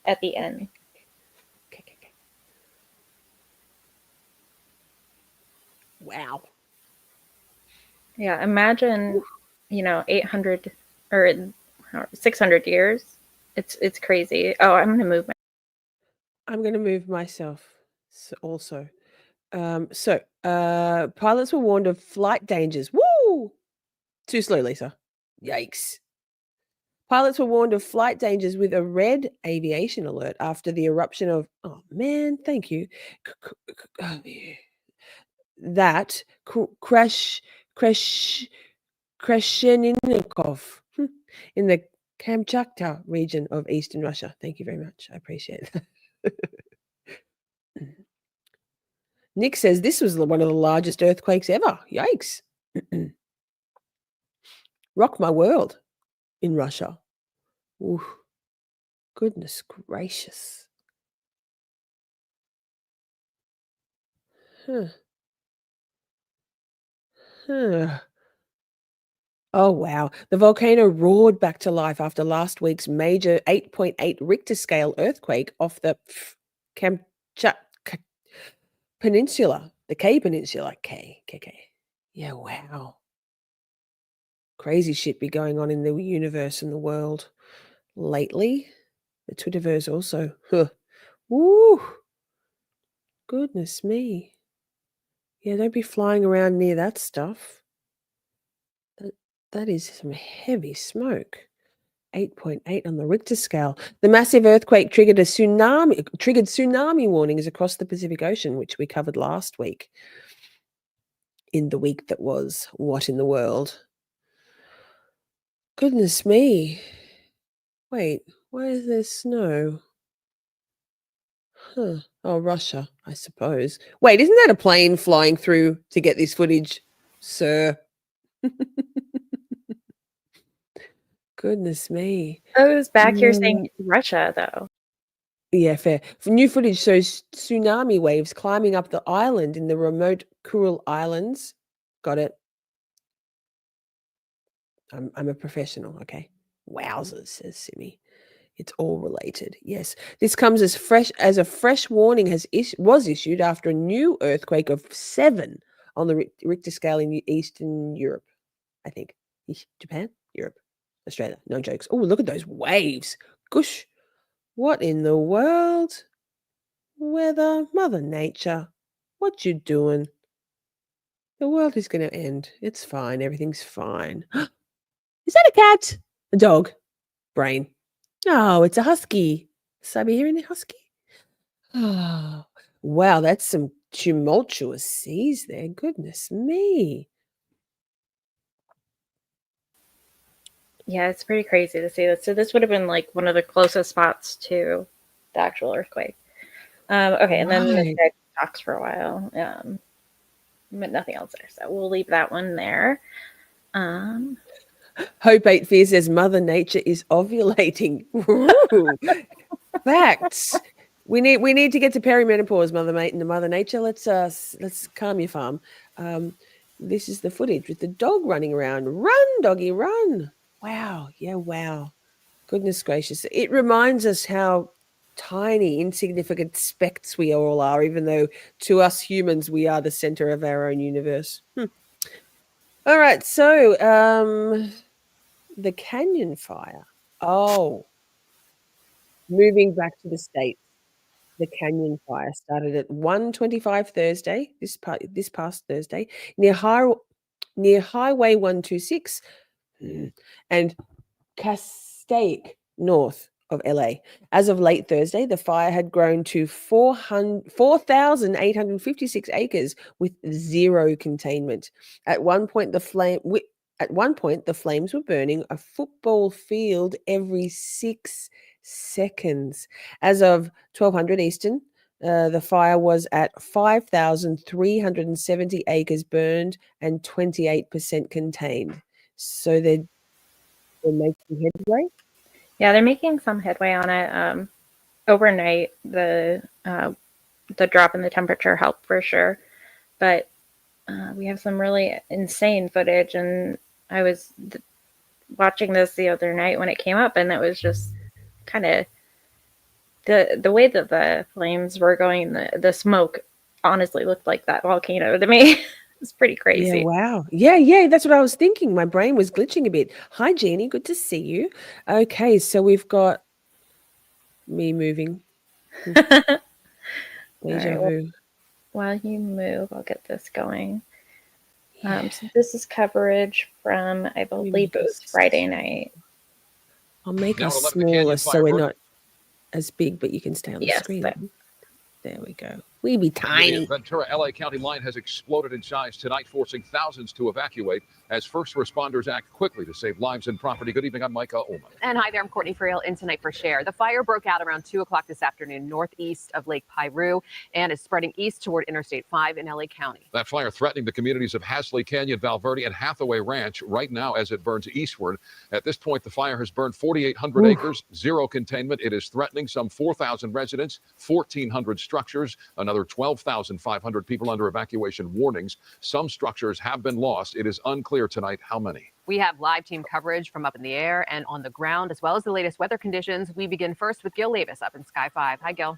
at the end. Wow. Yeah, imagine, 800 or 600 years. It's crazy. Oh, I'm going to move I'm going to move myself also. Pilots were warned of flight dangers. Woo! Too slow, Lisa. Yikes. Pilots were warned of flight dangers with a red aviation alert after the eruption of, oh man, thank you. That Krashenikov in the Kamchatka region of eastern Russia. Thank you very much. I appreciate that. Nick says this was one of the largest earthquakes ever. Yikes. Rock my world in Russia. Ooh. Goodness gracious. Huh. Oh, wow. The volcano roared back to life after last week's major 8.8 Richter scale earthquake off the Kamchatka Peninsula, the K Peninsula. K. Yeah, wow. Crazy shit be going on in the universe and the world lately. The Twitterverse also. Huh. Woo. Goodness me. Yeah, don't be flying around near that stuff. That is some heavy smoke. 8.8 on the Richter scale. The massive earthquake triggered tsunami warnings across the Pacific Ocean, which we covered last week. In the week that was, what in the world? Goodness me. Wait, why is there snow? Huh. Oh, Russia, I suppose. Wait, isn't that a plane flying through to get this footage, sir? Goodness me. I was back here saying Russia, though. Yeah, fair. New footage shows tsunami waves climbing up the island in the remote Kuril Islands. Got it. I'm a professional, okay? Wowzers, says Simi. It's all related. Yes, this comes as a fresh warning was issued after a new earthquake of 7 on the Richter scale in Eastern Europe. I think Japan, Europe, Australia. No jokes. Oh, look at those waves. Gush. What in the world? Weather, Mother Nature. What you doing? The world is going to end. It's fine. Everything's fine. Is that a cat? A dog? Brain. Oh, it's a husky. Siberian husky? Oh, wow, that's some tumultuous seas there. Goodness me. Yeah, it's pretty crazy to see this. So this would have been like one of the closest spots to the actual earthquake. Okay, and then this guy talks for a while, but nothing else there. So we'll leave that one there. Hope 8 Fear says Mother Nature is ovulating. Ooh, facts. We need to get to perimenopause, Mother Nature. Let's calm your farm. This is the footage with the dog running around. Run, doggy, run. Wow. Yeah, wow. Goodness gracious. It reminds us how tiny, insignificant specks we all are, even though to us humans, we are the center of our own universe. All right. So the Canyon Fire. Oh, moving back to the States. The Canyon Fire started at 1:25 Thursday, this past Thursday, near Highway 126 and Castaic, north of LA. As of late Thursday, the fire had grown to 4,856 acres with zero containment. At one point, the flames were burning a football field every 6 seconds. As of 1200 Eastern, the fire was at 5,370 acres burned and 28% contained. So they're making headway. Yeah, they're making some headway on it. Overnight, the the drop in the temperature helped for sure. But we have some really insane footage, and I was watching this the other night when it came up, and it was just kind of the way that the flames were going, the smoke honestly looked like that volcano to me. It's pretty crazy. Yeah, wow. Yeah, that's what I was thinking. My brain was glitching a bit. Hi, Jeannie. Good to see you. Okay, so we've got me moving. Deja Alright, well, vu. while you move, I'll get this going. So this is coverage from, I believe it was Friday night. I'll make Now us 11 the Canyon smaller so Fire we're burn. not as big, but you can stay on the Yes, screen. but- There we go. We be The tiny. Ventura LA County line has exploded in size tonight, forcing thousands to evacuate as first responders act quickly to save lives and property. Good evening, I'm Micah Ullman. And hi there, I'm Courtney Frail in Tonight for Share. The fire broke out around 2 o'clock this afternoon northeast of Lake Piru and is spreading east toward Interstate 5 in LA County. That fire threatening the communities of Hasley Canyon, Valverde, and Hathaway Ranch right now as it burns eastward. At this point, the fire has burned 4,800 acres, zero containment. It is threatening some 4,000 residents, 1,400 structures, another 12,500 people under evacuation warnings. Some structures have been lost. It is unclear tonight how many. We have live team coverage from up in the air and on the ground, as well as the latest weather conditions. We begin first with Gil Levis up in Sky 5. Hi, Gil.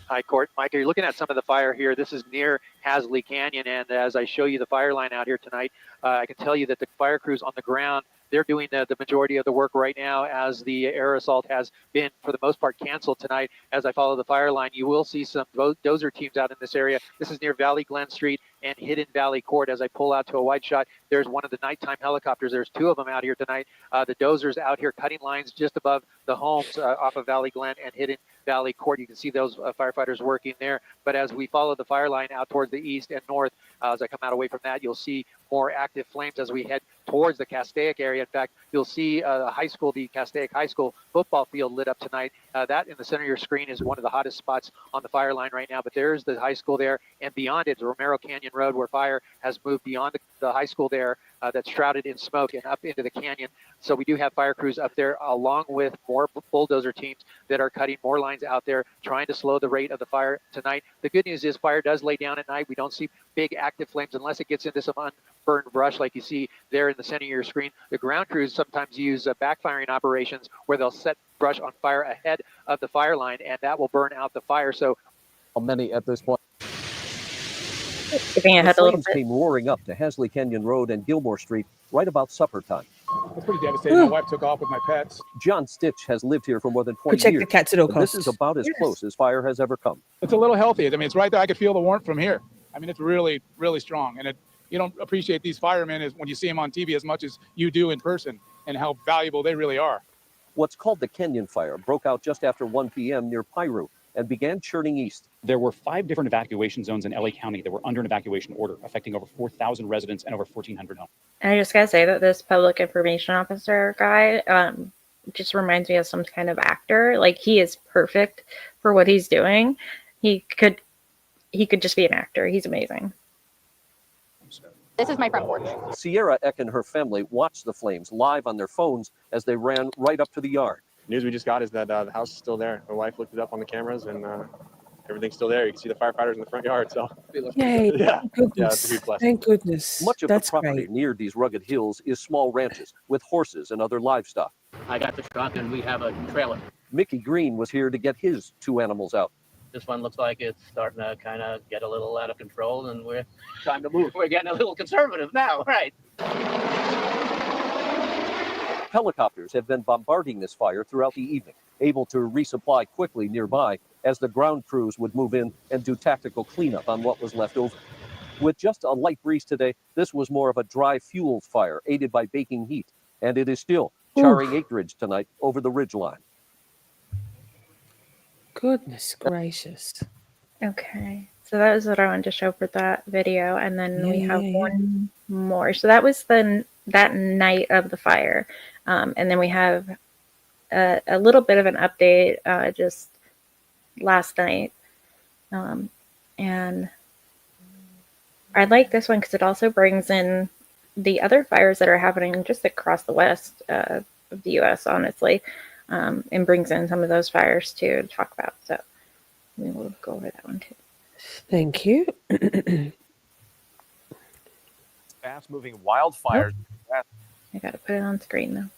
Hi, Court. Mike, you're looking at some of the fire here. This is near Hasley Canyon, and as I show you the fire line out here tonight, I can tell you that the fire crews on the ground, they're doing the majority of the work right now, as the air assault has been, for the most part, canceled tonight. As I follow the fire line, you will see some dozer teams out in this area. This is near Valley Glen Street and Hidden Valley Court. As I pull out to a wide shot, there's one of the nighttime helicopters. There's two of them out here tonight. The dozers out here cutting lines just above the homes off of Valley Glen and Hidden Valley Court. You can see those firefighters working there. But as we follow the fire line out towards the east and north, as I come out away from that, you'll see more active flames as we head towards the Castaic area. In fact, you'll see the Castaic High School football field lit up tonight. That in the center of your screen is one of the hottest spots on the fire line right now. But there's the high school there, and beyond it, Romero Canyon Road, where fire has moved beyond the high school there. That's shrouded in smoke and up into the canyon. So we do have fire crews up there, along with more bulldozer teams that are cutting more lines out there, trying to slow the rate of the fire tonight. The good news is fire does lay down at night. We don't see big active flames unless it gets into some unburned brush like you see there in the center of your screen. The ground crews sometimes use backfiring operations where they'll set brush on fire ahead of the fire line, and that will burn out the fire. So many at this point. Skipping ahead a little bit. Came roaring up to Hasley Canyon Road and Gilmore Street right about supper time. It's pretty devastating. My wife took off with my pets. John Stitch has lived here for more than 20 Protect years. the cats at all and this costs. is about as close as fire has ever come. It's a little healthy. I mean, it's right there. I could feel the warmth from here. I mean, it's really, really strong. And you don't appreciate these firemen when you see them on TV as much as you do in person, and how valuable they really are. What's called the Canyon Fire broke out just after 1 p.m. near Piru and began churning east. There were 5 different evacuation zones in LA County that were under an evacuation order, affecting over 4,000 residents and over 1,400 homes. And I just gotta say that this public information officer guy just reminds me of some kind of actor. Like, he is perfect for what he's doing. He could just be an actor. He's amazing. This is my front porch. Sierra Eck and her family watched the flames live on their phones as they ran right up to the yard. News we just got is that the house is still there. My wife looked it up on the cameras, and everything's still there. You can see the firefighters in the front yard. So, Yay! yeah, Thank goodness. yeah, it's a huge blessing. Thank goodness. Much of That's the property great. near these rugged hills is small ranches with horses and other livestock. I got the truck and we have a trailer. Mickey Green was here to get his 2 animals out. This one looks like it's starting to kind of get a little out of control, and we're time to move. We're getting a little conservative now, right? Helicopters have been bombarding this fire throughout the evening, able to resupply quickly nearby as the ground crews would move in and do tactical cleanup on what was left over. With just a light breeze today, this was more of a dry fuel fire aided by baking heat, and it is still charring acreage tonight over the ridgeline. Goodness gracious. Okay, so that was what I wanted to show for that video, and then we have Yeah. one more. So that was that night of the fire, and then we have a little bit of an update just last night, and I like this one because it also brings in the other fires that are happening just across the west of the U.S. honestly, and brings in some of those fires too to talk about. So We will go over that one too. Thank you. Fast-moving wildfires. I got to put it on screen though.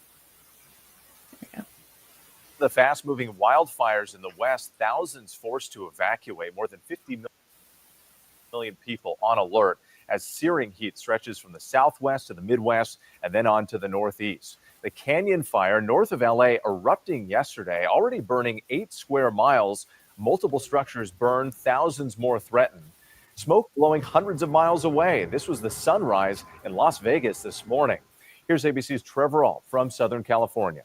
The fast-moving wildfires in the West, thousands forced to evacuate, more than 50 million people on alert as searing heat stretches from the Southwest to the Midwest and then on to the Northeast. The Canyon Fire north of LA erupting yesterday, already burning 8 square miles. Multiple structures burned, thousands more threatened. Smoke blowing hundreds of miles away. This was the sunrise in Las Vegas this morning. Here's ABC's Trevor Ault from Southern California.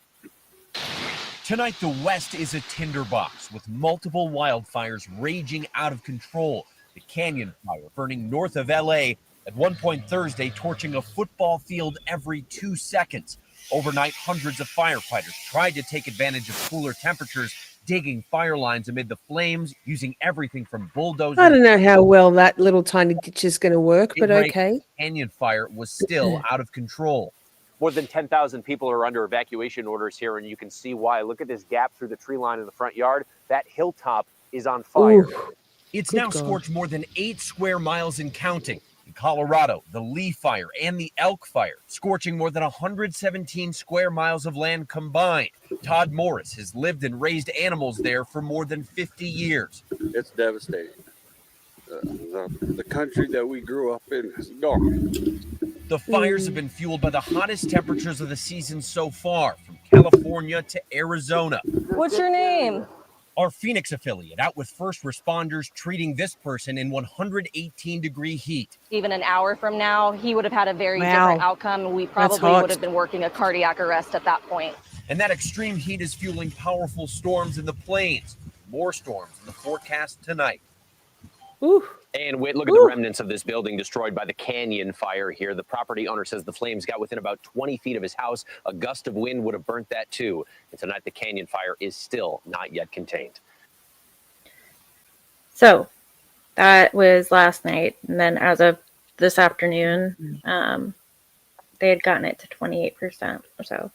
Tonight, the West is a tinderbox with multiple wildfires raging out of control. The Canyon Fire burning north of LA, at one point Thursday torching a football field every 2 seconds. Overnight, hundreds of firefighters tried to take advantage of cooler temperatures, digging fire lines amid the flames, using everything from bulldozers. I don't know how well that little tiny ditch is going to work, but okay. Canyon Fire was still out of control. More than 10,000 people are under evacuation orders here, and you can see why. Look at this gap through the tree line in the front yard. That hilltop is on fire. It's now scorched more than 8 square miles and counting. In Colorado, the Lee Fire and the Elk Fire, scorching more than 117 square miles of land combined. Todd Morris has lived and raised animals there for more than 50 years. It's devastating. The country that we grew up in is gone. The fires have been fueled by the hottest temperatures of the season so far, from California to Arizona. What's your name? Our Phoenix affiliate out with first responders treating this person in 118-degree heat. Even an hour from now, he would have had a very Wow. different outcome. We probably would have been working a cardiac arrest at that point. And that extreme heat is fueling powerful storms in the plains. More storms in the forecast tonight. And wait, look at the remnants of this building destroyed by the Canyon Fire here. The property owner says the flames got within about 20 feet of his house. A gust of wind would have burnt that too. And tonight, the Canyon Fire is still not yet contained. So that was last night. And then as of this afternoon, they had gotten it to 28% or so.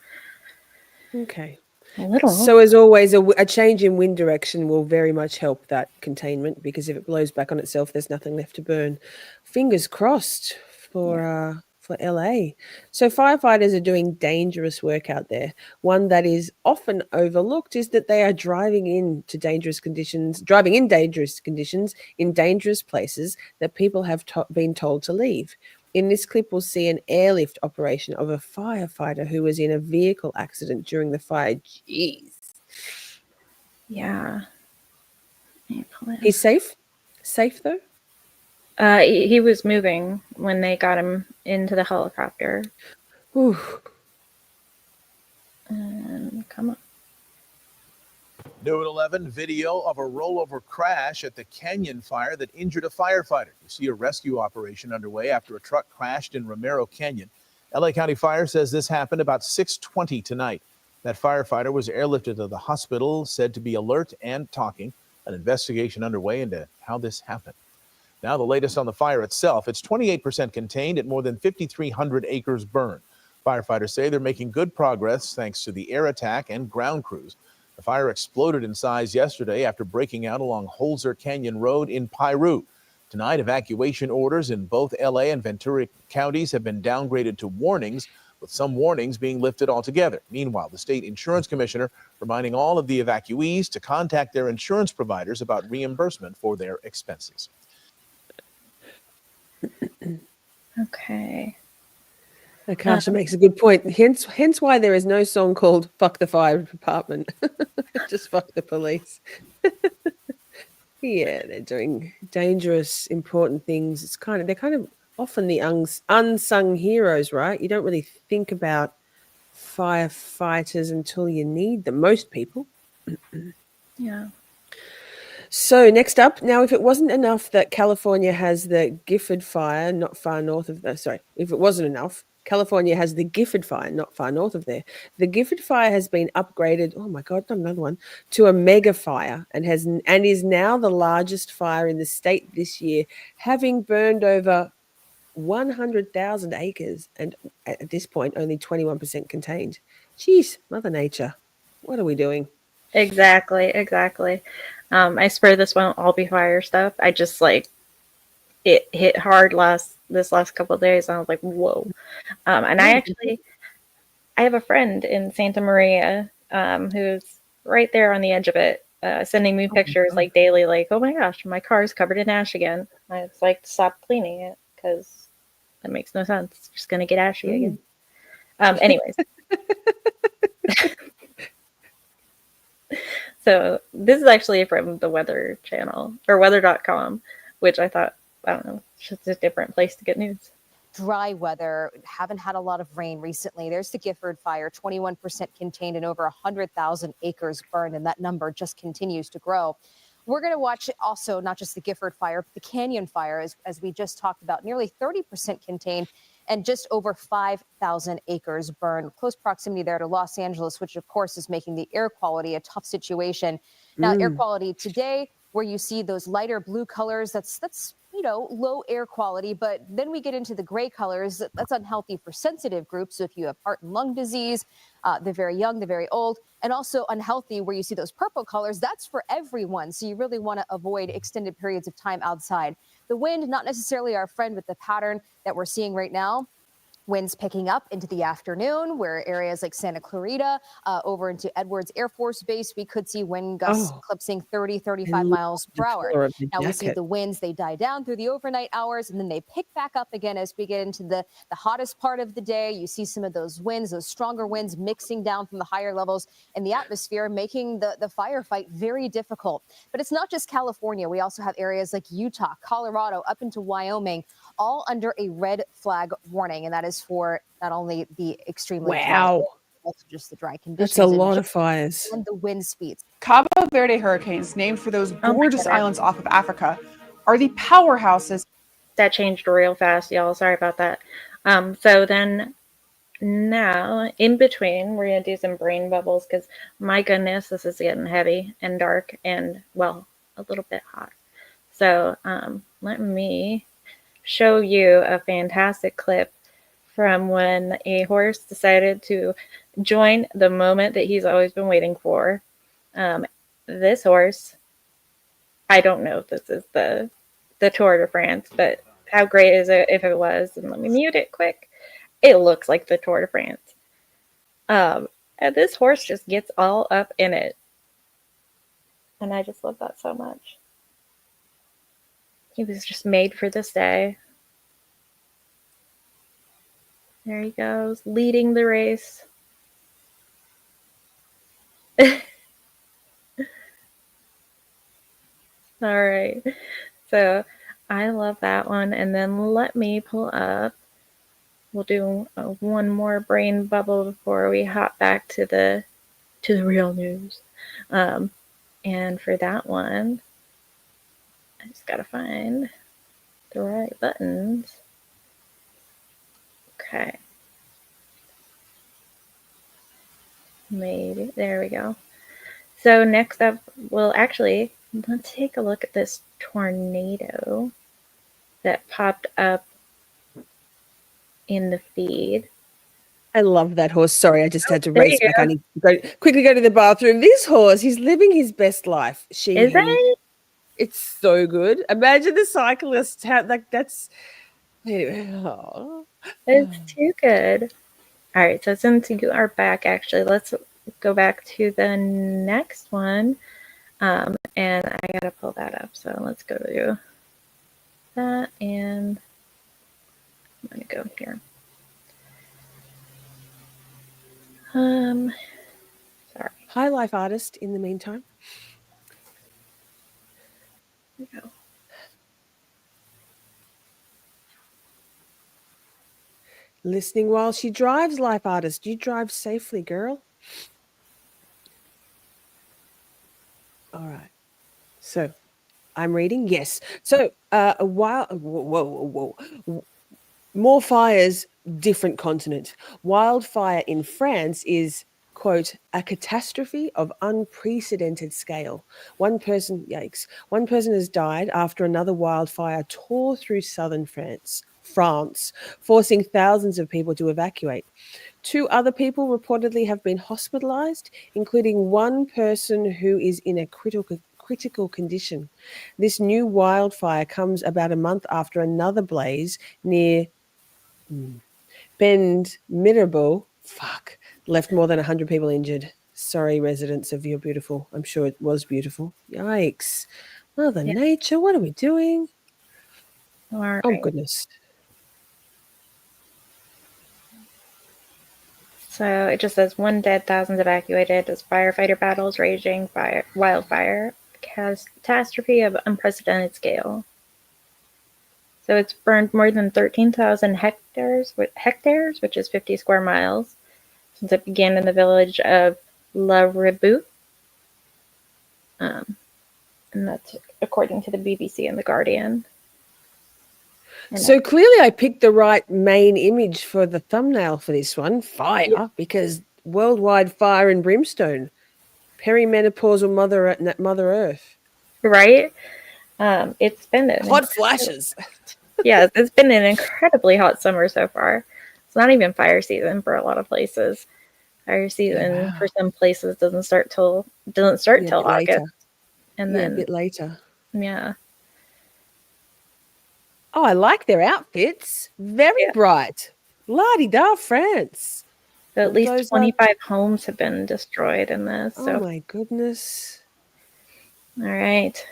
Okay. A little. So as always, a change in wind direction will very much help that containment, because if it blows back on itself, there's nothing left to burn. Fingers crossed for LA. So firefighters are doing dangerous work out there. One that is often overlooked is that they are driving in dangerous conditions in dangerous places that people have been told to leave. In this clip, we'll see an airlift operation of a firefighter who was in a vehicle accident during the fire. Jeez. Yeah. He's safe? Safe, though? He was moving when they got him into the helicopter. Ooh. Come on. New at 11, video of a rollover crash at the Canyon Fire that injured a firefighter. You see a rescue operation underway after a truck crashed in Romero Canyon. LA County Fire says this happened about 6:20 tonight. That firefighter was airlifted to the hospital, said to be alert and talking. An investigation underway into how this happened. Now the latest on the fire itself. It's 28% contained at more than 5,300 acres burned. Firefighters say they're making good progress thanks to the air attack and ground crews. The fire exploded in size yesterday after breaking out along Holzer Canyon Road in Piru. Tonight, evacuation orders in both LA and Ventura counties have been downgraded to warnings, with some warnings being lifted altogether. Meanwhile, the state insurance commissioner reminding all of the evacuees to contact their insurance providers about reimbursement for their expenses. Okay. Akasha makes a good point. Hence why there is no song called "Fuck the Fire Department." Just fuck the police. Yeah, they're doing dangerous, important things. They're kind of often the unsung heroes, right? You don't really think about firefighters until you need them. Most people. Yeah. So next up, now, if it wasn't enough that California has the Gifford Fire not far north of if it wasn't enough, California has the Gifford Fire not far north of there. The Gifford Fire has been upgraded, oh my God, not another one, to a mega fire and is now the largest fire in the state this year, having burned over 100,000 acres and at this point only 21% contained. Jeez, Mother Nature, what are we doing? Exactly. I swear this won't all be fire stuff. I just like it hit hard this last couple of days. And I was like, whoa. And I have a friend in Santa Maria who's right there on the edge of it, sending me pictures like daily, like, oh my gosh, my car's covered in ash again. It's like, stop cleaning it because that makes no sense. It's just going to get ashy again. Anyways. So this is actually from the Weather Channel or weather.com, which I thought, I don't know, it's just a different place to get news. Dry weather, haven't had a lot of rain recently. There's the Gifford fire, 21% contained and over 100,000 acres burned, and that number just continues to grow. We're going to watch also not just the Gifford fire, but the Canyon fire, as we just talked about, nearly 30% contained and just over 5,000 acres burned. Close proximity there to Los Angeles, which of course is making the air quality a tough situation. Now, air quality today, where you see those lighter blue colors, that's low air quality, but then we get into the gray colors. That's unhealthy for sensitive groups. So if you have heart and lung disease, the very young, the very old, and also unhealthy where you see those purple colors, that's for everyone. So you really want to avoid extended periods of time outside. The wind, not necessarily our friend with the pattern that we're seeing right now. Winds picking up into the afternoon, where areas like Santa Clarita, over into Edwards Air Force Base, we could see wind gusts eclipsing 30, 35 miles per hour. Now we see the winds, they die down through the overnight hours, and then they pick back up again as we get into the hottest part of the day. You see some of those winds, those stronger winds mixing down from the higher levels in the atmosphere, making the firefight very difficult. But it's not just California. We also have areas like Utah, Colorado, up into Wyoming, all under a red flag warning, and that is for not only the extremely dry, but also just the dry conditions. That's a lot of fires. And the wind speeds. Cabo Verde hurricanes, named for those gorgeous islands off of Africa, are the powerhouses. That changed real fast, y'all. Sorry about that. So then now, in between, we're going to do some brain bubbles because, my goodness, this is getting heavy and dark and, well, a little bit hot. So let me show you a fantastic clip from when a horse decided to join the moment that he's always been waiting for. This horse, I don't know if this is the Tour de France, but how great is it if it was? And let me mute it quick. It looks like the Tour de France. And this horse just gets all up in it. And I just love that so much. He was just made for this day. There he goes, leading the race. All right. So I love that one. And then let me pull up. We'll do one more brain bubble before we hop back to the real news. And for that one, I just gotta find the right buttons. Okay. Maybe. There we go. So next up, well, actually, let's take a look at this tornado that popped up in the feed. I love that horse. Sorry, I just had to race back. I need to quickly go to the bathroom. This horse, he's living his best life. Is it? It's so good. Imagine the cyclist. That's. Oh. It's too good. All right, so since you are back, actually, let's go back to the next one. And I gotta pull that up. So let's go to that, and I'm gonna go here. Sorry. Hi, life artist. In the meantime. There we go. Listening while she drives, life artist. You drive safely, girl. All right. So I'm reading. Yes. So more fires, different continent. Wildfire in France is, quote, a catastrophe of unprecedented scale. One person has died after another wildfire tore through southern France, forcing thousands of people to evacuate. 2 other people reportedly have been hospitalized, including one person who is in a critical critical condition. This new wildfire comes about a month after another blaze near Bend Middleborough, left more than 100 people injured. Sorry, residents of your beautiful. I'm sure it was beautiful. Yikes. Mother Nature, what are we doing? All right. Oh, goodness. So it just says 1 dead, thousands evacuated as firefighter battles raging, wildfire, catastrophe of unprecedented scale. So it's burned more than 13,000 hectares, which is 50 square miles, since it began in the village of La Rebout. And that's according to the BBC and The Guardian. So clearly I picked the right main image for the thumbnail for this one, fire, because worldwide fire and brimstone, perimenopausal Mother Earth. Right? It's been hot flashes. Yeah, it's been an incredibly hot summer so far. It's not even fire season for a lot of places. Fire season for some places doesn't start till August, later. and then a bit later. Yeah. Oh, I like their outfits. Very bright. La-di-da, France. So at least 25 homes have been destroyed in this. So. Oh my goodness. All right.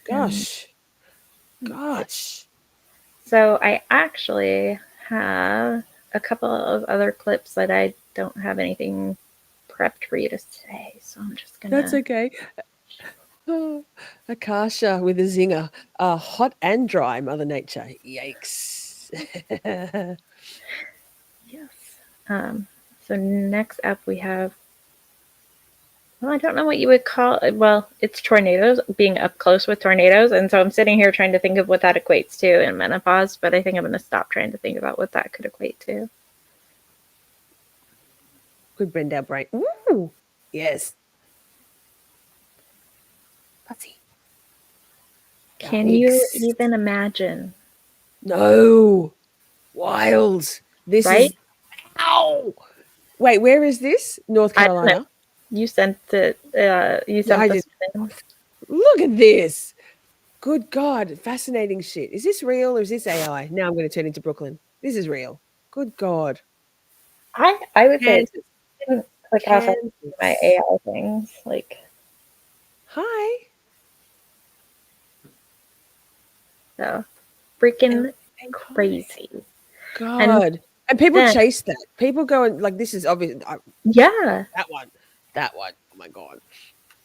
Gosh. So I actually have a couple of other clips that I don't have anything prepped for you to say. So I'm just going to... That's okay. Oh, Akasha with a zinger. Hot and dry, Mother Nature. Yikes. Yes. So next up we have, well, I don't know what you would call it. Well, it's tornadoes, being up close with tornadoes. And so I'm sitting here trying to think of what that equates to in menopause, but I think I'm going to stop trying to think about what that could equate to. Good Brenda brain. Ooh, yes. Putsy. Can you even imagine? No. Wild. This right? Is... Ow! Wait, where is this? North Carolina? You sent it. You sent this thing. Look at this. Good God. Fascinating shit. Is this real or is this AI? Now I'm going to turn into Brooklyn. This is real. Good God. I would say it's like half my AI things. Like, hi. So freaking crazy. God. And people chase that. People go and like, this is obvious. Yeah. That one. Oh my God.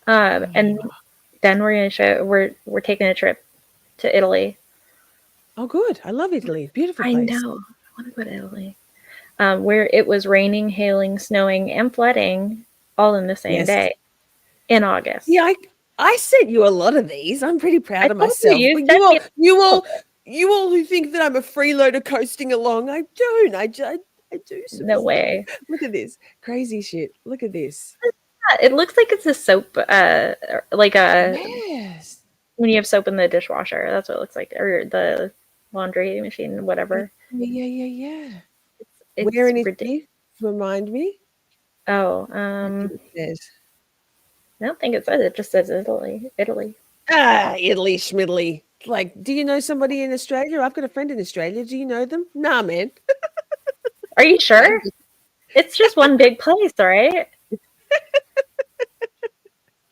And then we're going to show, we're taking a trip to Italy. Oh, good. I love Italy. Beautiful place. I know. I want to go to Italy. Where it was raining, hailing, snowing, and flooding all in the same day in August. Yeah, I sent you a lot of these. I'm pretty proud of myself. You all who think that I'm a freeloader coasting along, I don't. I do. No way. Look at this crazy shit. Look at this. It looks like it's a soap, like a when you have soap in the dishwasher. That's what it looks like, or the laundry machine, whatever. Yeah. It's where in Italy? Remind me. Oh, I don't think it says. It just says Italy. Italy, schmiddly. Like, do you know somebody in Australia? I've got a friend in Australia. Do you know them? Nah, man. Are you sure? It's just one big place, right?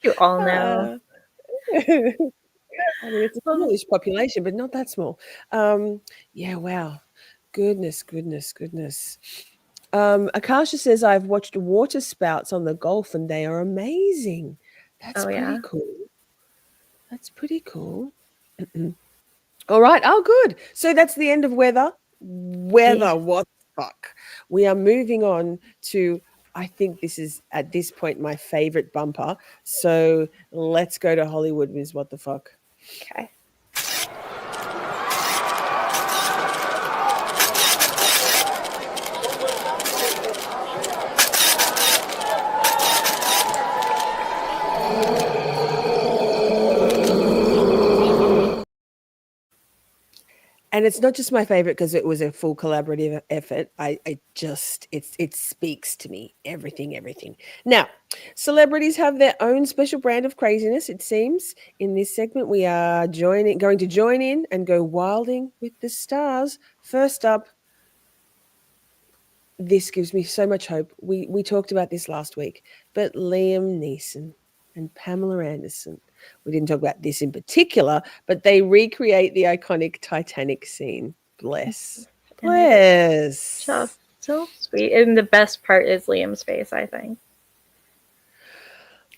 You all know. I mean, it's a smallish population, but not that small. Yeah, wow. Goodness. Akasha says, I've watched water spouts on the Gulf and they are amazing. That's pretty cool. That's pretty cool. All right. Oh, good. So that's the end of weather. Yeah. What the fuck? We are moving on to, I think this is at this point my favorite bumper. So let's go to Hollywood, Ms. What the fuck? Okay. And it's not just my favorite because it was a full collaborative effort. It speaks to me. Everything. Now, celebrities have their own special brand of craziness, it seems. In this segment, we are going to join in and go wilding with the stars. First up, this gives me so much hope. We talked about this last week, but Liam Neeson and Pamela Anderson. We didn't talk about this in particular, but they recreate the iconic Titanic scene. Bless. Just so sweet. And the best part is Liam's face, I think.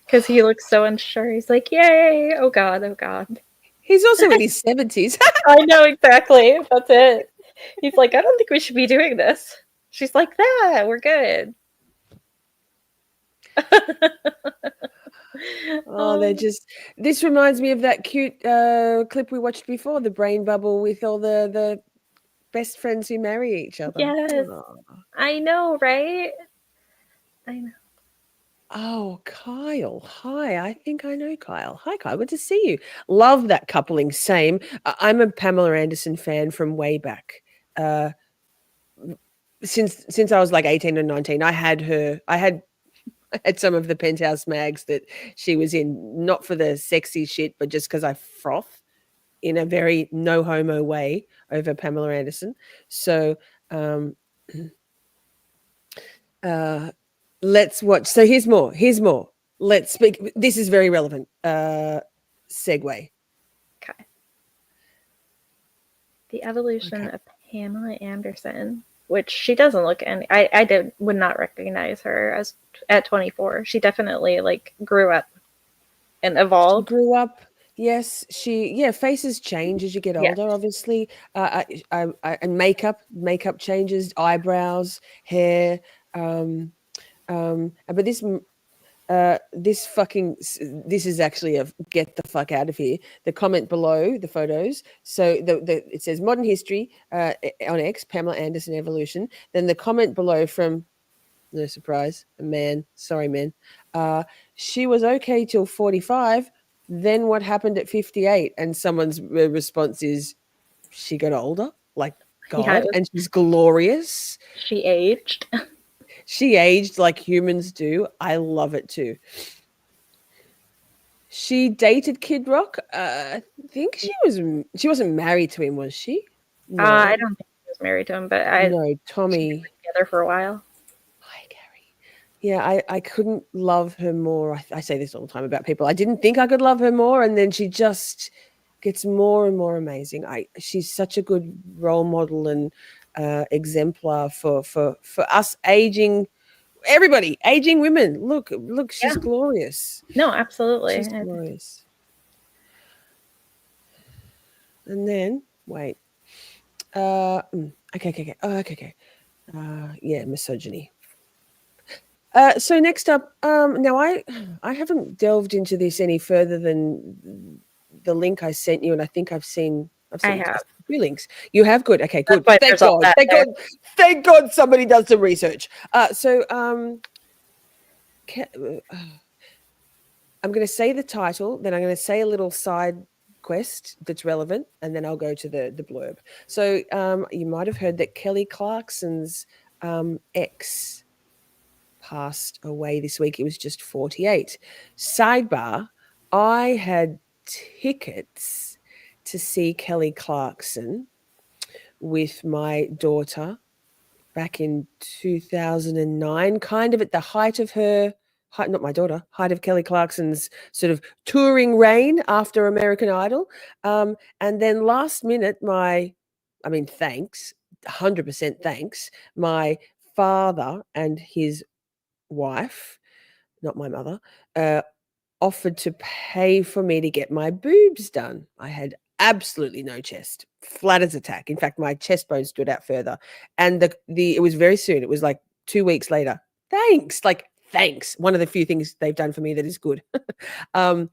Because he looks so unsure. He's like, yay! Oh God, oh God. He's also in his 70s. I know, exactly. That's it. He's like, I don't think we should be doing this. She's like, that, we're good. Oh, this reminds me of that cute clip we watched before, the brain bubble with all the best friends who marry each other. Yes. Oh. I know, right? I know. Oh, Kyle. Hi. I think I know Kyle. Hi, Kyle. Good to see you. Love that coupling. Same. I'm a Pamela Anderson fan from way back. Since I was like 18 or 19, I had some of the Penthouse mags that she was in, not for the sexy shit, but just because I froth in a very no homo way over Pamela Anderson. So let's watch. So here's more. Let's speak. This is very relevant. Segue. Okay. The evolution of Pamela Anderson, which she doesn't look any. I would not recognize her as at 24. She definitely grew up and evolved. She grew up. Yes, faces change as you get older, obviously. And makeup changes, eyebrows, hair. But this is actually a get the fuck out of here. The comment below the photos. So it says modern history on X, Pamela Anderson evolution. Then the comment below from, no surprise, a man. Sorry, man. She was okay till 45. Then what happened at 58? And someone's response is, she got older. Like God, and she's glorious. She aged. She aged like humans do. I love it too. She dated Kid Rock. I think she wasn't married to him, was she? No. I don't think she was married to him, but Tommy. Together for a while. Hi, Gary. Yeah, I couldn't love her more. I say this all the time about people. I didn't think I could love her more, and then she just gets more and more amazing. She's such a good role model and exemplar for us aging, everybody, aging women. Look, she's glorious. No, absolutely. She's glorious. And then wait. Okay. Misogyny. So next up, now I haven't delved into this any further than the link I sent you, and I think I've seen a few links. You have? Good. Okay, good. Thank God. Thank God somebody does some research. I'm going to say the title, then I'm going to say a little side quest that's relevant, and then I'll go to the blurb. So you might have heard that Kelly Clarkson's ex passed away this week. He was just 48. Sidebar, I had tickets to see Kelly Clarkson with my daughter back in 2009, kind of at the height of height of Kelly Clarkson's sort of touring reign after American Idol. And then last minute, thanks, 100% thanks, my father and his wife, not my mother, offered to pay for me to get my boobs done. I had absolutely no chest, flat as a tack. In fact, my chest bone stood out further. And it was very soon. It was like 2 weeks later. Thanks. Thanks. One of the few things they've done for me that is good. That's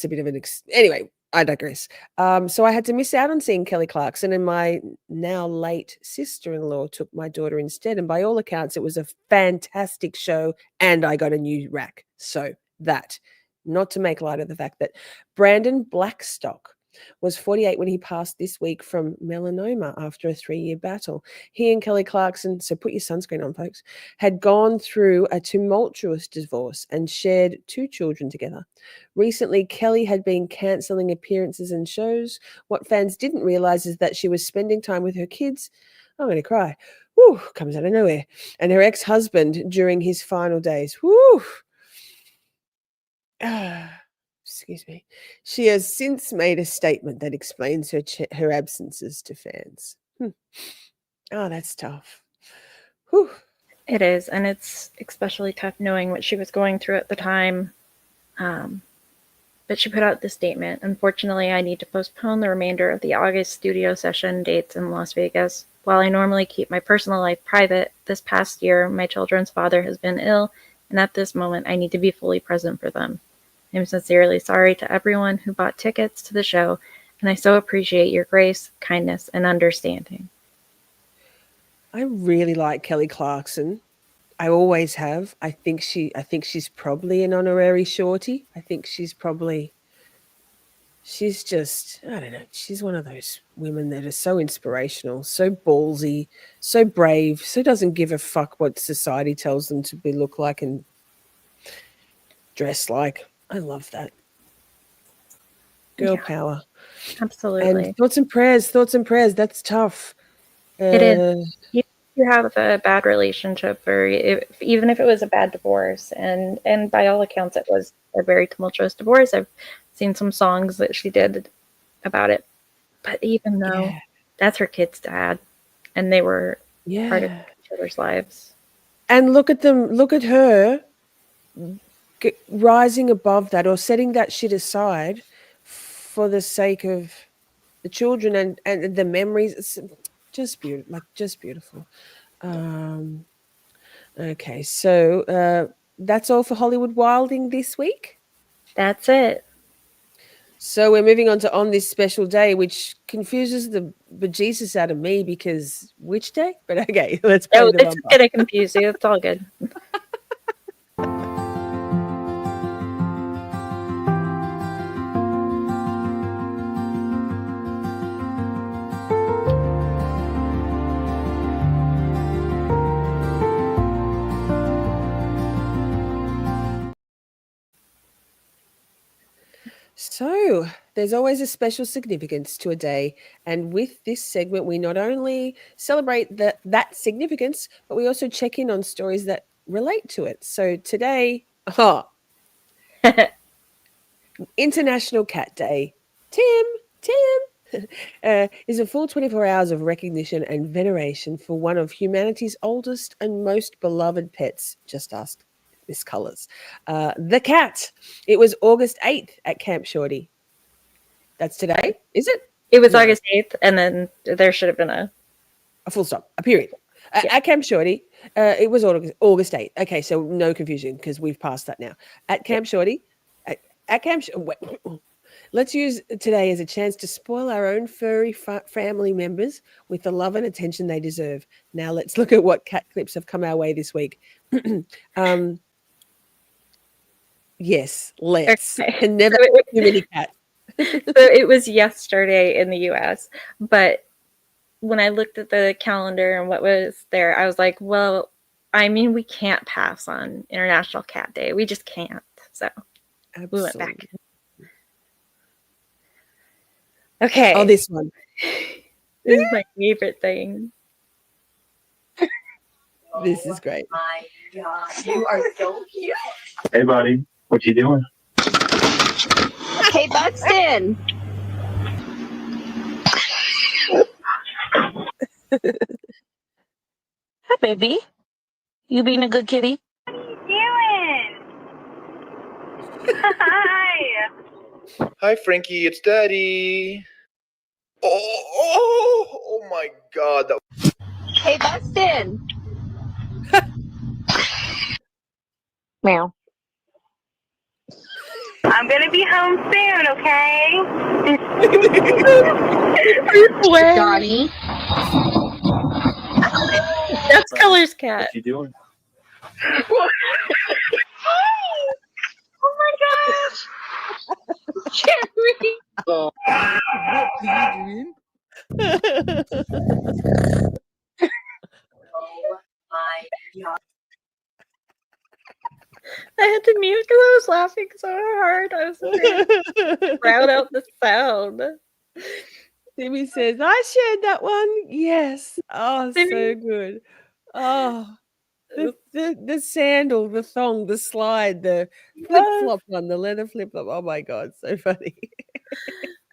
a bit of an anyway, I digress. So I had to miss out on seeing Kelly Clarkson, and my now late sister-in-law took my daughter instead. And by all accounts, it was a fantastic show, and I got a new rack. So that, not to make light of the fact that Brandon Blackstock was 48 when he passed this week from melanoma after a 3-year battle. He and Kelly Clarkson, so put your sunscreen on, folks, had gone through a tumultuous divorce and shared 2 children together. Recently, Kelly had been cancelling appearances and shows. What fans didn't realize is that she was spending time with her kids. I'm going to cry. Whew, comes out of nowhere. And her ex-husband during his final days. Whew. Excuse me. She has since made a statement that explains her absences to fans. Oh, that's tough. Whew. It is, and it's especially tough knowing what she was going through at the time. But she put out this statement. Unfortunately, I need to postpone the remainder of the August studio session dates in Las Vegas. While I normally keep my personal life private, this past year, my children's father has been ill, and at this moment, I need to be fully present for them. I'm sincerely sorry to everyone who bought tickets to the show, and I so appreciate your grace, kindness, and understanding. I really like Kelly Clarkson. I always have. I think she's probably an honorary Shorty. I think she's just, I don't know, she's one of those women that are so inspirational, so ballsy, so brave, so doesn't give a fuck what society tells them to look like and dress like. I love that. Girl power. Absolutely. And thoughts and prayers. That's tough. It is. You have a bad relationship, or even if it was a bad divorce, and by all accounts it was a very tumultuous divorce. I've seen some songs that she did about it, but even though that's her kid's dad, and they were part of each other's lives. And look at her rising above that, or setting that shit aside for the sake of the children and the memories. It's just beautiful. Okay, so that's all for Hollywood Wilding this week. That's it. So we're moving on this special day, which confuses the bejesus out of me, because which day? But okay, let's play the bumper. It's gonna confuse you. It's all good. So there's always a special significance to a day, and with this segment, we not only celebrate that significance, but we also check in on stories that relate to it. So today, International Cat Day. Tim is a full 24 hours of recognition and veneration for one of humanity's oldest and most beloved pets. Just ask Miss Colors. The cat. It was August 8th at Camp Shorty. That's today, is it? It was August 8th, and then there should have been a full stop, a period. At Camp Shorty, it was August 8th. Okay, so no confusion because we've passed that now. At Camp Shorty, at Camp let's use today as a chance to spoil our own furry family members with the love and attention they deserve. Now let's look at what cat clips have come our way this week. Yes, let's. Okay. And never too many cats. So it was yesterday in the US, but when I looked at the calendar and what was there, I was like, well, I mean, we can't pass on International Cat Day. We just can't. So we went back. Okay. Oh, this one. This is my favorite thing. This is great. Oh my God, you are so cute. Hey, buddy. What you doing? Hey, Buxton. Hi, baby. You being a good kitty? What are you doing? Hi. Hi, Frankie. It's Daddy. Oh my God. Hey, Buxton. Meow. I'm gonna be home soon, okay? Johnny. That's Color's cat. What you doing? Hey! Oh my gosh! Jerry! I had to mute because I was laughing so hard. I was trying to drown out the sound. Timmy says, I shared that one. Yes. Oh, so good. Oh, the sandal, the thong, the slide, the flip-flop one, the leather flip-flop. Oh, my God. So funny.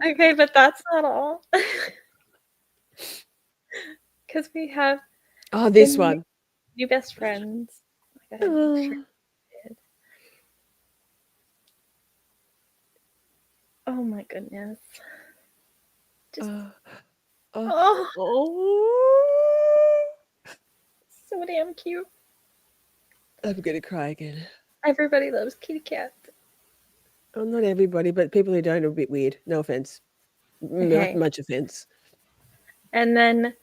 Okay, but that's not all. Because we have this one. New best friends. Oh my goodness. Just so damn cute. I'm gonna cry again. Everybody loves kitty cat. Oh, not everybody, but people who don't are a bit weird. No offense. Okay. Not much offense. And then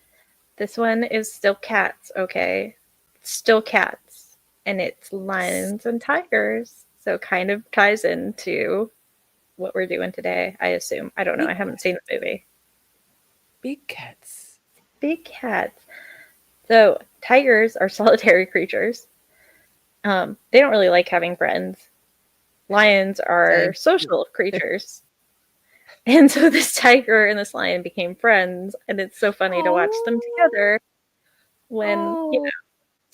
this one is still cats, okay? Still cats. And it's lions and tigers. So kind of ties into what we're doing today, I assume. I don't know. I haven't seen the movie. Big cats. Big cats. So tigers are solitary creatures. They don't really like having friends. Lions are social creatures. And so this tiger and this lion became friends, and it's so funny to watch them together when, you know,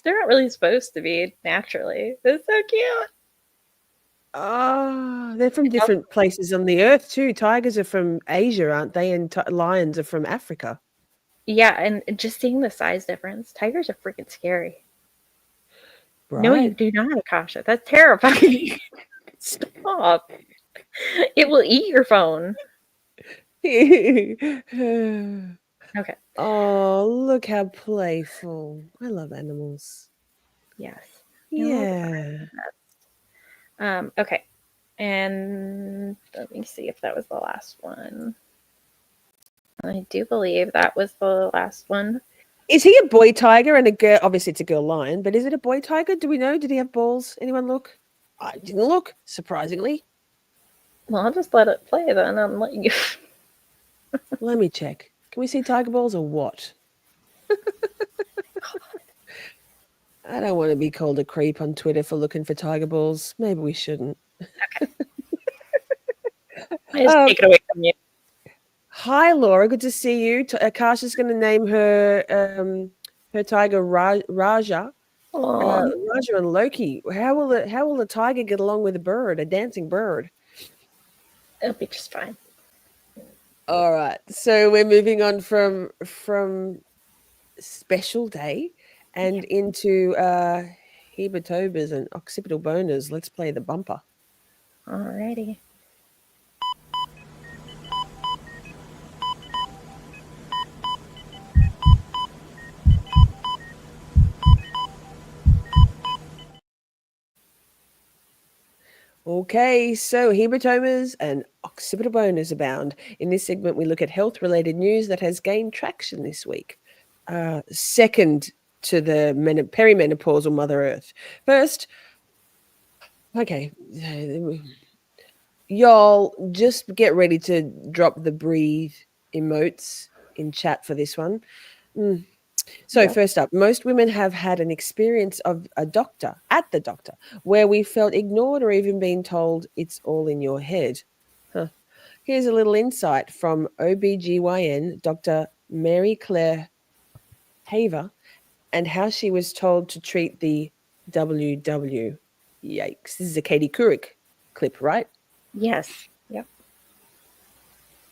they're not really supposed to be naturally. It's so cute. Oh, they're from different places on the earth too. Tigers are from Asia, aren't they? And lions are from Africa. Yeah, and just seeing the size difference. Tigers are freaking scary. Right. No, you do not, Akasha. That's terrifying. Stop. It will eat your phone. Okay. Oh, look how playful. I love animals. Yes. Yeah. Okay. And let me see if that was the last one. I do believe that was the last one. Is he a boy tiger and a girl? Obviously, it's a girl lion, but is it a boy tiger? Do we know? Did he have balls? Anyone look? I didn't look, surprisingly. Well, I'll just let it play then. I'm letting you. Let me check. Can we see tiger balls or what? I don't want to be called a creep on Twitter for looking for tiger balls. Maybe we shouldn't. Okay. I just take it away from you. Hi, Laura. Good to see you. Akasha's going to name her her tiger Raja. Raja and Loki. How will the tiger get along with a bird, a dancing bird? It'll be just fine. All right. So we're moving on from special day and into hematobas and occipital boners. Let's play the bumper. Alrighty. Okay, so hematomas and occipital boners abound. In this segment, we look at health-related news that has gained traction this week. Second to the perimenopausal Mother Earth. First, okay, y'all just get ready to drop the breathe emotes in chat for this one. So first up, most women have had an experience of at the doctor, where we felt ignored or even been told it's all in your head. Here's a little insight from OBGYN Dr. Mary Claire Haver and how she was told to treat the WW. Yikes. This is a Katie Couric clip, right? Yes. Yep.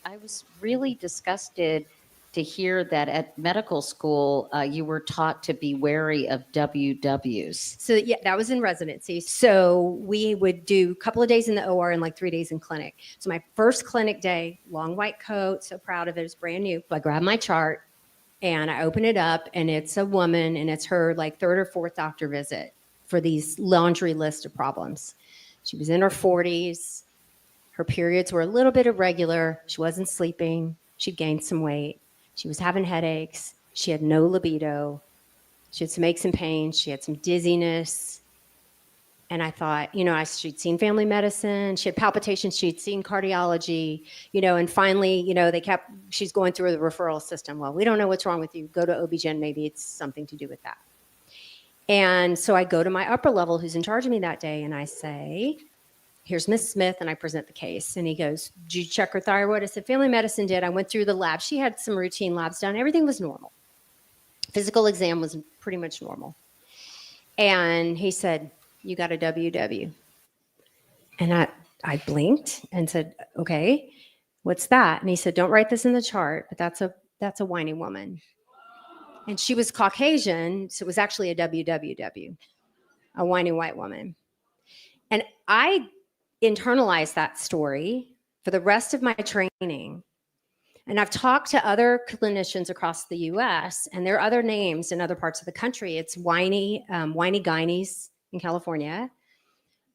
I was really disgusted to hear that at medical school, you were taught to be wary of WWs. So yeah, that was in residency. So we would do a couple of days in the OR and like 3 days in clinic. So my first clinic day, long white coat, so proud of it, it's brand new. I grabbed my chart and I open it up and it's a woman and it's her like third or fourth doctor visit for these laundry list of problems. She was in her 40s. Her periods were a little bit irregular. She wasn't sleeping. She'd gained some weight. She was having headaches. She had no libido. She had some aches and pains. She had some dizziness. And I thought, she'd seen family medicine, she had palpitations, she'd seen cardiology, and finally, she's going through the referral system. Well, we don't know what's wrong with you. Go to OB-GYN. Maybe it's something to do with that. And so I go to my upper level who's in charge of me that day, and I say, here's Miss Smith, and I present the case. And he goes, did you check her thyroid? I said, family medicine did. I went through the lab. She had some routine labs done. Everything was normal. Physical exam was pretty much normal. And he said, you got a WW. And I blinked and said, okay, what's that? And he said, don't write this in the chart, but that's a whiny woman. And she was Caucasian, so it was actually a WWW, a whiny white woman. And I internalized that story for the rest of my training. And I've talked to other clinicians across the US, and there are other names in other parts of the country. It's whiny gynies in California,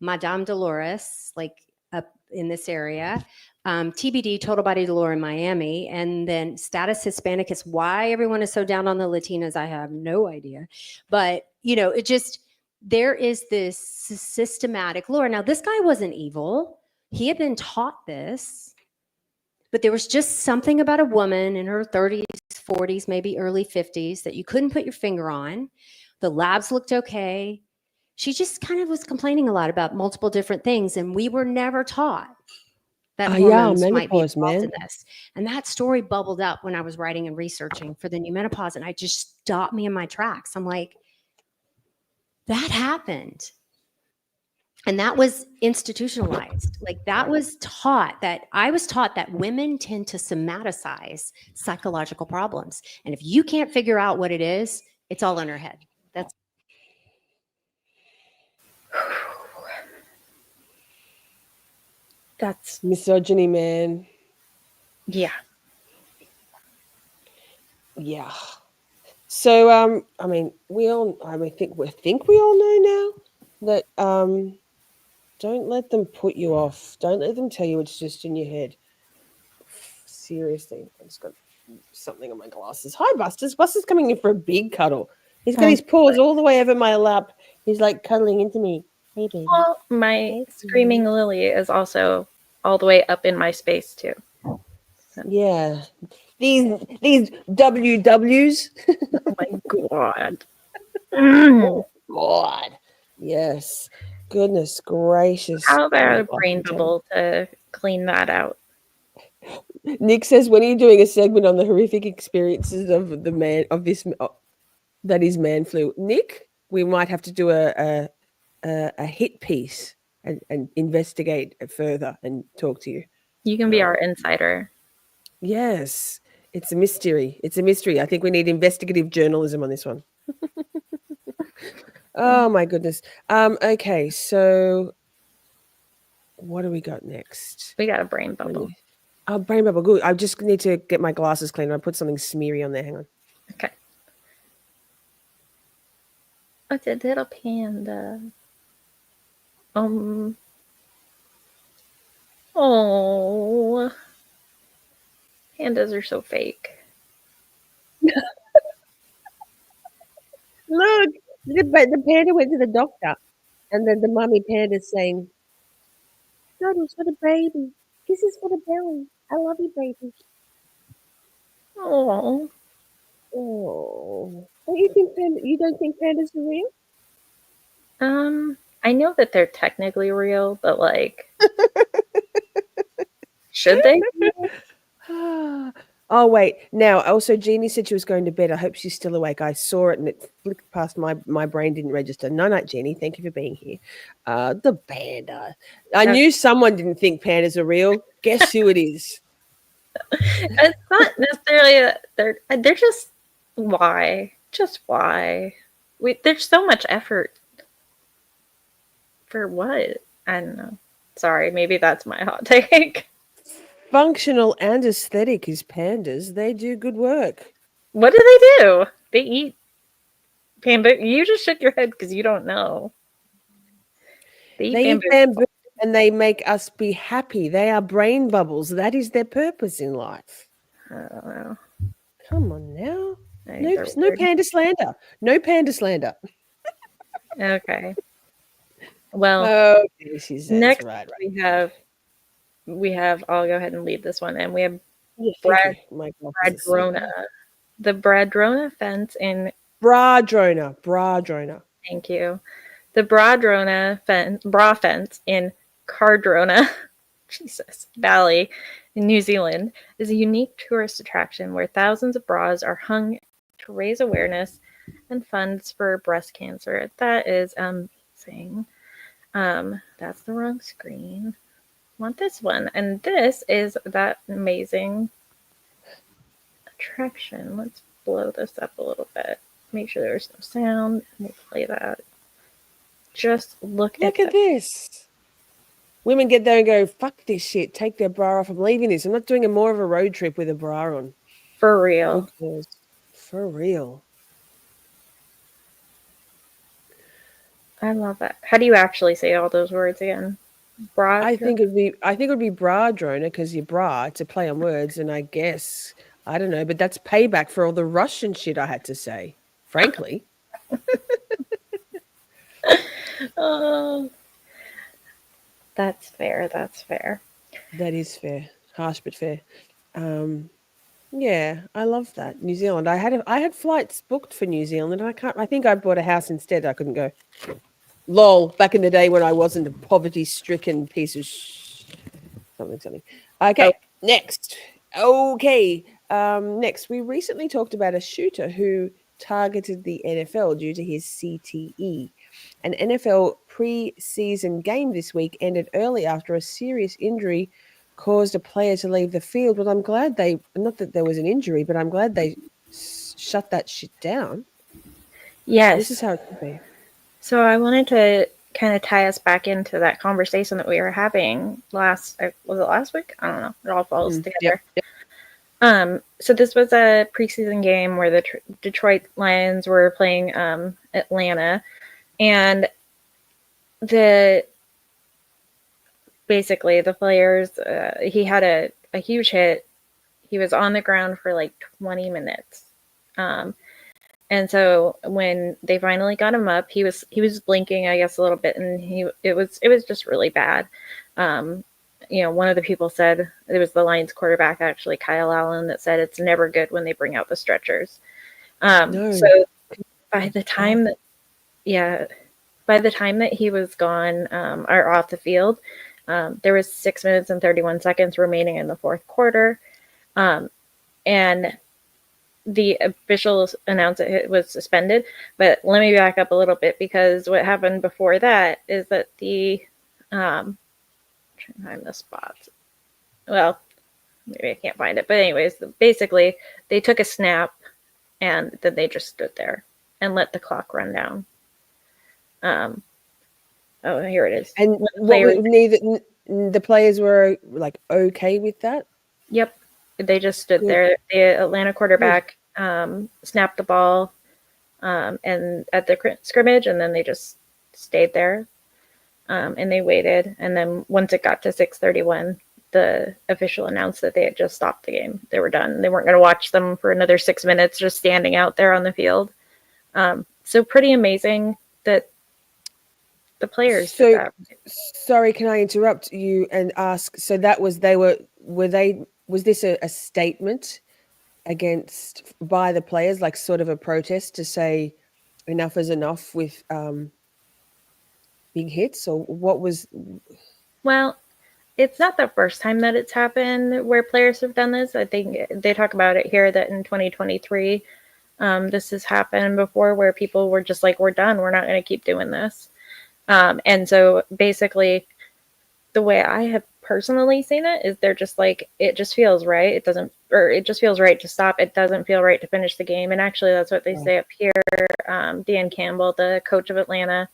Madame Dolores, like up in this area, TBD, total body dolor in Miami, and then status Hispanicus. Why everyone is so down on the Latinas, I have no idea. But, there is this systematic lore. Now, this guy wasn't evil. He had been taught this, but there was just something about a woman in her 30s, 40s, maybe early 50s that you couldn't put your finger on. The labs looked okay. She just kind of was complaining a lot about multiple different things, and we were never taught that hormones might be involved in this. And that story bubbled up when I was writing and researching for the new menopause, and I just stopped me in my tracks. I'm like, that happened. And that was institutionalized. Like that was taught that I was taught that women tend to somaticize psychological problems. And if you can't figure out what it is, it's all in her head. That's misogyny, man. Yeah. Yeah. So, I think we all know now that don't let them put you off. Don't let them tell you it's just in your head. Seriously, I just got something on my glasses. Hi, Buster's. Buster's coming in for a big cuddle. He's got his paws all the way over my lap. He's like cuddling into me. Hey, baby. Well, my screaming Lily is also all the way up in my space too. So. Yeah. These WWs. Oh my God. Oh God. Yes. Goodness gracious. How about a brain bubble to clean that out? Nick says, when are you doing a segment on the horrific experiences of the man of this that is man flu? Nick, we might have to do a hit piece and investigate it further and talk to you. You can be our insider. Yes. It's a mystery. It's a mystery. I think we need investigative journalism on this one. Oh my goodness. Okay, so what do we got next? We got a brain bubble. Oh, brain bubble. Good. I just need to get my glasses cleaned. I put something smeary on there. Hang on. Okay. Oh, it's a little panda. Oh. Pandas are so fake. Look, the panda went to the doctor, and then the mummy panda's saying, "God, it's for the baby. This is for the belly. I love you, baby." Oh, oh. You don't think pandas are real? I know that they're technically real, but like, should they? Oh, wait. Now, also, Jeannie said she was going to bed. I hope she's still awake. I saw it and it flicked past my brain, didn't register. Night, Jeannie. Thank you for being here. The panda. I knew someone didn't think pandas are real. Guess who it is? It's not necessarily they're just why? Just why? There's so much effort. For what? I don't know. Sorry, maybe that's my hot take. Functional and aesthetic is pandas. They do good work. What do they do? They eat bamboo. You just shook your head because you don't know. They eat bamboo and they make us be happy. They are brain bubbles. That is their purpose in life. I don't know. Come on now. No panda slander. No panda slander. Okay. Well, Okay, she says, next right. we have. I'll go ahead and lead this one, and we have Yeah, thank you. My glasses are so Bradrona, bad. the Bradrona fence in. Bradrona. Thank you. The bra fence in Cardrona, Jesus, Valley in New Zealand is a unique tourist attraction where thousands of bras are hung to raise awareness and funds for breast cancer. That is amazing. That's the wrong screen. I want this one. And this is that amazing attraction. Let's blow this up a little bit. Make sure there's no sound. We'll play that. Just look at this. Women get there and go, fuck this shit. Take their bra off. I'm leaving this. I'm not doing more of a road trip with a bra on. For real. For real. I love that. How do you actually say all those words again? Bra? I think it would be Bradrona because you're bra. It's a play on words, and I guess I don't know, but that's payback for all the Russian shit I had to say. Frankly. Oh, that's fair. That's fair. That is fair. Harsh but fair. Yeah, I love that. New Zealand. I had flights booked for New Zealand, and I think I bought a house instead. I couldn't go. Lol. Back in the day when I wasn't a poverty-stricken piece of something. Okay, next. Okay, next. We recently talked about a shooter who targeted the NFL due to his CTE. An NFL preseason game this week ended early after a serious injury caused a player to leave the field. But I'm glad not that there was an injury, but I'm glad they shut that shit down. Yes. This is how it could be. So I wanted to kind of tie us back into that conversation that we were having was it last week? I don't know. It all falls together. Yep. So this was a preseason game where the Detroit Lions were playing Atlanta, and basically the players, he had a huge hit. He was on the ground for like 20 minutes. And so when they finally got him up, he was blinking, I guess, a little bit, and it was just really bad. One of the people said, it was the Lions quarterback, actually, Kyle Allen, that said it's never good when they bring out the stretchers. So by the time that he was gone or off the field, there was 6 minutes and 31 seconds remaining in the fourth quarter. And the officials announced that it was suspended. But let me back up a little bit, because what happened before that is that I'm trying to find the spots. Well, maybe I can't find it. But anyways, basically, they took a snap and then they just stood there and let the clock run down. Oh, here it is. And the players were like okay with that? Yep. They just stood there. The Atlanta quarterback snapped the ball and at the scrimmage, and then they just stayed there. And they waited. And then once it got to 6:31, the official announced that they had just stopped the game. They were done. They weren't going to watch them for another 6 minutes just standing out there on the field. So pretty amazing that the players did that. Sorry, can I interrupt you and ask? So that was was this a statement by the players, like sort of a protest to say enough is enough with big hits, or what was? Well, it's not the first time that it's happened where players have done this. I think they talk about it here that in 2023, this has happened before, where people were just like, we're done. We're not going to keep doing this. And so basically the way I have personally seen it is they're just like, it just feels right. It just feels right to stop. It doesn't feel right to finish the game. And actually that's what they say up here. Dan Campbell, the coach of Atlanta,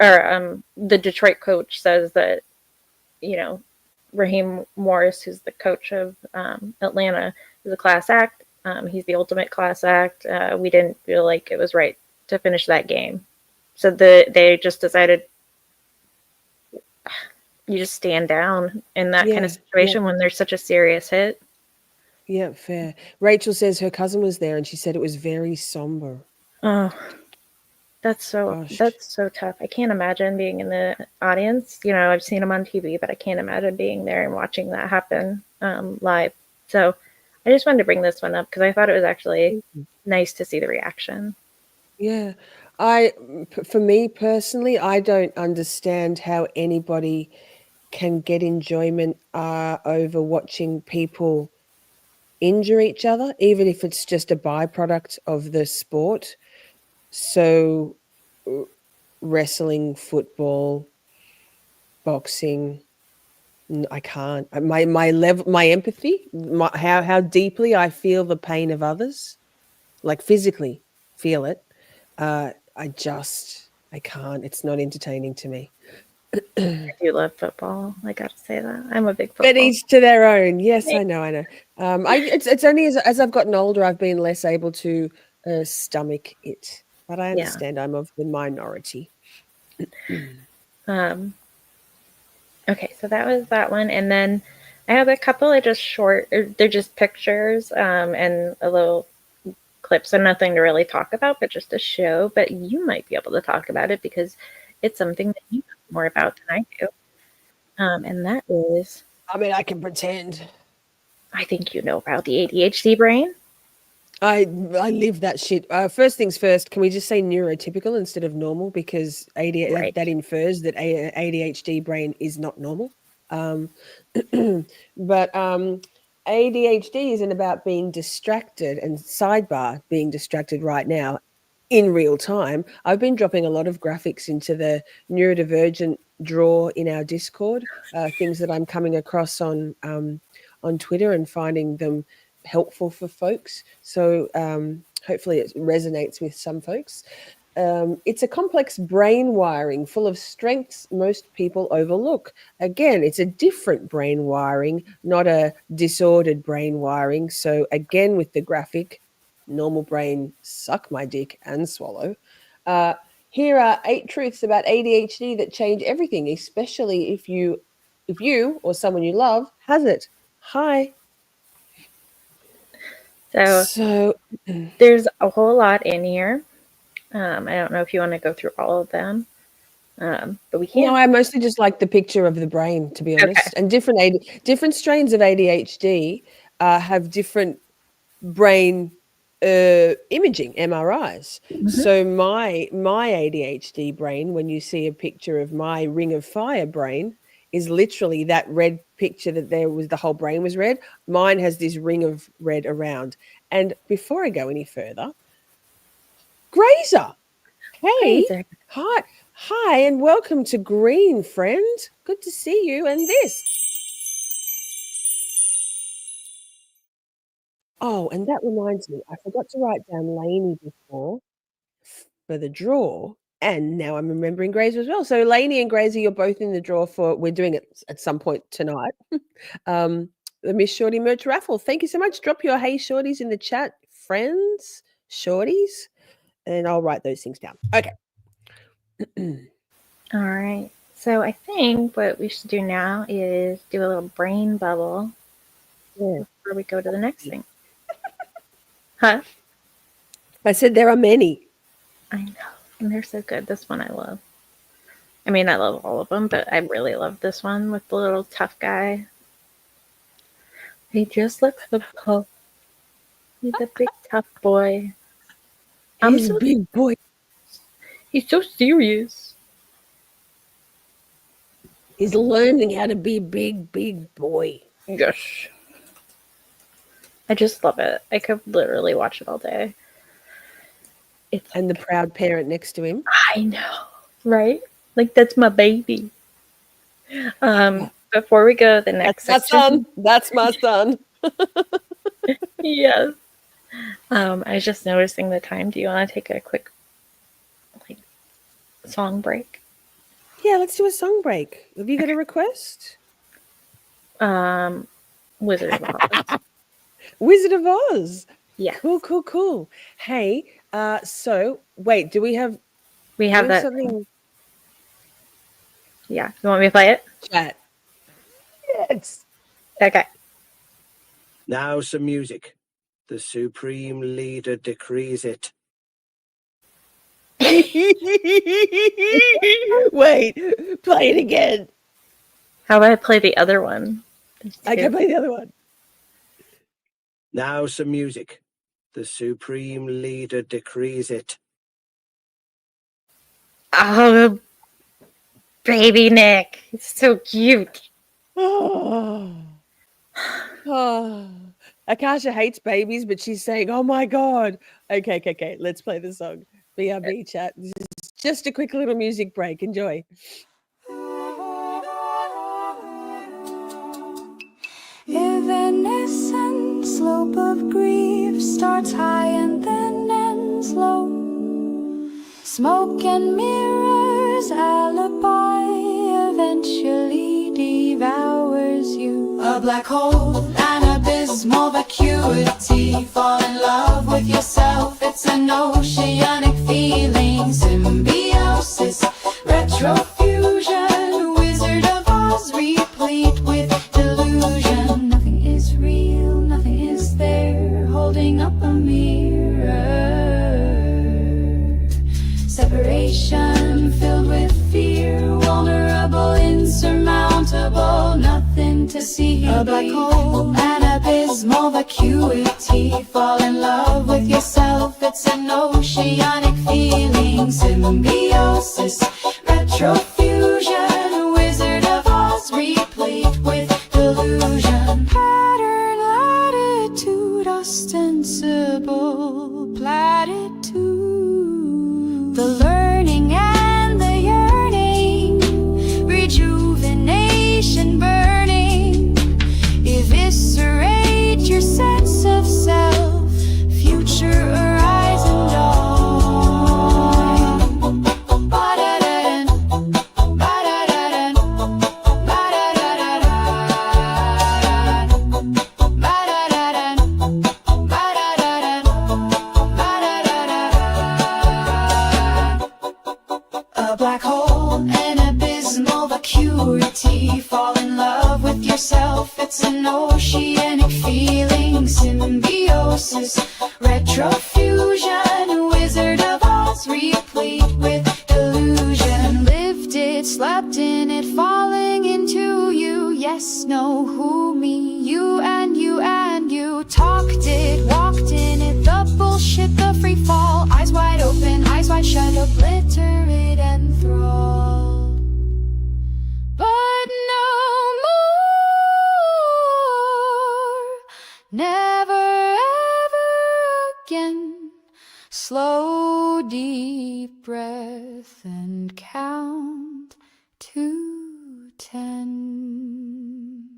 or the Detroit coach, says that, Raheem Morris, who's the coach of Atlanta, is a class act. He's the ultimate class act. We didn't feel like it was right to finish that game. So they just decided you just stand down in that kind of situation when there's such a serious hit. Yeah, fair. Rachel says her cousin was there and she said it was very somber. Oh, That's so tough. I can't imagine being in the audience. You know, I've seen them on TV, but I can't imagine being there and watching that happen live. So I just wanted to bring this one up because I thought it was actually nice to see the reaction. Yeah. For me personally, I don't understand how anybody can get enjoyment over watching people injure each other, even if it's just a byproduct of the sport. So wrestling, football, boxing, I can't. My level, my empathy, how deeply I feel the pain of others, like physically feel it. I can't. It's not entertaining to me. I do love football. I got to say that I'm a big football. But each to their own. Yes, I know. It's only as I've gotten older, I've been less able to stomach it. But I understand I'm of the minority. Okay, so that was that one, and then I have a couple of just they're just pictures and a little clip, so nothing to really talk about, but just a show. But you might be able to talk about it because it's something that you know more about than I do. And that is, I mean, I can pretend. I think you know about the ADHD brain. I live that shit. First things first, can we just say neurotypical instead of normal? Because that infers that ADHD brain is not normal. But ADHD isn't about being distracted, and sidebar, being distracted right now in real time. I've been dropping a lot of graphics into the neurodivergent drawer in our Discord, things that I'm coming across on Twitter and finding them helpful for folks. So hopefully it resonates with some folks. It's a complex brain wiring full of strengths most people overlook. Again, it's a different brain wiring, not a disordered brain wiring. So again, with the graphic, normal brain, suck my dick and swallow. Here are 8 truths about ADHD that change everything, especially if you or someone you love has it. Hi. So there's a whole lot in here. I don't know if you want to go through all of them, but we can. No, I mostly just like the picture of the brain, to be honest. And different strains of ADHD have different brain imaging, MRIs. So my ADHD brain, when you see a picture of my ring of fire brain, is literally that red picture that there was, the whole brain was red. Mine has this ring of red around. And before I go any further, Grazer. Hey, hi, and welcome to Green, friend. Good to see you. And this. Oh, and that reminds me, I forgot to write down Lainey before for the draw, and now I'm remembering Grazer as well. So Lainey and Grazer, you're both in the draw for. We're doing it at some point tonight. The Miss Shorty merch raffle. Thank you so much. Drop your hey Shorties in the chat, friends, Shorties, and I'll write those things down. Okay. All right. So I think what we should do now is do a little brain bubble before we go to the next thing. Huh? I said there are many. I know. And they're so good. This one I love. I mean, I love all of them, but I really love this one with the little tough guy. He just looks so tough. He's a big tough boy. He's a big boy. He's so serious. He's learning how to be a big boy. Yes. I just love it. I could literally watch it all day. And the proud parent next to him. I know, right? Like, that's my baby. Before we go to the next section. That's my son. Yes. I was just noticing the time. Do you want to take a quick song break? Yeah, let's do a song break. Have you got a request? Wizard of Oz. Wizard of Oz. Yeah. Cool. Hey, so wait, do we have that something? Yeah. You want me to play it? Chat. Yes. Okay. Now some music. The supreme leader decrees it. Wait, play it again. How about I play the other one? I can play the other one. Now some music. The Supreme Leader decrees it. Oh, baby Nick. It's so cute. Oh. Akasha hates babies, but she's saying, oh my God. Okay. Let's play the song. BRB chat. This is just a quick little music break. Enjoy. Evanescent slope of grief starts high and then ends low. Smoke and mirrors, alibi eventually devours you. A black hole, an abysmal vacuity. Fall in love with yourself, it's an oceanic feeling. Symbiosis, retrofusion, Wizard of Oz replete with delusion. Nothing is real, nothing is there, holding up a mirror. Separation filled with fear, vulnerable, insurmountable, nothing to see. A black hole, an abysmal vacuity. Fall in love with yourself, it's an oceanic feeling. Symbiosis, retrofusion, Wizard of Oz replete with delusion. Pattern, latitude, ostensible platitude. The learning and the yearning, rejuvenation burning. Eviscerate your sense of self, future horizon dawn. Ba-da-da-dun, ba-da-da-dun, ba-da-da-da-dun, ba-da-da-dun, ba-da-da-dun, ba-da-da-dun. A black hole, an abysmal vacuity. Fall in love with yourself, it's an oceanic feeling. Symbiosis, retrofusion, Wizard of Oz replete with delusion. Lived it, slept in it, falling into you. Yes, no, who, me, you and you and you. Talked it, walked in it, the bullshit, the free fall. Eyes wide open, eyes wide shut, obliterate, enthralled. But no more, never ever again. Slow, deep breath and count to 10.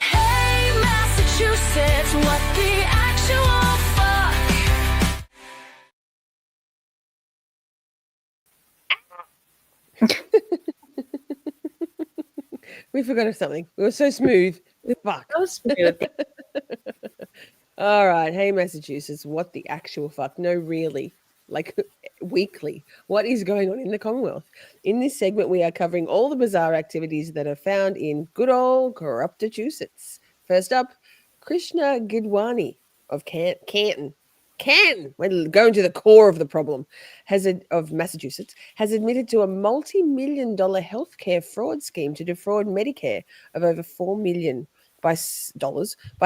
Hey, Massachusetts, what the actual fuck? We forgot of something. We were so smooth. Fuck. So smooth. All right. Hey, Massachusetts. What the actual fuck? No, really. Like weekly. What is going on in the Commonwealth? In this segment, we are covering all the bizarre activities that are found in good old Corruptachusetts. First up, Krishna Giovanni of Canton. We're going to the core of the problem. Of Massachusetts has admitted to a multi-million-dollar healthcare fraud scheme to defraud Medicare of over $4 million by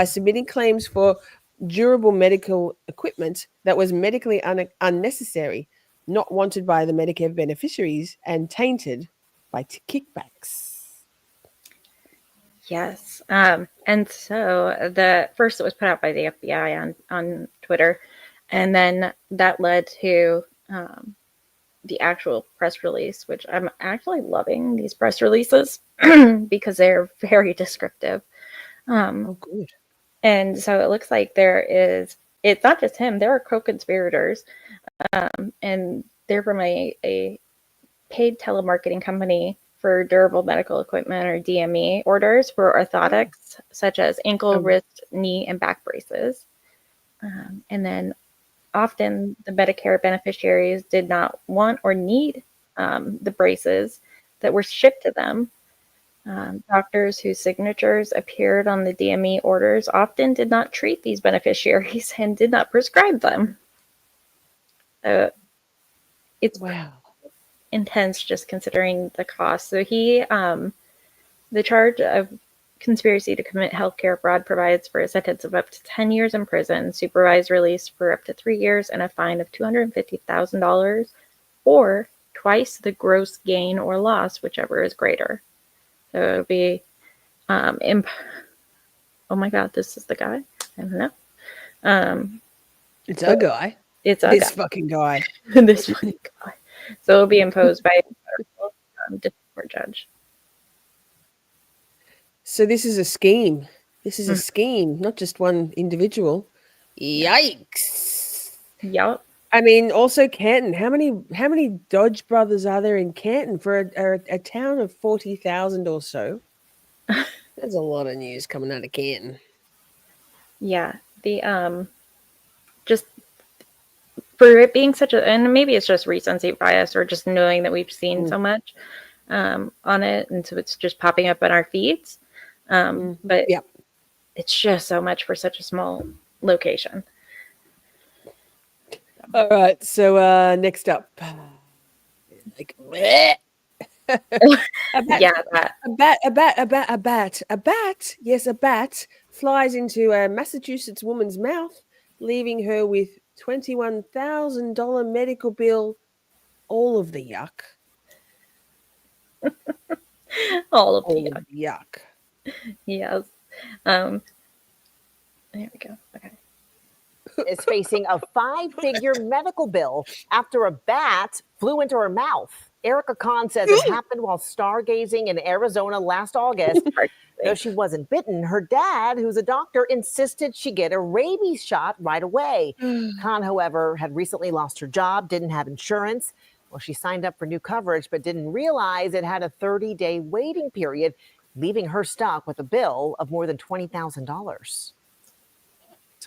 submitting claims for durable medical equipment that was medically unnecessary, not wanted by the Medicare beneficiaries, and tainted by kickbacks. Yes. And so the first it was put out by the FBI on Twitter, and then that led to the actual press release, which I'm actually loving these press releases because they're very descriptive. Oh, good. And so it looks like it's not just him, there are co-conspirators, and they're from a paid telemarketing company for durable medical equipment, or DME, orders for orthotics such as ankle, wrist, knee, and back braces. And then often the Medicare beneficiaries did not want or need the braces that were shipped to them. Doctors whose signatures appeared on the DME orders often did not treat these beneficiaries and did not prescribe them. It's intense just considering the cost. So the charge of conspiracy to commit healthcare fraud provides for a sentence of up to 10 years in prison, supervised release for up to 3 years, and a fine of $250,000 or twice the gross gain or loss, whichever is greater. So it would be, oh my God, this is the guy? I don't know. It's a guy. It's a this guy. fucking guy. This fucking guy. So it'll be imposed by a federal district court judge. So this is a scheme. This is a scheme, not just one individual. Yikes. Yup. I mean, also Canton. How many Dodge brothers are there in Canton for a town of 40,000 or so? There's a lot of news coming out of Canton. Yeah. The just for it being such a, and maybe it's just recency bias or just knowing that we've seen so much on it, and so it's just popping up in our feeds. But it's just so much for such a small location. All right, so next up, like a bat. Yes, a bat flies into a Massachusetts woman's mouth, leaving her with $21,000 medical bill. All of the yuck. All of the yuck. Yes. There we go. Okay. Is facing a 5-figure medical bill after a bat flew into her mouth. Erica Kahn says it happened while stargazing in Arizona last August. Though she wasn't bitten, her dad, who's a doctor, insisted she get a rabies shot right away. Kahn, however, had recently lost her job, didn't have insurance. Well, she signed up for new coverage, but didn't realize it had a 30-day waiting period, leaving her stuck with a bill of more than $20,000.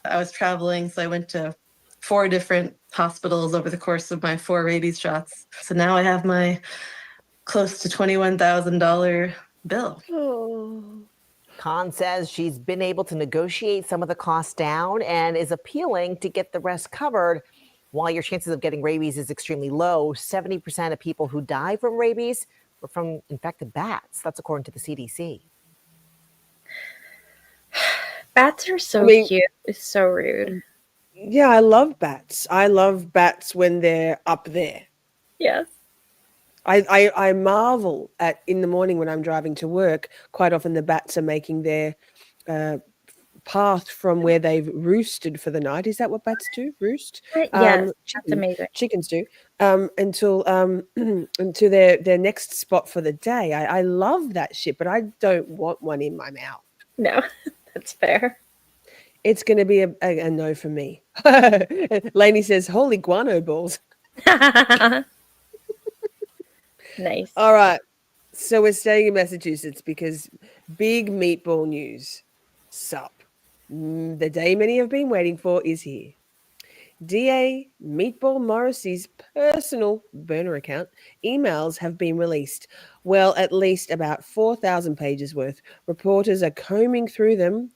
I was traveling, so I went to 4 different hospitals over the course of my 4 rabies shots. So now I have my close to $21,000 bill. Kahn says she's been able to negotiate some of the costs down and is appealing to get the rest covered. While your chances of getting rabies is extremely low, 70% of people who die from rabies were from infected bats. That's according to the CDC. Bats are so cute. It's so rude. Yeah, I love bats. I love bats when they're up there. Yes. I marvel at in the morning when I'm driving to work. Quite often the bats are making their path from where they've roosted for the night. Is that what bats do? Roost? Yes, that's amazing. Chickens do until until their next spot for the day. I love that shit, but I don't want one in my mouth. No, that's fair. It's going to be a no for me. Lainey says, "Holy guano balls." Nice. All right. So we're staying in Massachusetts because big meatball news. Sup. The day many have been waiting for is here. DA Meatball Morrissey's personal burner account emails have been released. Well, at least about 4,000 pages worth. Reporters are combing through them.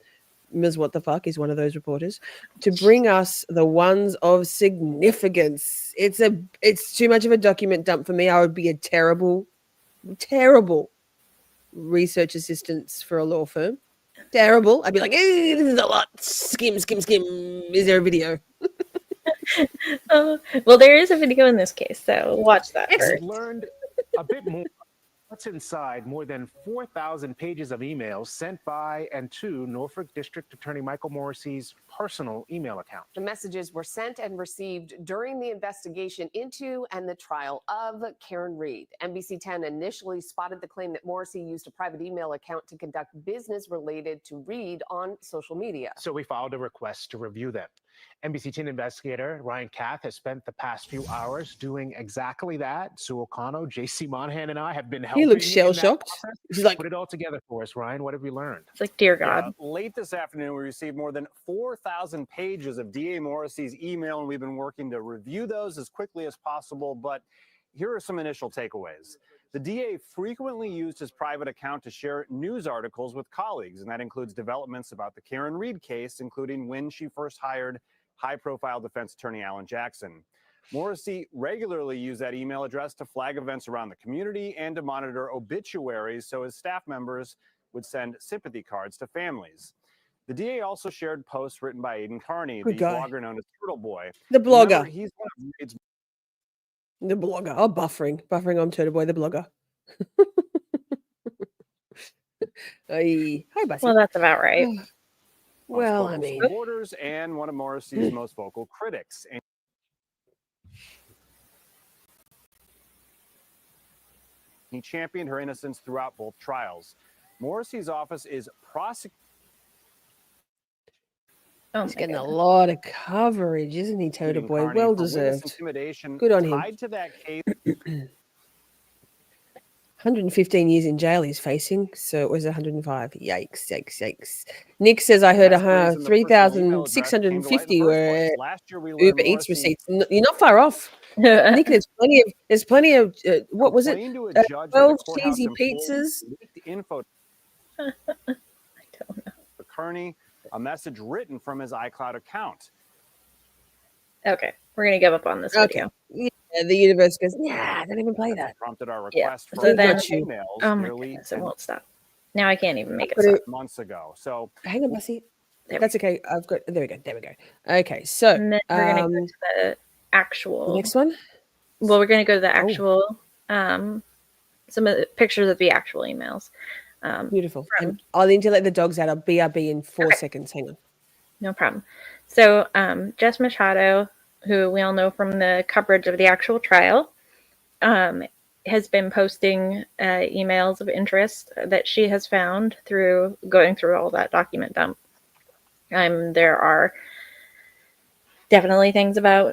Ms. What the Fuck is one of those reporters, to bring us the ones of significance. It's too much of a document dump for me. I would be a terrible research assistant for a law firm. Terrible. I'd be like, this is a lot. Skim. Is there a video? Well, there is a video in this case, so watch that first. Learned a bit more. What's inside more than 4,000 pages of emails sent by and to Norfolk District Attorney Michael Morrissey's personal email account. The messages were sent and received during the investigation into and the trial of Karen Reed. NBC 10 initially spotted the claim that Morrissey used a private email account to conduct business related to Reed on social media. So we filed a request to review them. NBC 10 investigator Ryan Kath has spent the past few hours doing exactly that. Sue O'Connell, JC Monahan, and I have been helping. He looks shell-shocked. He's like, put it all together for us, Ryan. What have we learned? It's like, dear God. Late this afternoon, we received more than 4,000 pages of DA Morrissey's email, and we've been working to review those as quickly as possible. But here are some initial takeaways. The DA frequently used his private account to share news articles with colleagues, and that includes developments about the Karen Reed case, including when she first hired high-profile defense attorney Alan Jackson. Morrissey regularly used that email address to flag events around the community and to monitor obituaries so his staff members would send sympathy cards to families. The DA also shared posts written by Aidan Carney, the blogger known as Turtle Boy. The blogger. Remember, he's one of Reed's The blogger. Oh, buffering on Turtle Boy, the blogger. Hey, Bussy. Well, that's about right. Well, I mean, supporters and one of Morrissey's most vocal critics. And he championed her innocence throughout both trials. Morrissey's office is prosecuting. He's getting a lot of coverage, isn't he, Turtle Boy? Well deserved. Good on him. Tied to that case. 115 years in jail he's facing, so it was 105. Yikes, yikes, yikes. Nick says, I heard 3,650 were Uber Eats receipts. You're not far off. Nick, there's plenty of what was it? 12 cheesy pizzas. Info. I don't know. Kearney, a message written from his iCloud account. Okay, we're going to give up on this video. Yeah, the universe goes, yeah, don't even play that. Prompted our request for So then, emails oh my nearly goodness, it won't stop. Now I can't even make it But stop. months ago. So hang on, Bussy. That's okay. I've got there we go. Okay, so And then we're going to go to the actual. the next one. Well, we're going to go to the actual, some of the pictures of the actual emails. Beautiful. And I'll need to let the dogs out. I'll BRB in 4 seconds. Hang on. No problem. So Jess Machado, who we all know from the coverage of the actual trial, has been posting emails of interest that she has found through going through all that document dump. There are definitely things about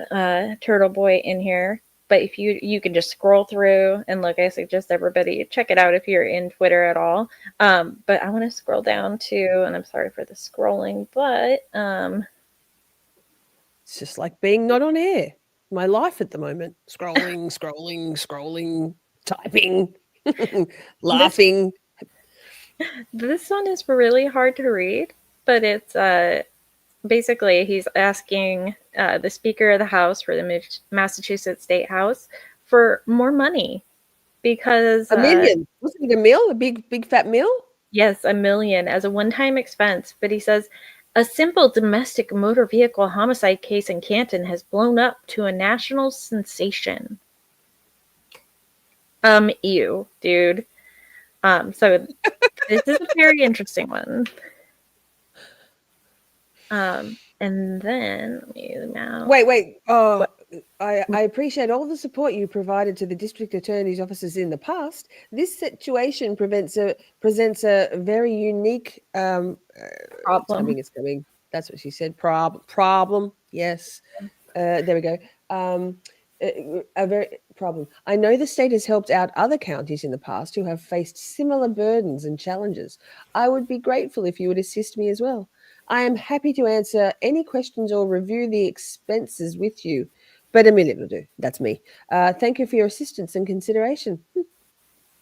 Turtle Boy in here, but if you can just scroll through and look, I suggest everybody check it out if you're in Twitter at all. But I want to scroll down to, and I'm sorry for the scrolling, but it's just like being not on air. My life at the moment. Scrolling, typing, laughing. This one is really hard to read, but it's basically he's asking the Speaker of the House for the Massachusetts State House for more money because $1 million. Wasn't it a meal? A big fat meal? Yes, $1 million as a one-time expense. But he says a simple domestic motor vehicle homicide case in Canton has blown up to a national sensation. Ew, dude. So this is a very interesting one. And then let me now. Wait. Oh, I appreciate all the support you provided to the district attorney's offices in the past. This situation presents a very unique problem. Timing is coming. That's what she said. Problem. Yes. There we go. A very problem. I know the state has helped out other counties in the past who have faced similar burdens and challenges. I would be grateful if you would assist me as well. I am happy to answer any questions or review the expenses with you, but $1 million will do. That's me. Thank you for your assistance and consideration.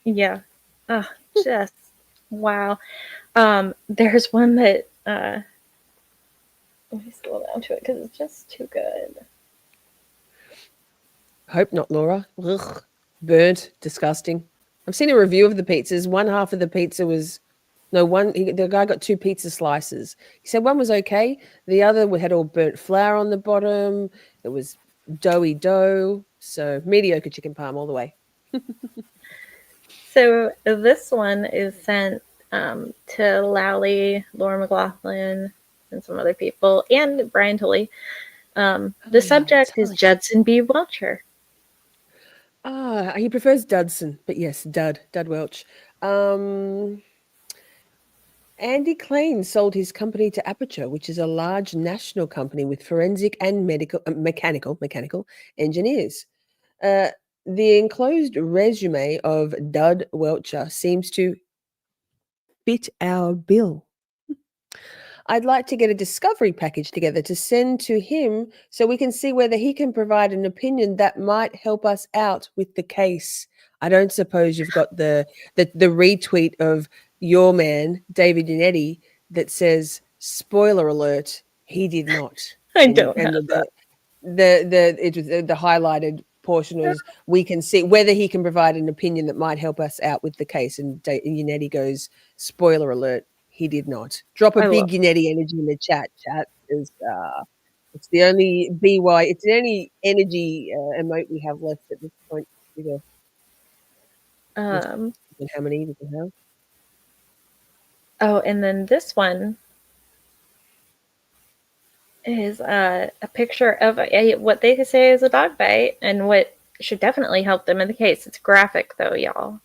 Yeah. Just wow. There's one that let me scroll down to it because it's just too good. Hope not, Laura. Ugh. Burnt, disgusting. I've seen a review of the pizzas. One half of the pizza was the guy got 2 pizza slices. He said one was okay. The other had all burnt flour on the bottom. It was doughy dough. So mediocre chicken parm all the way. So this one is sent to Lally, Laura McLaughlin, and some other people, and Brian Tully. The subject is Judson B. Welcher. He prefers Dudson, but yes, Dud Welch. Andy Klein sold his company to Aperture, which is a large national company with forensic and mechanical engineers. The enclosed resume of Dud Welcher seems to fit our bill. I'd like to get a discovery package together to send to him so we can see whether he can provide an opinion that might help us out with the case. I don't suppose you've got the retweet of your man, David Yannetti, that says, spoiler alert, he did not. I And, don't and have that. the highlighted portion was, we can see whether he can provide an opinion that might help us out with the case. And Yannetti goes, spoiler alert, he did not. Drop a big Yannetti energy in the chat, is it's the only it's the only energy emote we have left at this point. Um, How many do we have? Oh, and then this one is a picture of what they say is a dog bite, and what should definitely help them in the case. It's graphic, though, y'all.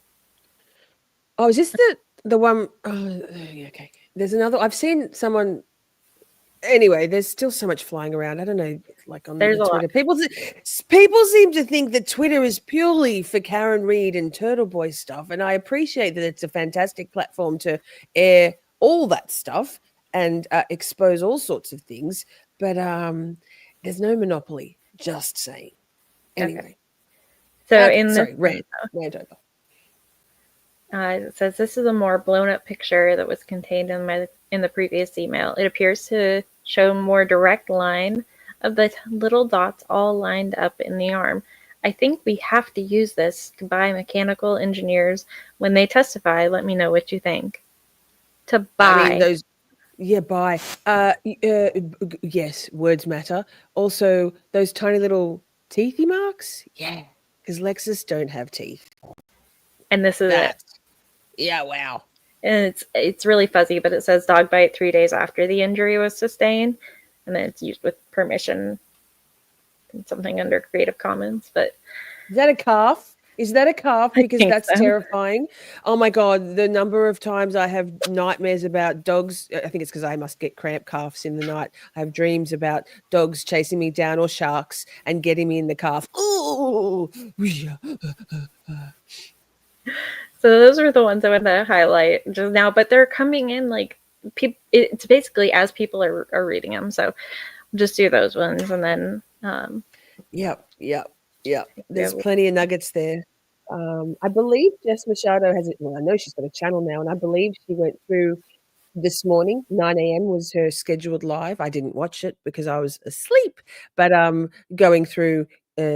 Oh, is this the one? Oh, yeah, okay. There's another. I've seen someone. Anyway, there's still so much flying around. I don't know, like on There's a Twitter. lot. People seem to think that Twitter is purely for Karen Reed and Turtle Boy stuff, and I appreciate that it's a fantastic platform to air all that stuff and expose all sorts of things. But there's no monopoly. Just saying. Anyway, Okay. So rant over. It says this is a more blown up picture that was contained in the previous email. It appears to show a more direct line of the little dots all lined up in the arm. I think we have to use this to buy mechanical engineers when they testify. Let me know what you think. To buy. I mean, those. Yeah, buy. Yes, words matter. Also, those tiny little teethy marks. Yeah, because Lexus don't have teeth. And this is it. Yeah, wow. And it's really fuzzy, but it says dog bite 3 days after the injury was sustained, and then it's used with permission and something under Creative Commons. But is that a calf? Is that a calf? Because that's so. terrifying. Oh my God, the number of times I have nightmares about dogs. I think it's because I must get cramp calves in the night. I have dreams about dogs chasing me down or sharks and getting me in the calf. Ooh. So those are the ones I want to highlight just now, but they're coming in like it's basically as people are reading them. So just do those ones, and then Yep. There's plenty of nuggets there. I believe Jess Machado has it. Well, I know she's got a channel now, and I believe she went through this morning. 9 a.m. was her scheduled live. I didn't watch it because I was asleep, but going through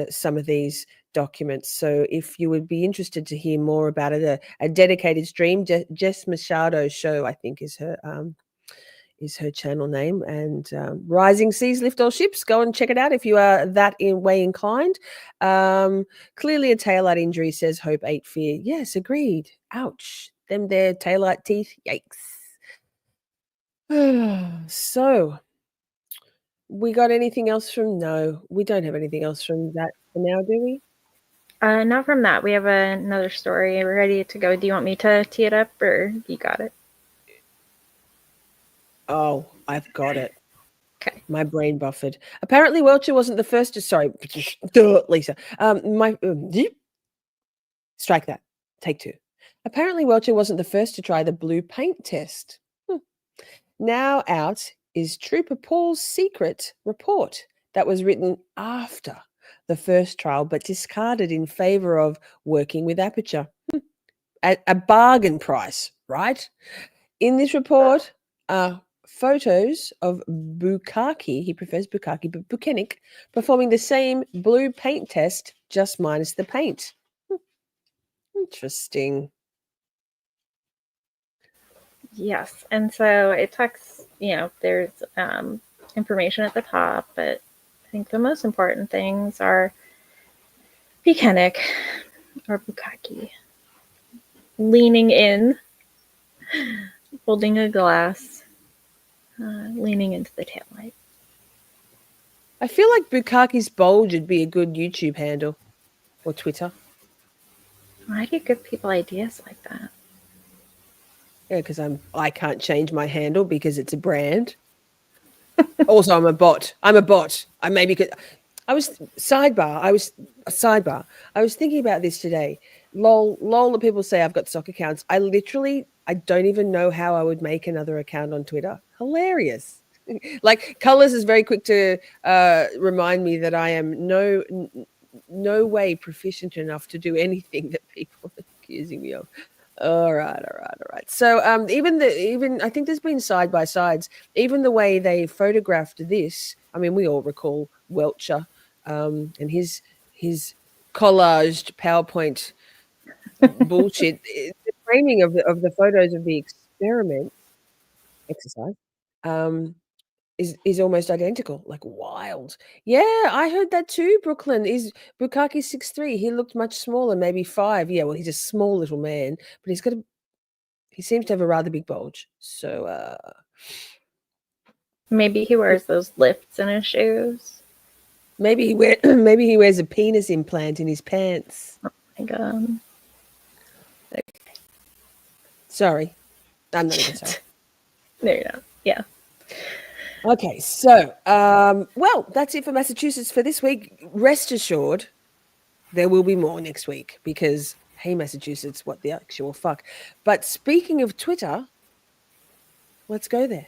some of these documents. So if you would be interested to hear more about it, a dedicated stream, Jess Machado's show, I think is her channel name, and Rising Seas Lift All Ships. Go and check it out if you are that way inclined. Clearly a taillight injury, says Hope 8 Fear. Yes, agreed. Ouch. Them there taillight teeth. Yikes. So we got anything else from? No, we don't have anything else from that for now, do we? not from that. We have another story ready to go. Do you want me to tee it up, or you got it? Oh, I've got it. Okay. My brain buffered. Apparently, Welcher wasn't the first to. Sorry, Lisa. Strike that. Take two. Apparently, Welcher wasn't the first to try the blue paint test. Now out is Trooper Paul's secret report that was written after the first trial, but discarded in favor of working with Aperture at a bargain price. Right? In this report, photos of Bukake, he prefers Bukake, but Bukenik, performing the same blue paint test, just minus the paint. Interesting. Yes, and so it talks, there's information at the top, but I think the most important things are Bukenik, or Bukake, leaning in, holding a glass, leaning into the taillight. I feel like Bukake's bulge would be a good YouTube handle or Twitter. Why do you give people ideas like that? Yeah, because I can't change my handle because it's a brand. Also, I'm a bot. I was thinking about this today. Lol that people say I've got stock accounts. I don't even know how I would make another account on Twitter. Hilarious. Like Colors is very quick to remind me that I am no way proficient enough to do anything that people are accusing me of. All right. So even I think there's been side by sides. Even the way they photographed this. I mean, we all recall Welcher and his collaged PowerPoint bullshit. The framing of the photos of the exercise is almost identical, like wild. Yeah, I heard that too. Brooklyn is Bukukees 6'3". He looked much smaller, maybe 5. Yeah, well, he's a small little man, but he seems to have a rather big bulge. So maybe he wears those lifts in his shoes. Maybe he wears a penis implant in his pants. Oh my god. Sorry. I'm not even sorry. There you go. Yeah. Okay, so well, that's it for Massachusetts for this week. Rest assured, there will be more next week because, hey, Massachusetts, what the actual fuck? But speaking of Twitter, let's go there.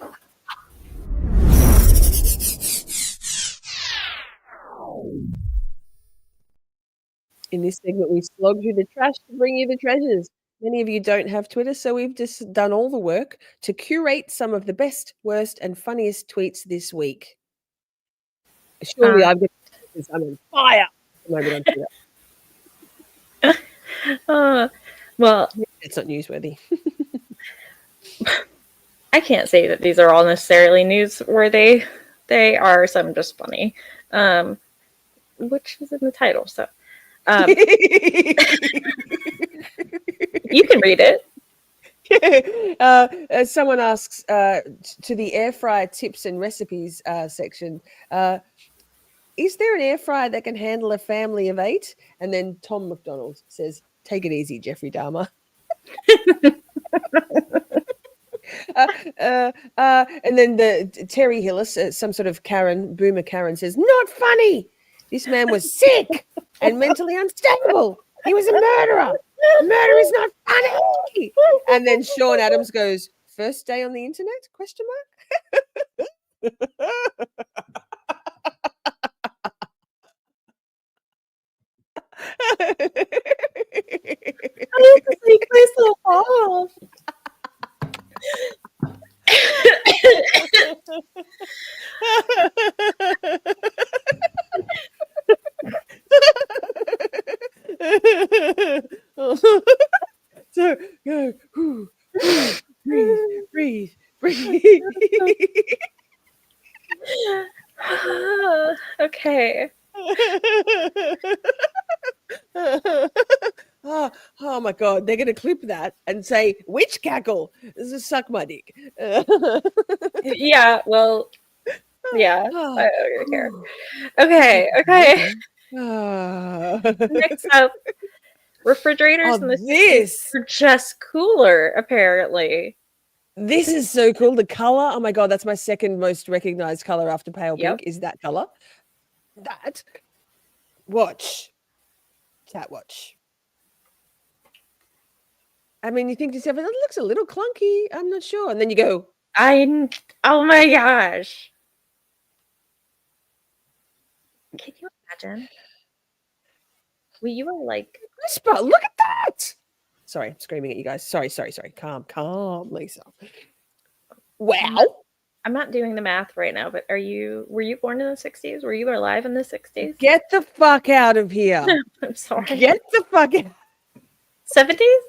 In this segment, we slog through the trash to bring you the treasures. Many of you don't have Twitter, so we've just done all the work to curate some of the best, worst, and funniest tweets this week. Surely I've got I'm on fire at the moment on Twitter. Well, it's not newsworthy. I can't say that these are all necessarily newsworthy. They are some just funny, which is in the title. So you can read it. Someone asks to the air fryer tips and recipes section, is there an air fryer that can handle a family of 8? And then Tom McDonald says, take it easy, Jeffrey Dahmer. And then the Terry Hillis, some sort of boomer Karen says, not funny. This man was sick and mentally unstable. He was a murderer. Murder is not funny. And then Sean Adams goes, first day on the internet? Question mark. I have to take myself off. So go, breathe. Okay. Oh my god, they're gonna clip that and say witch cackle. This is suck my dick. Yeah, well, yeah, I don't care. Okay. Next up, refrigerators in the this are just cooler, apparently. This is so cool. The color, oh my god, that's my second most recognized color after pale pink is that color. That watch. Chat watch. I mean, you think to yourself, it looks a little clunky. I'm not sure. And then you go, oh my gosh. Can you imagine? Well, you are like, look at that. Sorry, I'm screaming at you guys. Sorry. Calm, Lisa. Wow. I'm not doing the math right now, but were you born in the 60s? Were you alive in the 60s? Get the fuck out of here. I'm sorry. Get the fuck out. 70s?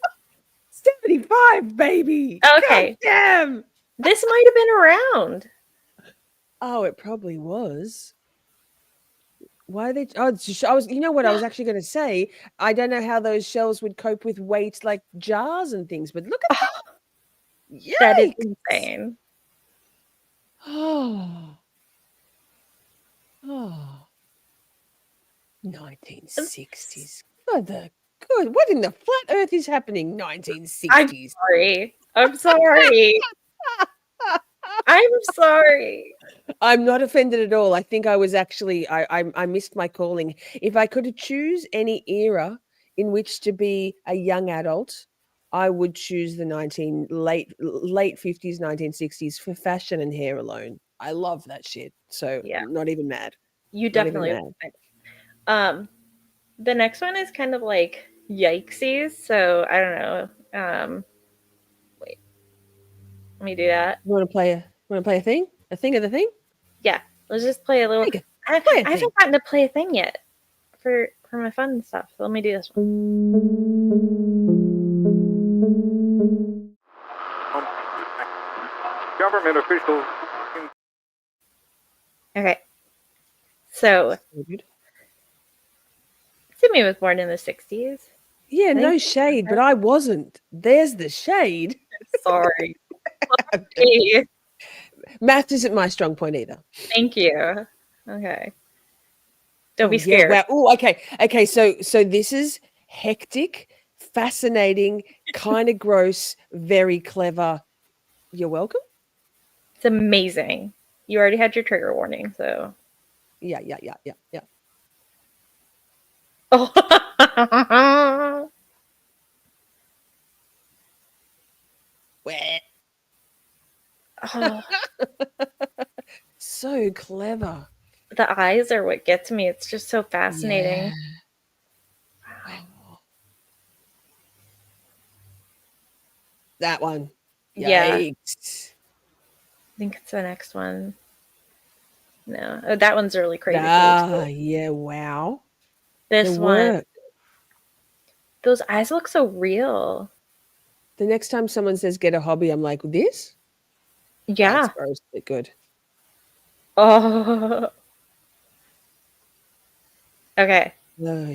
75, baby. Okay. God damn. This might have been around. Oh, it probably was. Why are they? Oh, I was. You know what I was actually going to say? I don't know how those shells would cope with weight like jars and things, but look at that. Yikes. That is insane. Oh. 1960s. Good. What in the flat earth is happening? 1960s. I'm sorry. I'm sorry. I'm not offended at all. I think I was actually I missed my calling. If I could choose any era in which to be a young adult, I would choose the late 50s, 1960s for fashion and hair alone. I love that shit. So yeah, not even mad. You definitely. The next one is kind of like yikesies, so I don't know. Wait, let me do that. You want to play a thing? A thing of the thing? Yeah, let's just play a little. I haven't gotten to play a thing yet for my fun stuff. So let me do this one. Government officials. Okay, so Timmy was born in the 60s. Yeah, no shade, but I wasn't. There's the shade. Sorry. Okay. Math isn't my strong point either. Thank you. Okay. Don't be scared. Yeah, wow. Oh, okay. Okay, so this is hectic, fascinating, kind of gross, very clever. You're welcome. It's amazing. You already had your trigger warning, so. Yeah. Oh. Wet. Oh. So clever. The eyes are what gets me. It's just so fascinating. Yeah. Wow. That one. Yeah. Yikes. I think it's the next one. No. Oh, that one's really crazy. Yeah, wow. This one. Those eyes look so real. The next time someone says get a hobby, I'm like, this? Yeah. That's gross, but good. Oh. Okay. Oh,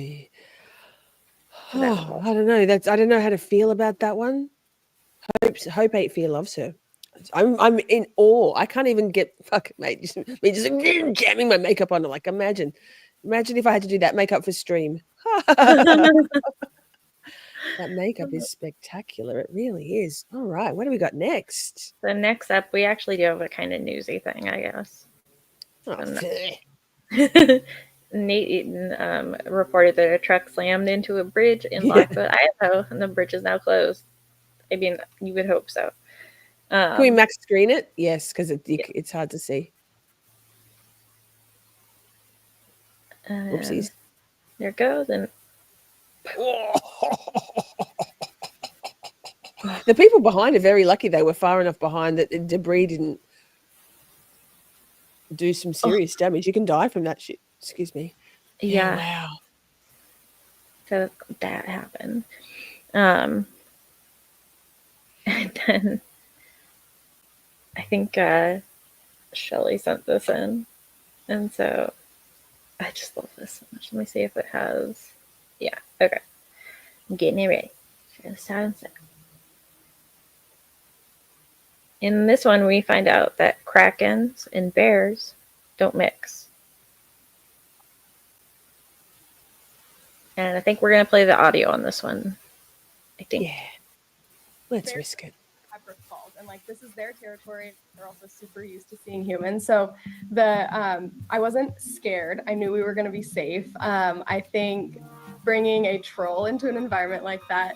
I don't know. I don't know how to feel about that one. Hope ate fear loves her. I'm in awe. I can't even get mate. Just jamming my makeup on. Like imagine if I had to do that makeup for stream. That makeup is spectacular. It really is. All right, what do we got next? The next up, we actually do have a kind of newsy thing, I guess. Nate Eaton reported that a truck slammed into a bridge in Blackfoot, Idaho, and the bridge is now closed. I mean, you would hope so. Can we max screen it? Yes, because it's hard to see. Oopsies. There it goes. And the people behind are very lucky they were far enough behind that the debris didn't do some serious damage. You can die from that shit. Excuse me. Yeah. Wow. So that happened. And then I think Shelly sent this in. And so I just love this so much. Let me see if it has. Yeah. Okay. I'm getting it ready. In this one, we find out that krakens and bears don't mix. And I think we're going to play the audio on this one. I think. Yeah. Let's risk it. And like this is their territory. They're also super used to seeing humans. So I wasn't scared. I knew we were going to be safe. I think bringing a troll into an environment like that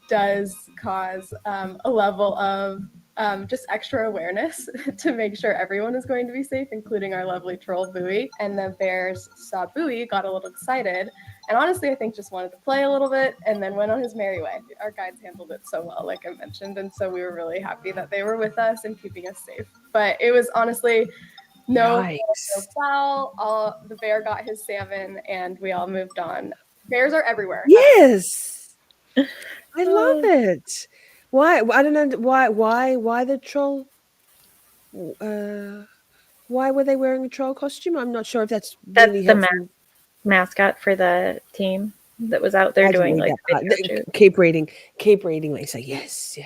does cause a level of just extra awareness to make sure everyone is going to be safe, including our lovely troll Bowie. And the bears saw Bowie, got a little excited, and honestly, I think just wanted to play a little bit and then went on his merry way. Our guides handled it so well, like I mentioned, and so we were really happy that they were with us and keeping us safe. But it was honestly no foul. The bear got his salmon, and we all moved on. Bears are everywhere. Yes, I love it. Why? I don't know. Why the troll? Why were they wearing a troll costume? I'm not sure if that's really the mascot for the team that was out there doing like. Keep reading, Lisa. Yes.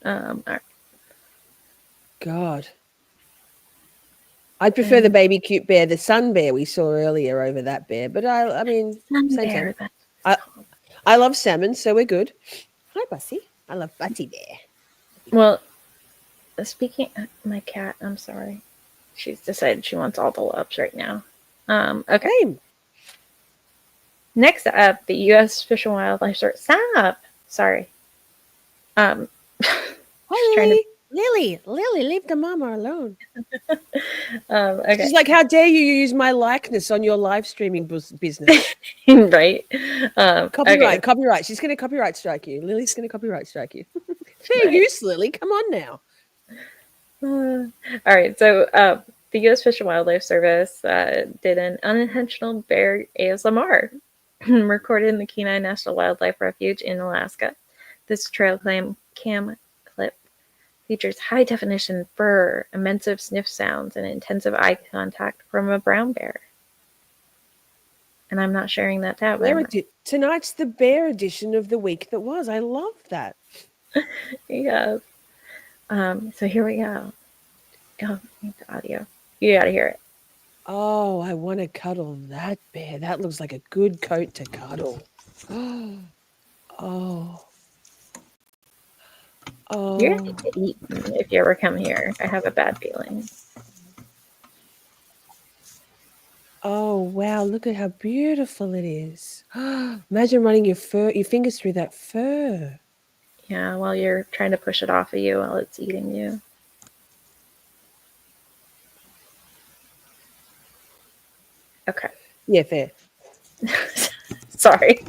All right. God, I'd prefer the baby cute bear, the sun bear we saw earlier over that bear. But I mean, same. I love salmon, so we're good. Hi, Bussy. I love Butty Bear. Well, speaking of my cat, I'm sorry. She's decided she wants all the loves right now. Okay. Next up, the U.S. Fish and Wildlife Service. Stop. Sorry. Hi, Lily. Lily, leave the mama alone. Okay. She's like, how dare you use my likeness on your live streaming business? Right. Copyright, Okay. copyright. She's going to copyright strike you. Lily's going to copyright strike you. Fair use, Lily. Come on now. All right. So the U.S. Fish and Wildlife Service did an unintentional bear ASMR recorded in the Kenai National Wildlife Refuge in Alaska. This trail cam clip features high-definition fur, immense sniff sounds, and intensive eye contact from a brown bear. And I'm not sharing that tab. Tonight's the bear edition of the week that was. I love that. Yeah. So here we go. Oh, the audio. You gotta hear it. Oh, I want to cuddle that bear. That looks like a good coat to cuddle. Oh. Oh. You're gonna get eaten if you ever come here. I have a bad feeling. Oh wow, look at how beautiful it is. Imagine running your fingers through that fur. Yeah, while you're trying to push it off of you while it's eating you. Okay. Yeah, fair. Sorry.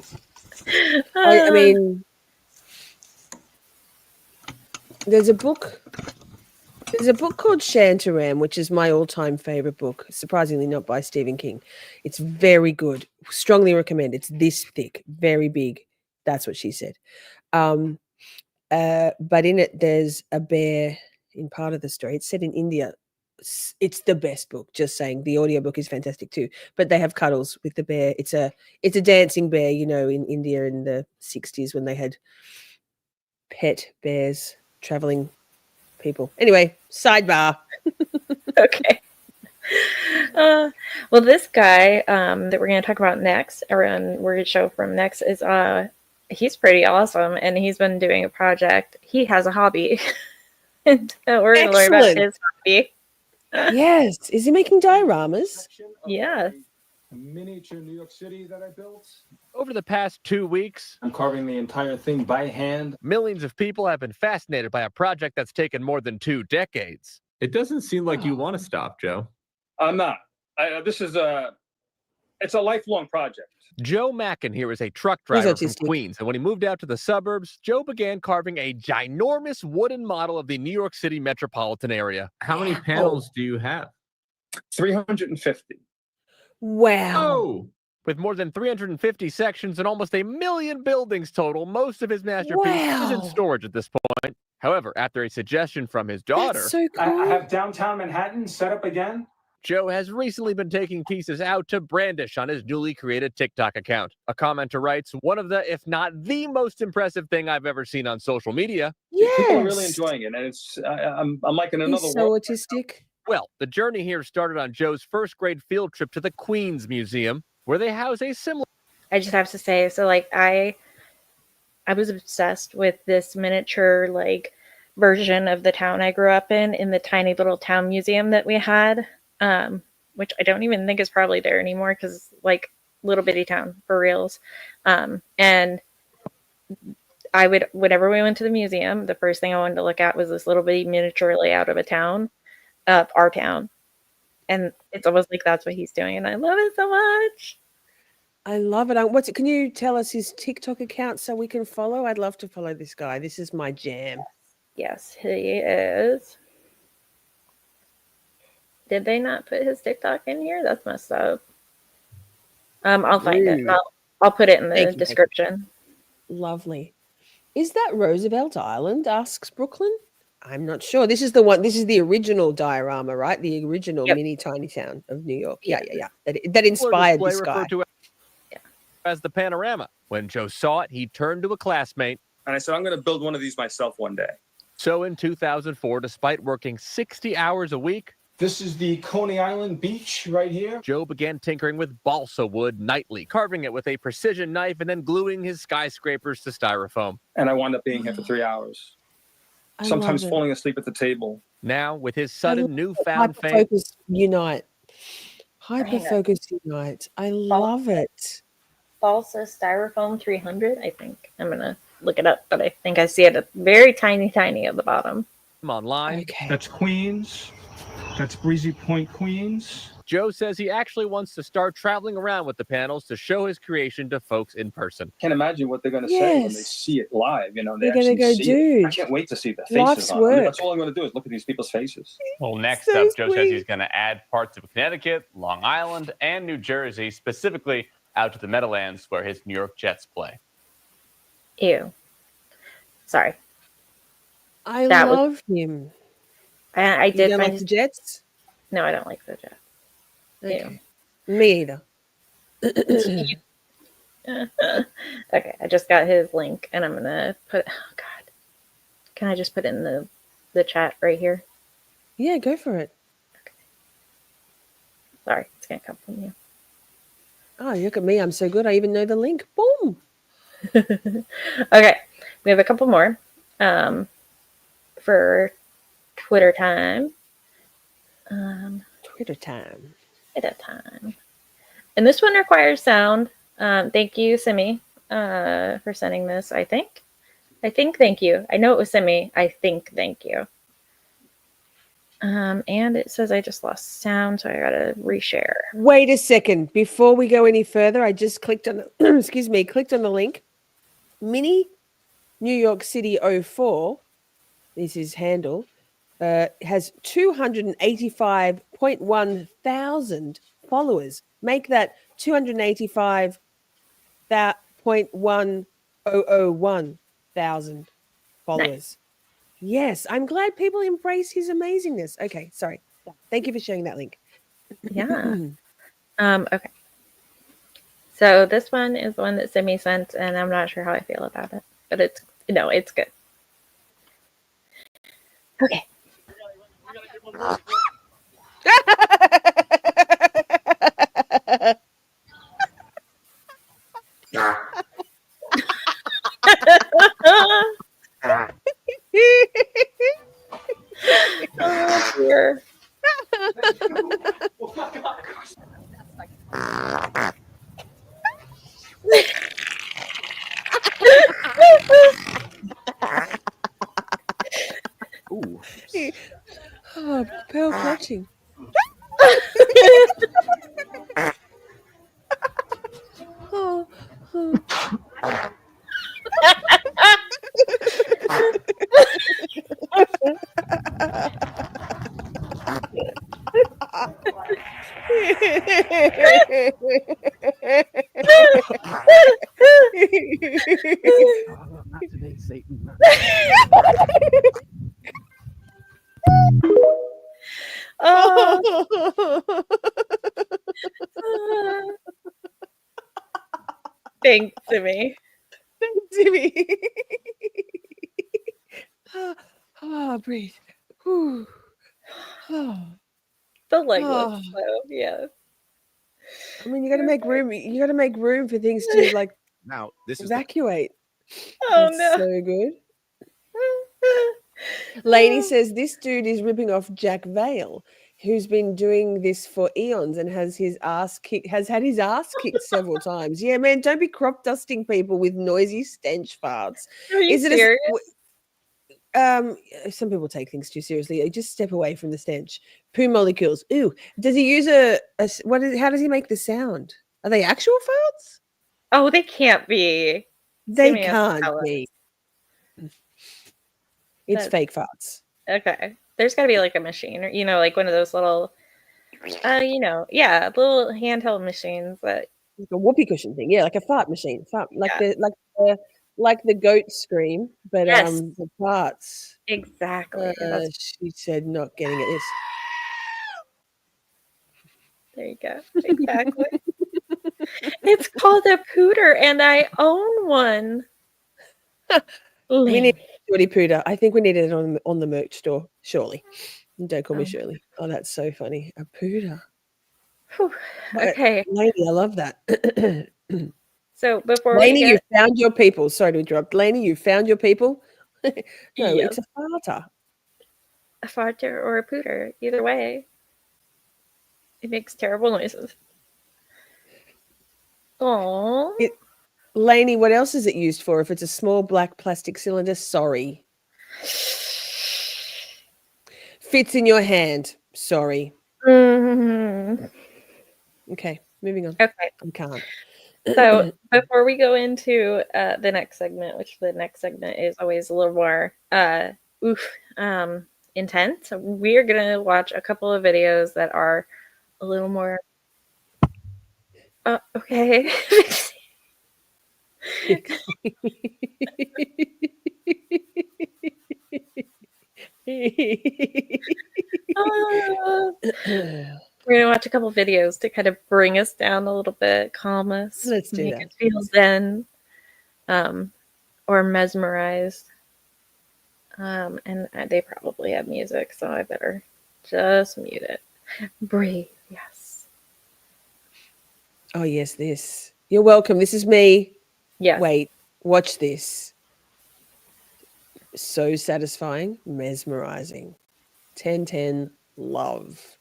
I mean, there's a book called Shantaram, which is my all-time favorite book. Surprisingly, not by Stephen King. It's very good. Strongly recommend. It's this thick, very big. That's what she said. But in it, there's a bear in part of the story. It's set in India. It's the best book. Just saying, the audiobook is fantastic too. But they have cuddles with the bear. It's a dancing bear. You know, in India in the 60s when they had pet bears traveling people. Anyway, sidebar. Okay. Well, this guy that we're going to talk about next, or we're going to show from next, is he's pretty awesome, and he's been doing a project. He has a hobby, and we're going to learn about his hobby. Yes, is he making dioramas? Yes. Miniature New York City that I built. Over the past 2 weeks, I'm carving the entire thing by hand. Millions of people have been fascinated by a project that's taken more than 2 decades. It doesn't seem like you want to stop, Joe. I'm not. It's a lifelong project. Joe Mackin here is a truck driver from Queens, and when he moved out to the suburbs, Joe began carving a ginormous wooden model of the New York City metropolitan area. How many panels do you have? 350. Wow. Oh. With more than 350 sections and almost 1 million buildings total, most of his masterpiece is in storage at this point. However, after a suggestion from his daughter, That's so cool. I have downtown Manhattan set up again. Joe has recently been taking pieces out to brandish on his newly created TikTok account. A commenter writes, one of the, if not the most impressive thing I've ever seen on social media. Yes. People are really enjoying it, and I'm like in another He's so world. autistic. Well, the journey here started on Joe's first grade field trip to the Queens Museum, where they house a similar... I just have to say, so like I was obsessed with this miniature like version of the town I grew up in the tiny little town museum that we had, which I don't even think is probably there anymore because like little bitty town for reals. And I would, whenever we went to the museum, the first thing I wanted to look at was this little bitty miniature layout of a town, our town. And it's almost like that's what he's doing. And I love it so much. I love it. Can you tell us his TikTok account so we can follow? I'd love to follow this guy. This is my jam. Yes, he is. Did they not put his TikTok in here? That's messed up. I'll find it. And I'll put it in the description. Lovely. Is that Roosevelt Island? Asks Brooklyn. I'm not sure. This is the one. This is the original diorama, right? The original mini tiny town of New York. Yeah. That inspired this guy. Referred to as the panorama. When Joe saw it, he turned to a classmate. And I said, I'm going to build one of these myself one day. So in 2004, despite working 60 hours a week, this is the Coney Island beach right here. Joe began tinkering with balsa wood nightly, carving it with a precision knife and then gluing his skyscrapers to styrofoam. And I wound up being here for 3 hours. Sometimes falling asleep at the table. Now, with his sudden newfound fame... Hyperfocus unite. Hyperfocus unite. I love it. Balsa Styrofoam 300, I think. I'm going to look it up, but I think I see it at very tiny at the bottom. Online. That's Queens. That's Breezy Point, Queens. Joe says he actually wants to start traveling around with the panels to show his creation to folks in person. Can't imagine what they're going to say when they Yes. see it live. You know, They're gonna go, see it. I dude, can't wait to see the life's faces on it. I mean, that's work. all I'm going to do is look at these people's faces. Well, next So up, Joe says sweet. he's going to add parts of Connecticut, Long Island, and New Jersey, specifically out to the Meadowlands where his New York Jets play. Ew. Sorry. I That was- love him. I You did don't find like the Jets? No, I don't like the Jets. Okay. Me either. Okay, I just got his link and I'm gonna put, oh god. Can I just put it in the chat right here? Yeah, go for it. Sorry, it's gonna come from you. Oh, look at me. I'm so good. I even know the link. Boom. Okay, we have a couple more for Twitter time. Twitter time. Twitter time. And this one requires sound. Thank you, Simi, for sending this, I think. Thank you. I know it was Simi. I think thank you. And it says I just lost sound, so I gotta reshare. Wait a second. Before we go any further, I just clicked on the, excuse me, clicked on the link. Mini New York City 04, this is handle, has 285.1 thousand followers. Make that 285.1001 thousand followers. Nice. Yes, I'm glad people embrace his amazingness. Okay, sorry. Thank you for sharing that link. Yeah. Okay. So this one is the one that Simi sent, and I'm not sure how I feel about it, but it's good. Okay. Oh dear. Ooh. Oh, pearl clutching. Oh, oh. Not today, Satan. Thanks, Simi. Thanks, Jimmy. Breathe. Whew. Oh. The leg Oh. looks so, yeah. I mean, you got to make room. You got to make room for things to like Now, this is evacuate. Oh That's no. so good. Lainey says this dude is ripping off Jack Vale, who's been doing this for eons and has had his ass kicked several times. Yeah, man, don't be crop dusting people with noisy stench farts. Are you serious? Some people take things too seriously. Just step away from the stench. Poo molecules. Ooh, does he use how does he make the sound? Are they actual farts? Oh, they can't be. They Simi has to can't tell us. be. It's That- fake farts. Okay. There's got to be like a machine, or like one of those little, little handheld machines that. Like a whoopee cushion thing. Yeah, like a fart machine. Like the goat scream, but Yes. the farts. Exactly. She said not getting it. There you go. Exactly. It's called a pooter, and I own one. We need Shorty Pooter. I think we need it on the merch store. Surely. Don't call me Shirley. Oh, that's so funny. A Pooter. Whew. Okay. Lady, I love that. So before Lainey, we you found your people. Sorry to interrupt. Lainey, you found your people. No, Yes. it's a farter. a farter or a pooter, either way, it makes terrible noises. Oh. Lainey, what else is it used for? If it's a small black plastic cylinder, sorry. Fits in your hand. Sorry. Mhm. Okay, moving on. Okay. I can't. So before we go into the next segment, which the next segment is always a little more intense, we're gonna watch a couple of videos that are a little more. Okay. We're gonna watch a couple videos to kind of bring us down a little bit, calm us, Let's do make that. us feel zen, or mesmerized. And they probably have music, so I better just mute it. Breathe, yes. Oh yes, this. You're welcome. This is me. Yes. Wait, watch this. So satisfying, mesmerizing. 10-10 love.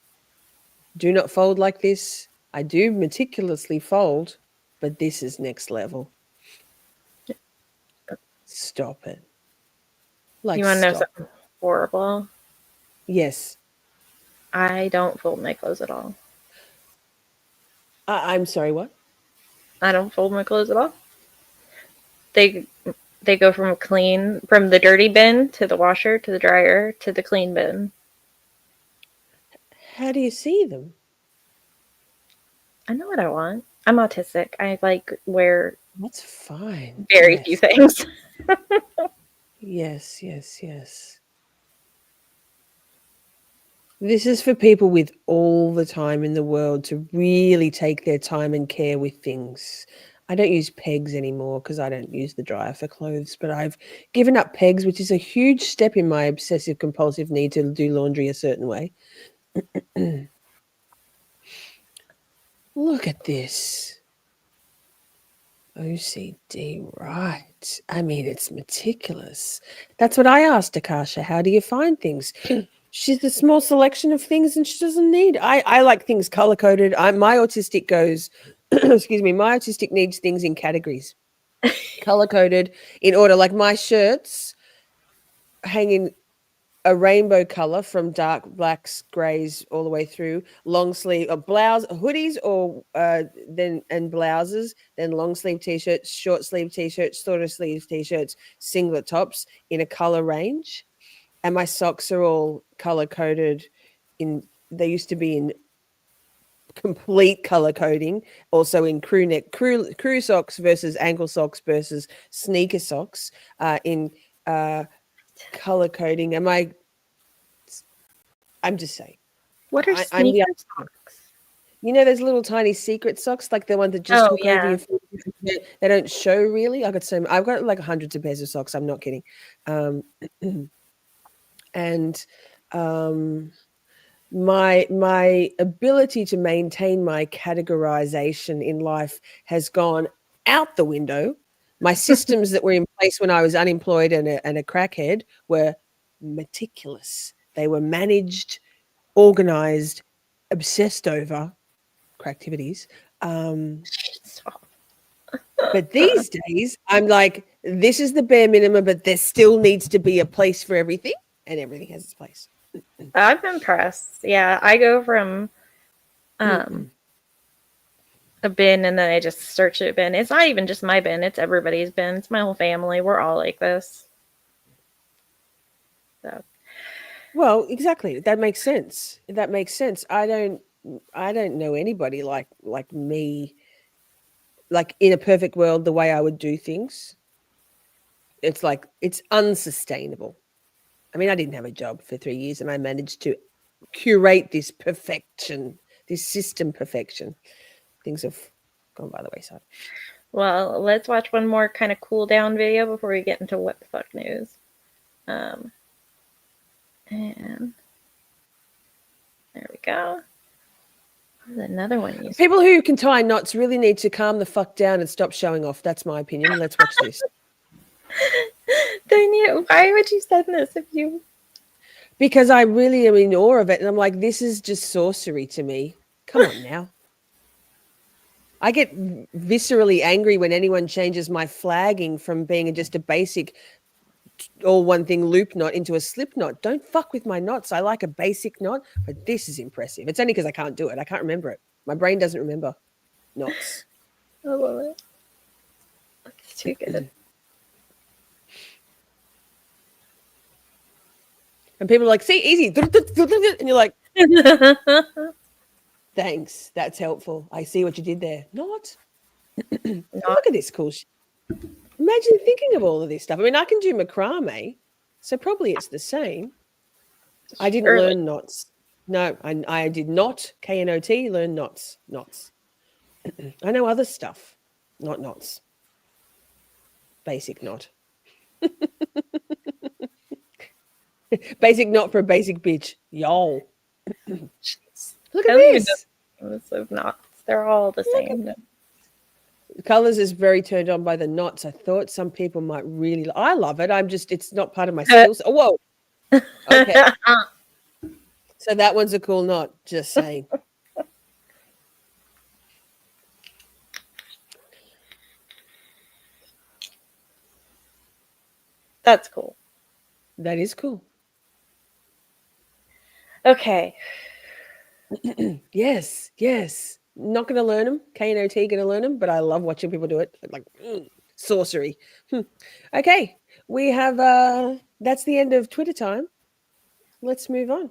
Do not fold like this. I do meticulously fold, but this is next level. Stop it. Like, you want to know stop. something horrible? Yes. I don't fold my clothes at all. I'm sorry, what? I don't fold my clothes at all. They go from the dirty bin to the washer to the dryer to the clean bin. How do you see them? I know what I want. I'm autistic. I wear That's fine. very few things. Yes, yes, yes. This is for people with all the time in the world to really take their time and care with things. I don't use pegs anymore because I don't use the dryer for clothes, but I've given up pegs, which is a huge step in my obsessive compulsive need to do laundry a certain way. Look at this. OCD, right. I mean, it's meticulous. That's what I asked Akasha. How do you find things? She's a small selection of things and she doesn't need. I like things color-coded. My autistic goes, excuse me, my autistic needs things in categories. Color-coded in order. Like my shirts hang in a rainbow color from dark blacks, grays, all the way through long sleeve blouse, hoodies, or and blouses, then long sleeve t-shirts, short sleeve t-shirts, shorter sleeve t-shirts, singlet tops in a color range. And my socks are all color coded they used to be in complete color coding, also in crew socks versus ankle socks versus sneaker socks, in color coding. I'm just saying. What are sneaker socks? You know those little tiny secret socks, like the ones that just hook over your feet? They don't show really. I've got like hundreds of pairs of socks. I'm not kidding. My ability to maintain my categorization in life has gone out the window. My systems that were in place when I was unemployed and a crackhead were meticulous. They were managed, organized, obsessed over cracktivities. But these days, I'm like, this is the bare minimum, but there still needs to be a place for everything, and everything has its place. I'm impressed. Yeah, I go from a bin and then I just search it bin. It's not even just my bin, it's everybody's bin. It's my whole family. We're all like this. So. Well, exactly. That makes sense. I don't know anybody like me, like in a perfect world, the way I would do things. It's like, it's unsustainable. I mean, I didn't have a job for 3 years and I managed to curate this perfection, this system perfection. Things have gone by the wayside. Well, let's watch one more kind of cool down video before we get into what the fuck news. And there we go. There's another one. People who can tie knots really need to calm the fuck down and stop showing off. That's my opinion. Let's watch this. Then why would you send this if you? Because I really am in awe of it, and I'm like, this is just sorcery to me. Come on now. I get viscerally angry when anyone changes my flagging from being just a basic all one thing loop knot into a slip knot. Don't fuck with my knots. I like a basic knot, but this is impressive. It's only because I can't do it. I can't remember it. My brain doesn't remember knots. I love it. It's too good. And people are like, see, easy. And you're like, thanks. That's helpful. I see what you did there. Not. Look at this cool shit. Imagine thinking of all of this stuff. I mean, I can do macrame, so probably it's the same. I didn't learn knots. No, I did not, K-N-O-T, learn knots. I know other stuff, not knots. Basic knot. Basic knot for a basic bitch. Yo. Look at this. Of knots. They're all the same. Colors is very turned on by the knots. I thought some people might really. I love it. It's not part of my skills. Oh, whoa. Okay. So that one's a cool knot. Just saying. That's cool. That is cool. Okay. Yes. Not going to learn them. K-N-O-T going to learn them, but I love watching people do it. Like sorcery. Okay. We have, that's the end of Twitter time. Let's move on.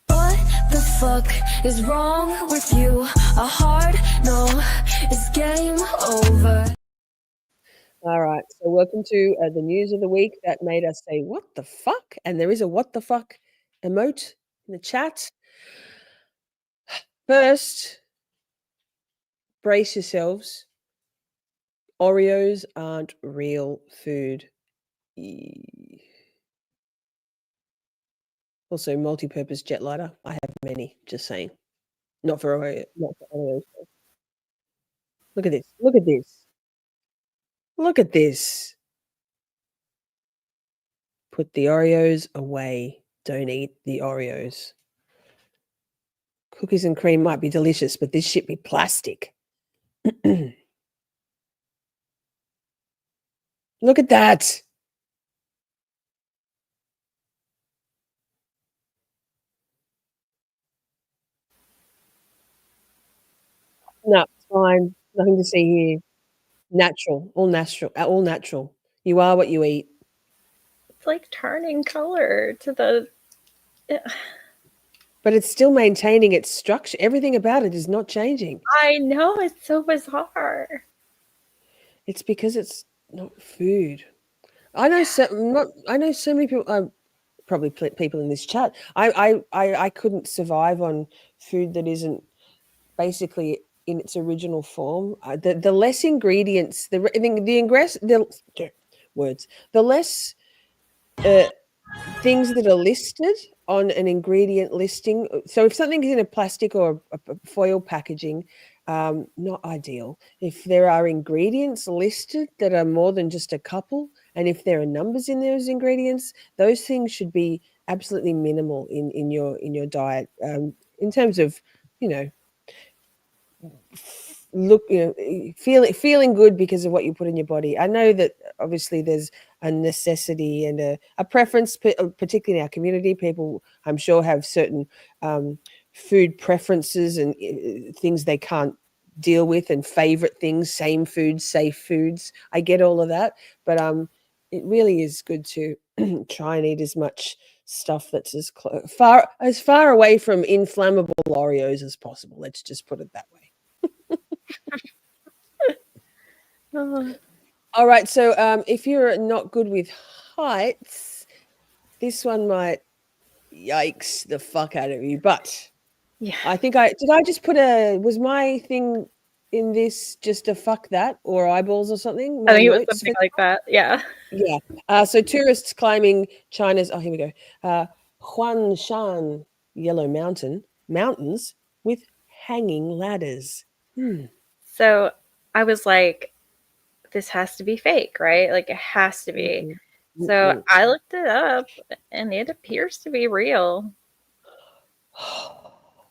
What the fuck is wrong with you? A hard no, it's game over. All right. So welcome to the news of the week that made us say, what the fuck? And there is a what the fuck emote in the chat. First, brace yourselves. Oreos aren't real food. Also, multi-purpose jet lighter. I have many, just saying. Not for Oreos. Look at this. Look at this. Look at this. Put the Oreos away. Don't eat the Oreos. Cookies and cream might be delicious, but this shit be plastic. Look at that. No, it's fine. Nothing to see here. Natural. All natural. All natural. You are what you eat. It's like turning color to the. But it's still maintaining its structure. Everything about it is not changing. I know, it's so bizarre. It's because it's not food. I know so many people. Probably people in this chat. I couldn't survive on food that isn't basically in its original form. The less ingredients, the less things that are listed on an ingredient listing. So if something is in a plastic or a foil packaging, not ideal. If there are ingredients listed that are more than just a couple, and if there are numbers in those ingredients, those things should be absolutely minimal in your diet. In terms of, feeling good because of what you put in your body. I know that obviously there's a necessity and a preference, particularly in our community. People, I'm sure, have certain food preferences and things they can't deal with, and favorite things, same foods, safe foods. I get all of that, but it really is good to try and eat as much stuff that's as far away from inflammable Oreos as possible. Let's just put it that way. All right, so if you're not good with heights, this one might yikes the fuck out of you. But yeah, I think was my thing in this just a fuck that or eyeballs or something? I think it was something like that. Yeah. Yeah. So tourists climbing China's, here we go, Huangshan Yellow Mountains with hanging ladders. So I was like, this has to be fake, right? Like it has to be. So I looked it up and it appears to be real.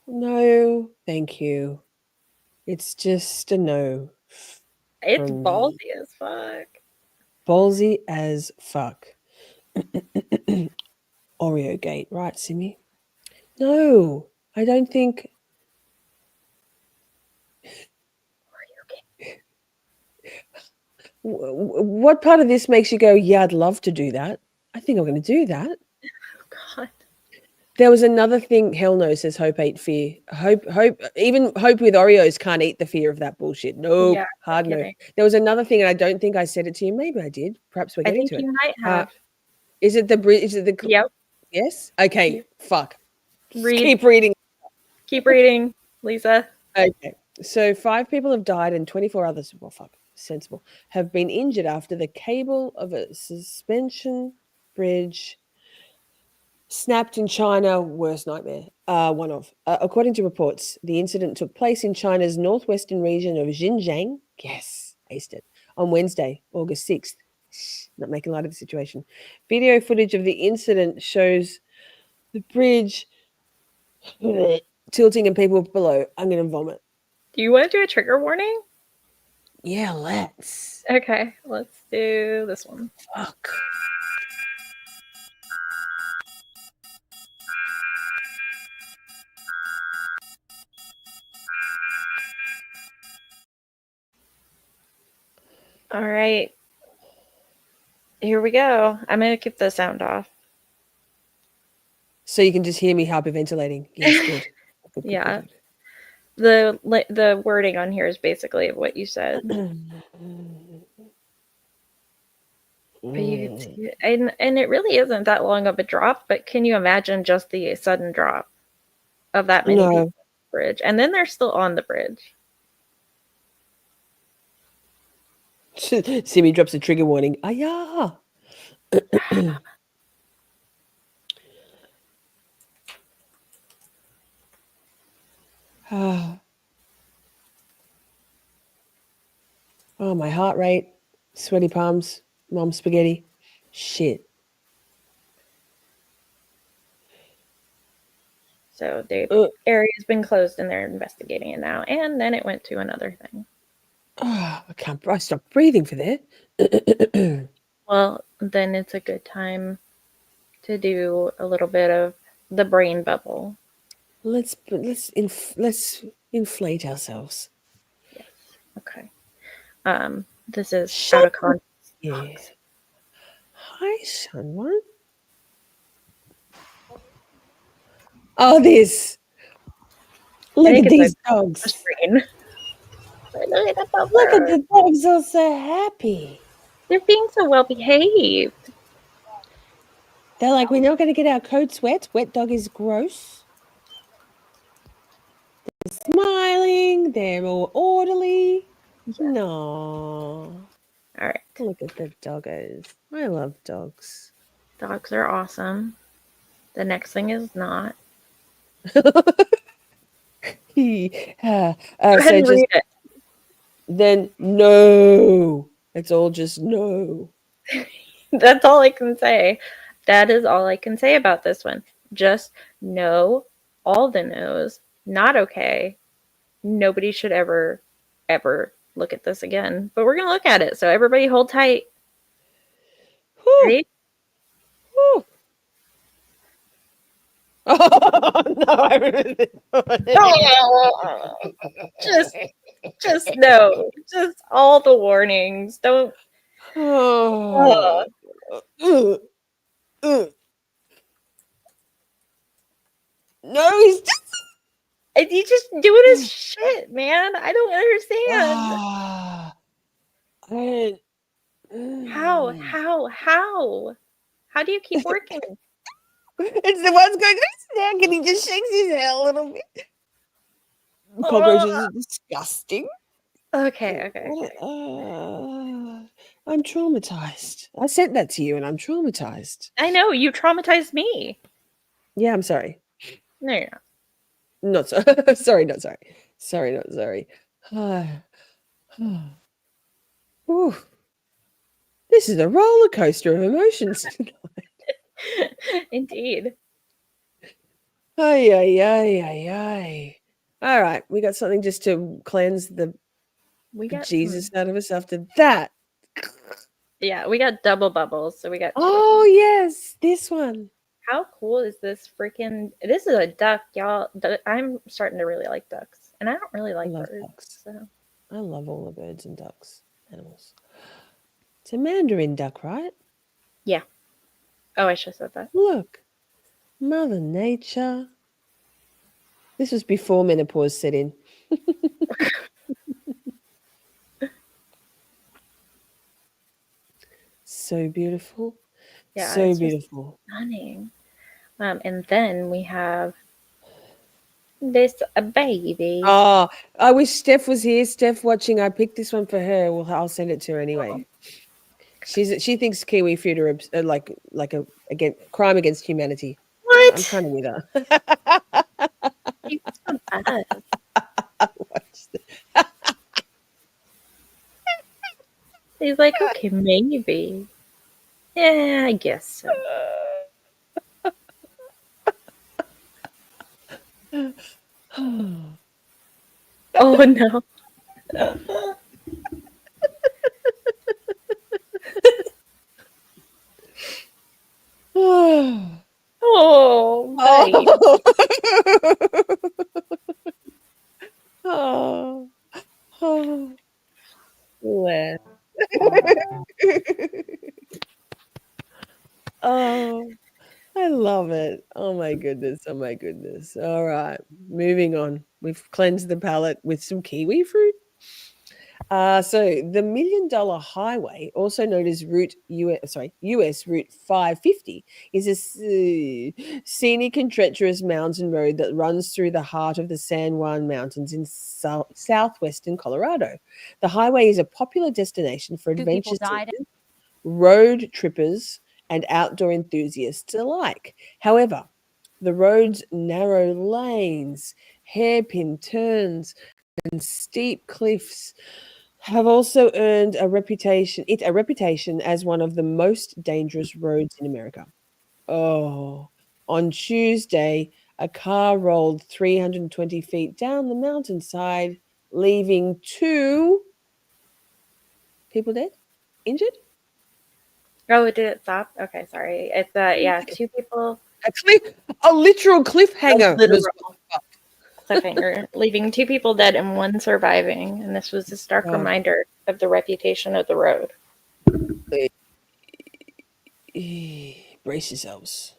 No, thank you. It's just a no. It's ballsy as fuck. Ballsy as fuck. Oreo gate, right, Simi? No, I don't think. What part of this makes you go, yeah, I'd love to do that? I think I'm going to do that. God. There was another thing. Hell no, says Hope ate fear. Hope, even Hope with Oreos can't eat the fear of that bullshit. No, Yeah, hard no. kidding. There was another thing, and I don't think I said it to you. Maybe I did. Perhaps we're I getting think to it. you might have. Is it the bridge? Is it the? Yep. Yes. Okay. Yep. Fuck. Read. Keep reading. Keep reading, Lisa. Okay. So 5 people have died and 24 others, well, fuck, sensible, have been injured after the cable of a suspension bridge snapped in China. Worst nightmare. One of. According to reports, the incident took place in China's northwestern region of Xinjiang. Yes, aced it. On Wednesday, August 6th. Not making light of the situation. Video footage of the incident shows the bridge tilting and people below. I'm going to vomit. Do you want to do a trigger warning? Yeah, let's. Okay, let's do this one. Fuck. All right. Here we go. I'm going to keep the sound off. So you can just hear me hyperventilating. Yes, good. Good, Yeah. good. The wording on here is basically what you said. But you can see it. And it really isn't that long of a drop, but can you imagine just the sudden drop of that many people on the bridge? And then they're still on the bridge. Simi drops a trigger warning. Aya. Oh, my heart rate, sweaty palms, mom spaghetti. Shit. So the area's been closed and they're investigating it now. And then it went to another thing. Oh, I stopped breathing for that. Well, then it's a good time to do a little bit of the brain bubble. Let's inflate ourselves. Yes. Okay. This is out of context. Yeah. Hi, someone. Oh, this. Look at these dogs. Look at the bubble. Look at the dogs, they're so happy. They're being so well behaved. They're like, we're not going to get our coats wet. Wet dog is gross. They're smiling. They're all orderly. No. All right. Look at the doggos. I love dogs. Dogs are awesome. The next thing is not. So read it. Then no. It's all just no. That's all I can say. That is all I can say about this one. Just no, all the no's, not okay. Nobody should ever look at this again. But we're going to look at it. So everybody hold tight. Ready? Whew. Oh, no, I remember. Just no. Just all the warnings. Don't. Oh. No, he's just. He's just doing his shit, man. I don't understand. How do you keep working? It's the one's going snack and he just shakes his head a little bit. Cockroaches are disgusting. Okay. I'm traumatized. I sent that to you and I'm traumatized. I know, you traumatized me. Yeah, I'm sorry. No, you're not. Not so sorry, not sorry. Sorry, not sorry. Ooh. This is a roller coaster of emotions. Indeed. Ay. All right, we got something just to cleanse the We got Jesus out of us after that. Yeah, we got double bubbles. So we got two. Oh yes, this one. How cool is this freaking? This is a duck, y'all. I'm starting to really like ducks, and I don't really like love birds. ducks. So. I love all the birds and ducks, animals. It's a mandarin duck, right? Yeah. Oh, I should have said that. Look, Mother Nature. This was before menopause set in. So beautiful. Yeah, So it's beautiful. just stunning. And then we have this baby. Oh, I wish Steph was here. Steph watching. I picked this one for her. Well, I'll send it to her anyway. She thinks kiwi food are like a again crime against humanity. What? I'm kind of with her. He's so bad. He's like, okay, maybe. Yeah, I guess so. Oh no. Oh, babe. Oh, oh, bless. Oh, I love it. Oh my goodness. Oh my goodness. All right, moving on. We've cleansed the palate with some kiwi fruit. So the $1 Million Highway, also known as US Route 550, is a scenic and treacherous mountain road that runs through the heart of the San Juan Mountains in southwestern Colorado. The highway is a popular destination for adventure seekers, road trippers, and outdoor enthusiasts alike. However, the road's narrow lanes, hairpin turns, and steep cliffs have also earned a reputation as one of the most dangerous roads in America. Oh, on Tuesday, a car rolled 320 feet down the mountainside, leaving 2 people dead, injured. Oh, did it stop? Okay, sorry. It's yeah, 2 people. A literal cliffhanger. Cliffhanger, leaving 2 people dead and 1 surviving. And this was a stark reminder of the reputation of the road. Brace yourselves.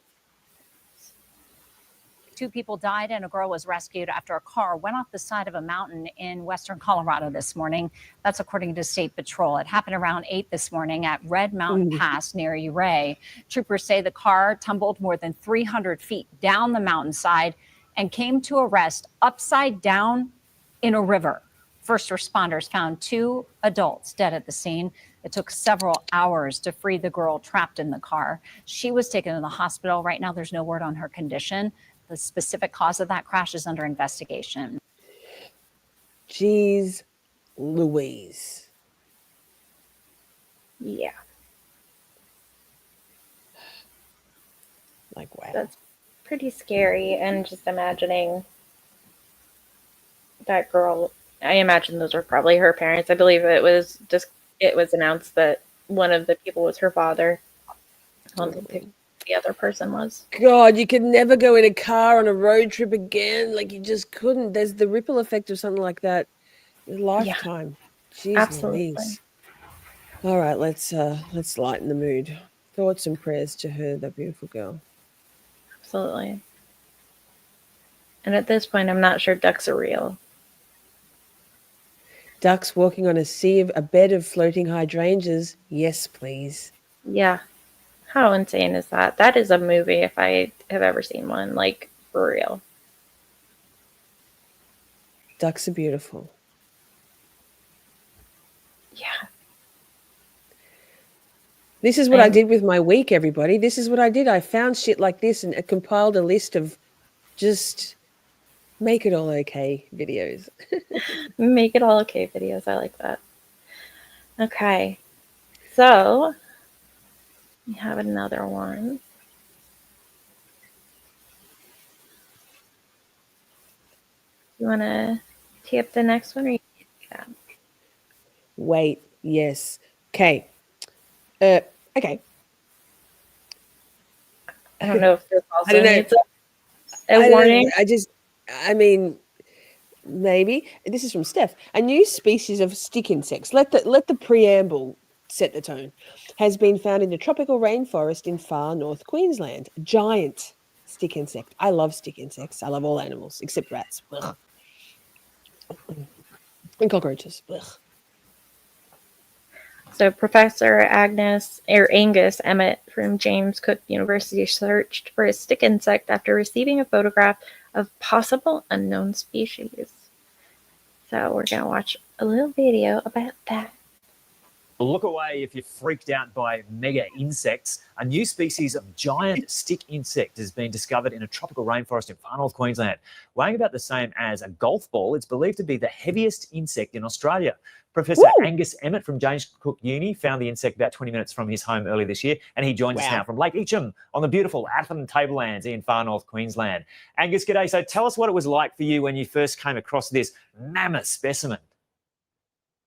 2 people died and a girl was rescued after a car went off the side of a mountain in western Colorado this morning. That's according to State Patrol. It happened around 8 this morning at Red Mountain Pass near Ouray. Troopers say the car tumbled more than 300 feet down the mountainside and came to a rest upside down in a river. First responders found 2 adults dead at the scene. It took several hours to free the girl trapped in the car. She was taken to the hospital. Right now, there's no word on her condition. The specific cause of that crash is under investigation. Jeez Louise. Yeah. Like, wow. That's pretty scary. And just imagining that girl, I imagine those were probably her parents. I believe it was announced that one of the people was her father. I don't think who the other person was. God, you could never go in a car on a road trip again. Like, you just couldn't. There's the ripple effect of something like that. A lifetime. Jeez Absolutely. Louise. All right, let's lighten the mood. Thoughts and prayers to her, that beautiful girl. Absolutely. And at this point, I'm not sure ducks are real. Ducks walking on a bed of floating hydrangeas. Yes, please. Yeah. How insane is that? That is a movie if I have ever seen one, like, for real. Ducks are beautiful. Yeah. This is what I did with my week, everybody. This is what I did. I found shit like this and compiled a list of just make it all okay videos. Make it all okay videos. I like that. Okay. So we have another one. You want to tee up the next one or you can do that? Wait, yes. Okay. Okay. I don't know if this also I don't know. needs I a don't know. warning. I mean, maybe this is from Steph. A new species of stick insects. Let the preamble set the tone. Has been found in the tropical rainforest in far north Queensland. Giant stick insect. I love stick insects. I love all animals except rats. Ugh. And cockroaches. Ugh. So Professor Angus Emmett from James Cook University searched for a stick insect after receiving a photograph of possible unknown species. So we're going to watch a little video about that. Look away if you're freaked out by mega insects. A new species of giant stick insect has been discovered in a tropical rainforest in far north Queensland. Weighing about the same as a golf ball, it's believed to be the heaviest insect in Australia. Professor Angus Emmett from James Cook Uni found the insect about 20 minutes from his home earlier this year, and he joins us now from Lake Eacham on the beautiful Atherton Tablelands in far north Queensland. Angus, g'day. So tell us what it was like for you when you first came across this mammoth specimen.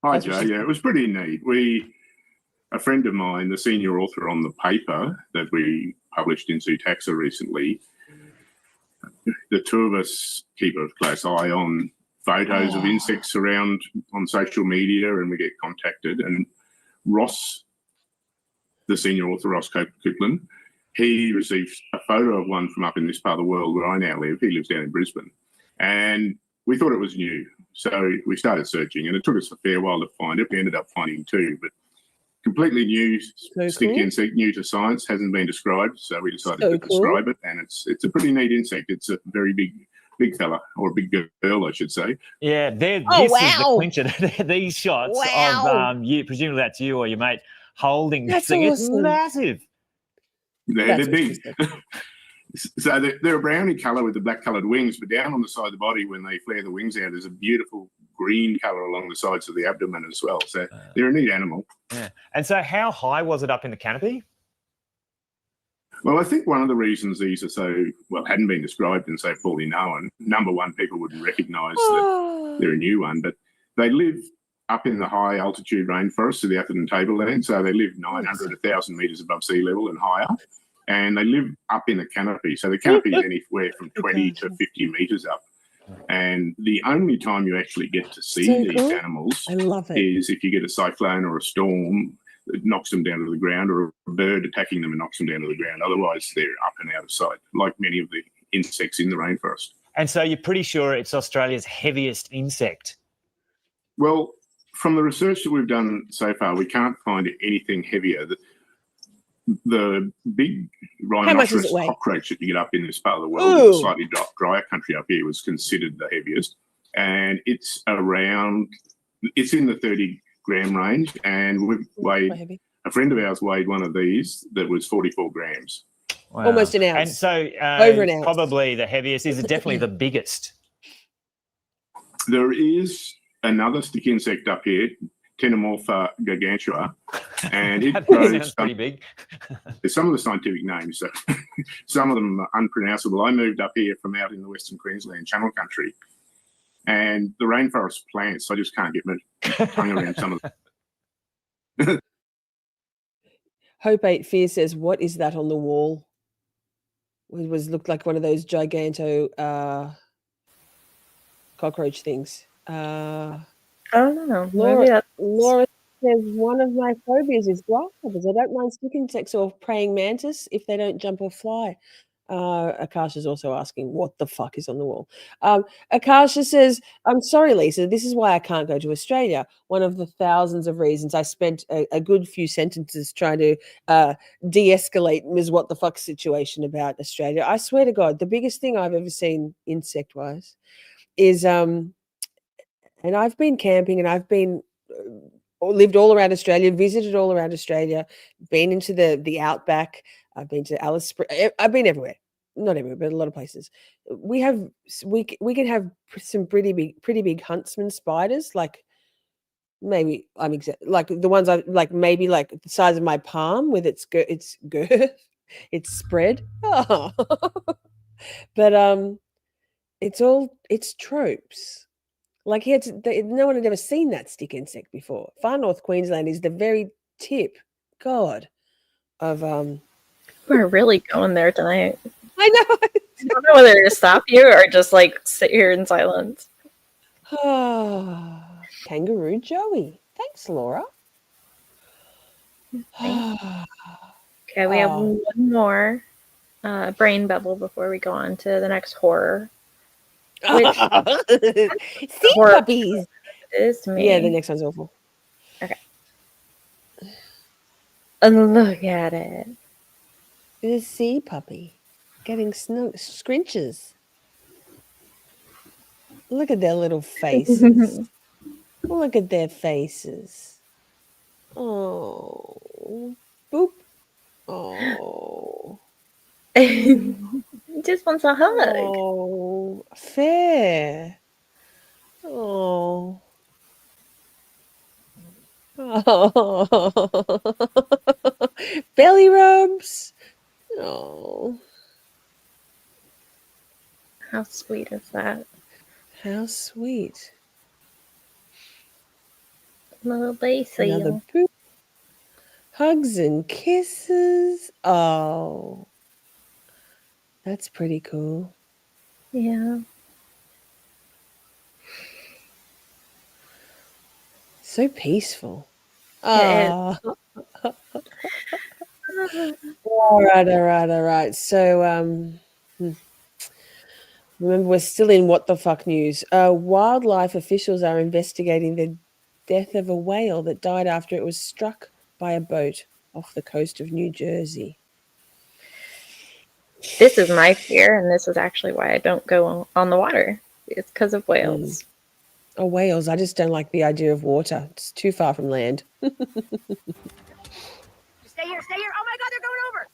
Hi, Joe. Yeah, it was pretty neat. A friend of mine, the senior author on the paper that we published in Taxa recently, the two of us keep a close eye on photos of insects around on social media, and we get contacted. And Ross, the senior author, Ross Copeland, he received a photo of one from up in this part of the world where I now live. He lives down in Brisbane. And we thought it was new. So we started searching, and it took us a fair while to find it. We ended up finding two, but completely new stick insect, new to science, hasn't been described. So we decided to describe it, and it's a pretty neat insect. It's a very big fella, or a big girl, I should say. Yeah, this is the clincher. These shots of you, presumably that's you or your mate, holding this thing. It's massive. They're big. So they're a browny colour with the black coloured wings, but down on the side of the body, when they flare the wings out, there's a beautiful green colour along the sides of the abdomen as well. So they're a neat animal. Yeah. And so how high was it up in the canopy? Well, I think one of the reasons these are hadn't been described and so poorly known, number one, people wouldn't recognise that they're a new one, but they live up in the high altitude rainforests of the Atherton Tablelands. So they live 900, 1,000 metres above sea level and higher. And they live up in a canopy. So the canopy is anywhere from 20 to 50 metres up. And the only time you actually get to see these animals is if you get a cyclone or a storm that knocks them down to the ground, or a bird attacking them and knocks them down to the ground. Otherwise, they're up and out of sight, like many of the insects in the rainforest. And so you're pretty sure it's Australia's heaviest insect? Well, from the research that we've done so far, we can't find anything heavier. The big rhinoceros cockroach that you get up in this part of the world, in the slightly drier country up here, was considered the heaviest. And it's in the 30-gram range. And we've weighed, a friend of ours weighed one of these that was 44 grams. Wow. Almost an ounce. And so over an ounce. Probably the heaviest. Is it definitely the biggest? There is another stick insect up here, Tenomorpha gargantua, and it grows pretty big. There's some of the scientific names, so some of them are unpronounceable. I moved up here from out in the Western Queensland Channel Country, and the rainforest plants, I just can't get my tongue around some of them. Hope 8 Fear says, what is that on the wall? It looked like one of those giganto cockroach things. I don't know. Laura says, one of my phobias is grasshoppers. I don't mind stick insects or praying mantis if they don't jump or fly. Akasha's also asking, what the fuck is on the wall? Akasha says, I'm sorry, Lisa, this is why I can't go to Australia. One of the thousands of reasons. I spent a good few sentences trying to de-escalate Ms. What the fuck situation about Australia. I swear to God, the biggest thing I've ever seen insect-wise is... and I've been camping, and I've been lived all around Australia, visited all around Australia, been into the outback. I've been to Alice Springs. I've been everywhere, not everywhere, but a lot of places. We can have some pretty big huntsman spiders, like maybe like the ones I like, maybe like the size of my palm with its girth, its spread. Oh. But it's tropes. Like no one had ever seen that stick insect before. Far north Queensland is the very tip God, of We're really going there tonight. I know. I don't know whether to stop you or just like sit here in silence. Kangaroo Joey. Thanks, Laura. Okay, we have Oh. one more brain bubble before we go on to the next horror. Which Sea horror puppies. is to me. Yeah, the next one's awful. Okay. Look at it. The sea puppy getting scrunches. Look at their little faces. Look at their faces. Oh, boop. Oh. Just wants a hug. Oh, fair. Oh. Oh. Belly rubs. Oh. How sweet is that? How sweet. Little baby. Another poop. Hugs and kisses. Oh. That's pretty cool. Yeah. So peaceful. It Oh. All right. So, remember, we're still in what the fuck news. Wildlife officials are investigating the death of a whale that died after it was struck by a boat off the coast of New Jersey. This is my fear, and this is actually why I don't go on the water. It's because of whales. Oh, whales. I just don't like the idea of water. It's too far from land. Stay here. Oh my God, they're going over.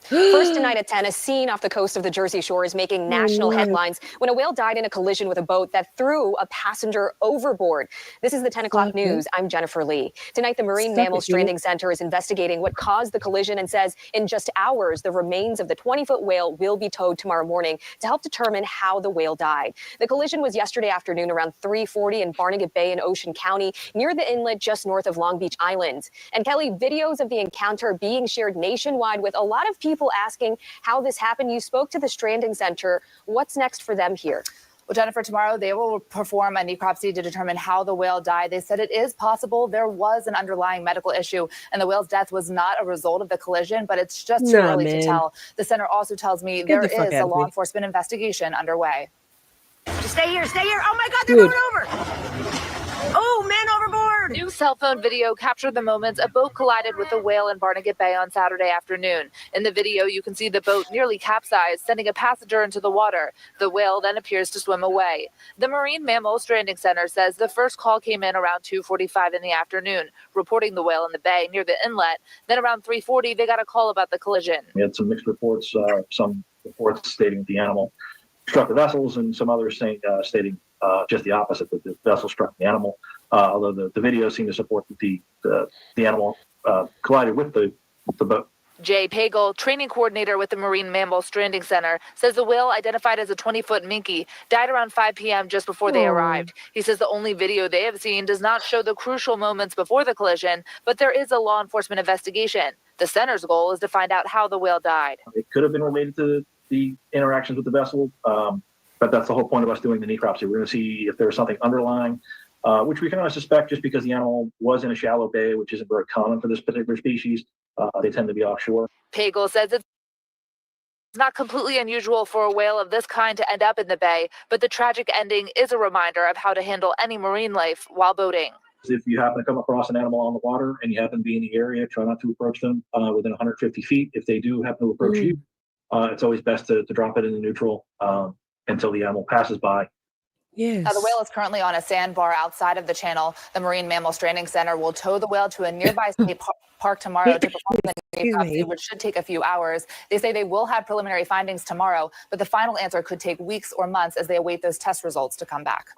First tonight at 10, a scene off the coast of the Jersey Shore is making national headlines when a whale died in a collision with a boat that threw a passenger overboard. This is the 10 o'clock news. I'm Jennifer Lee. Tonight, the Marine Mammal Stranding Center is investigating what caused the collision and says in just hours, the remains of the 20-foot whale will be towed tomorrow morning to help determine how the whale died. The collision was yesterday afternoon around 3:40 in Barnegat Bay in Ocean County, near the inlet just north of Long Beach Island. And Kelly, videos of the encounter being shared nationwide with a lot of people asking how this happened. You spoke to the Stranding Center. What's next for them here? Well, Jennifer, tomorrow they will perform a necropsy to determine how the whale died. They said it is possible there was an underlying medical issue and the whale's death was not a result of the collision, but it's just too early to tell. The center also tells me there is a law enforcement investigation underway. Stay here. Oh my God, they're going over. Oh, man overboard. New cell phone video captured the moments a boat collided with a whale in Barnegat Bay on Saturday afternoon. In the video, you can see the boat nearly capsized, sending a passenger into the water. The whale then appears to swim away. The Marine Mammal Stranding Center says the first call came in around 2:45 in the afternoon, reporting the whale in the bay near the inlet. Then around 3:40, they got a call about the collision. We had some mixed reports, some reports stating the animal struck the vessels and some others stating just the opposite, that the vessel struck the animal. Although the video seemed to support that the animal collided with the boat. Jay Pagel, training coordinator with the Marine Mammal Stranding Center, says the whale, identified as a 20-foot minke, died around 5 p.m. just before they arrived. He says the only video they have seen does not show the crucial moments before the collision, but there is a law enforcement investigation. The center's goal is to find out how the whale died. It could have been related to the interactions with the vessel, but that's the whole point of us doing the necropsy. We're going to see if there's something underlying, which we can only suspect just because the animal was in a shallow bay, which isn't very common for this particular species. They tend to be offshore. Pagel says it's not completely unusual for a whale of this kind to end up in the bay, but the tragic ending is a reminder of how to handle any marine life while boating. If you happen to come across an animal on the water and you happen to be in the area, try not to approach them within 150 feet. If they do happen to approach you, it's always best to drop it in the neutral until the animal passes by. Yes. The whale is currently on a sandbar outside of the channel. The Marine Mammal Stranding Center will tow the whale to a nearby state park tomorrow to perform the necropsy, which should take a few hours. They say they will have preliminary findings tomorrow, but the final answer could take weeks or months as they await those test results to come back.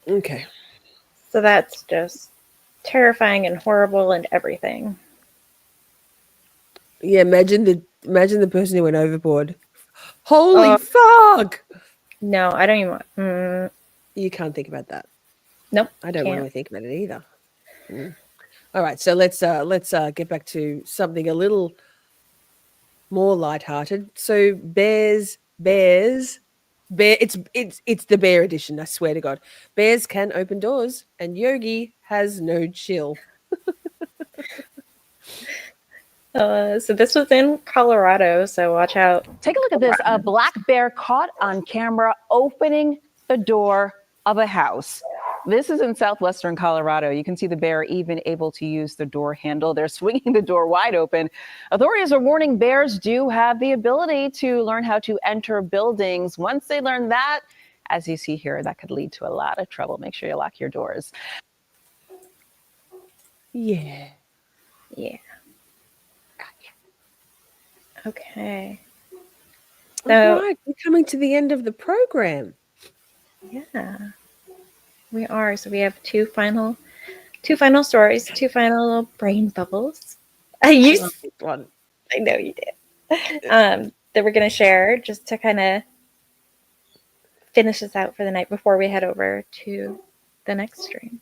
Okay. So that's just terrifying and horrible and everything. Yeah, imagine the person who went overboard. Holy fuck! No, I don't even want. You can't think about that. Nope. I don't can't. want to think about it either. All right, so let's get back to something a little more lighthearted. So bears. It's the bear edition. I swear to God, bears can open doors, and Yogi has no chill. So this was in Colorado, so watch out. Take a look at this. A black bear caught on camera opening the door of a house. This is in southwestern Colorado. You can see the bear even able to use the door handle. They're swinging the door wide open. Authorities are warning bears do have the ability to learn how to enter buildings. Once they learn that, as you see here, that could lead to a lot of trouble. Make sure you lock your doors. Yeah. Okay. All right, we're coming to the end of the program. Yeah, we are. So we have two final stories, two final little brain bubbles. I know you did. That we're gonna share just to kind of finish this out for the night before we head over to the next stream.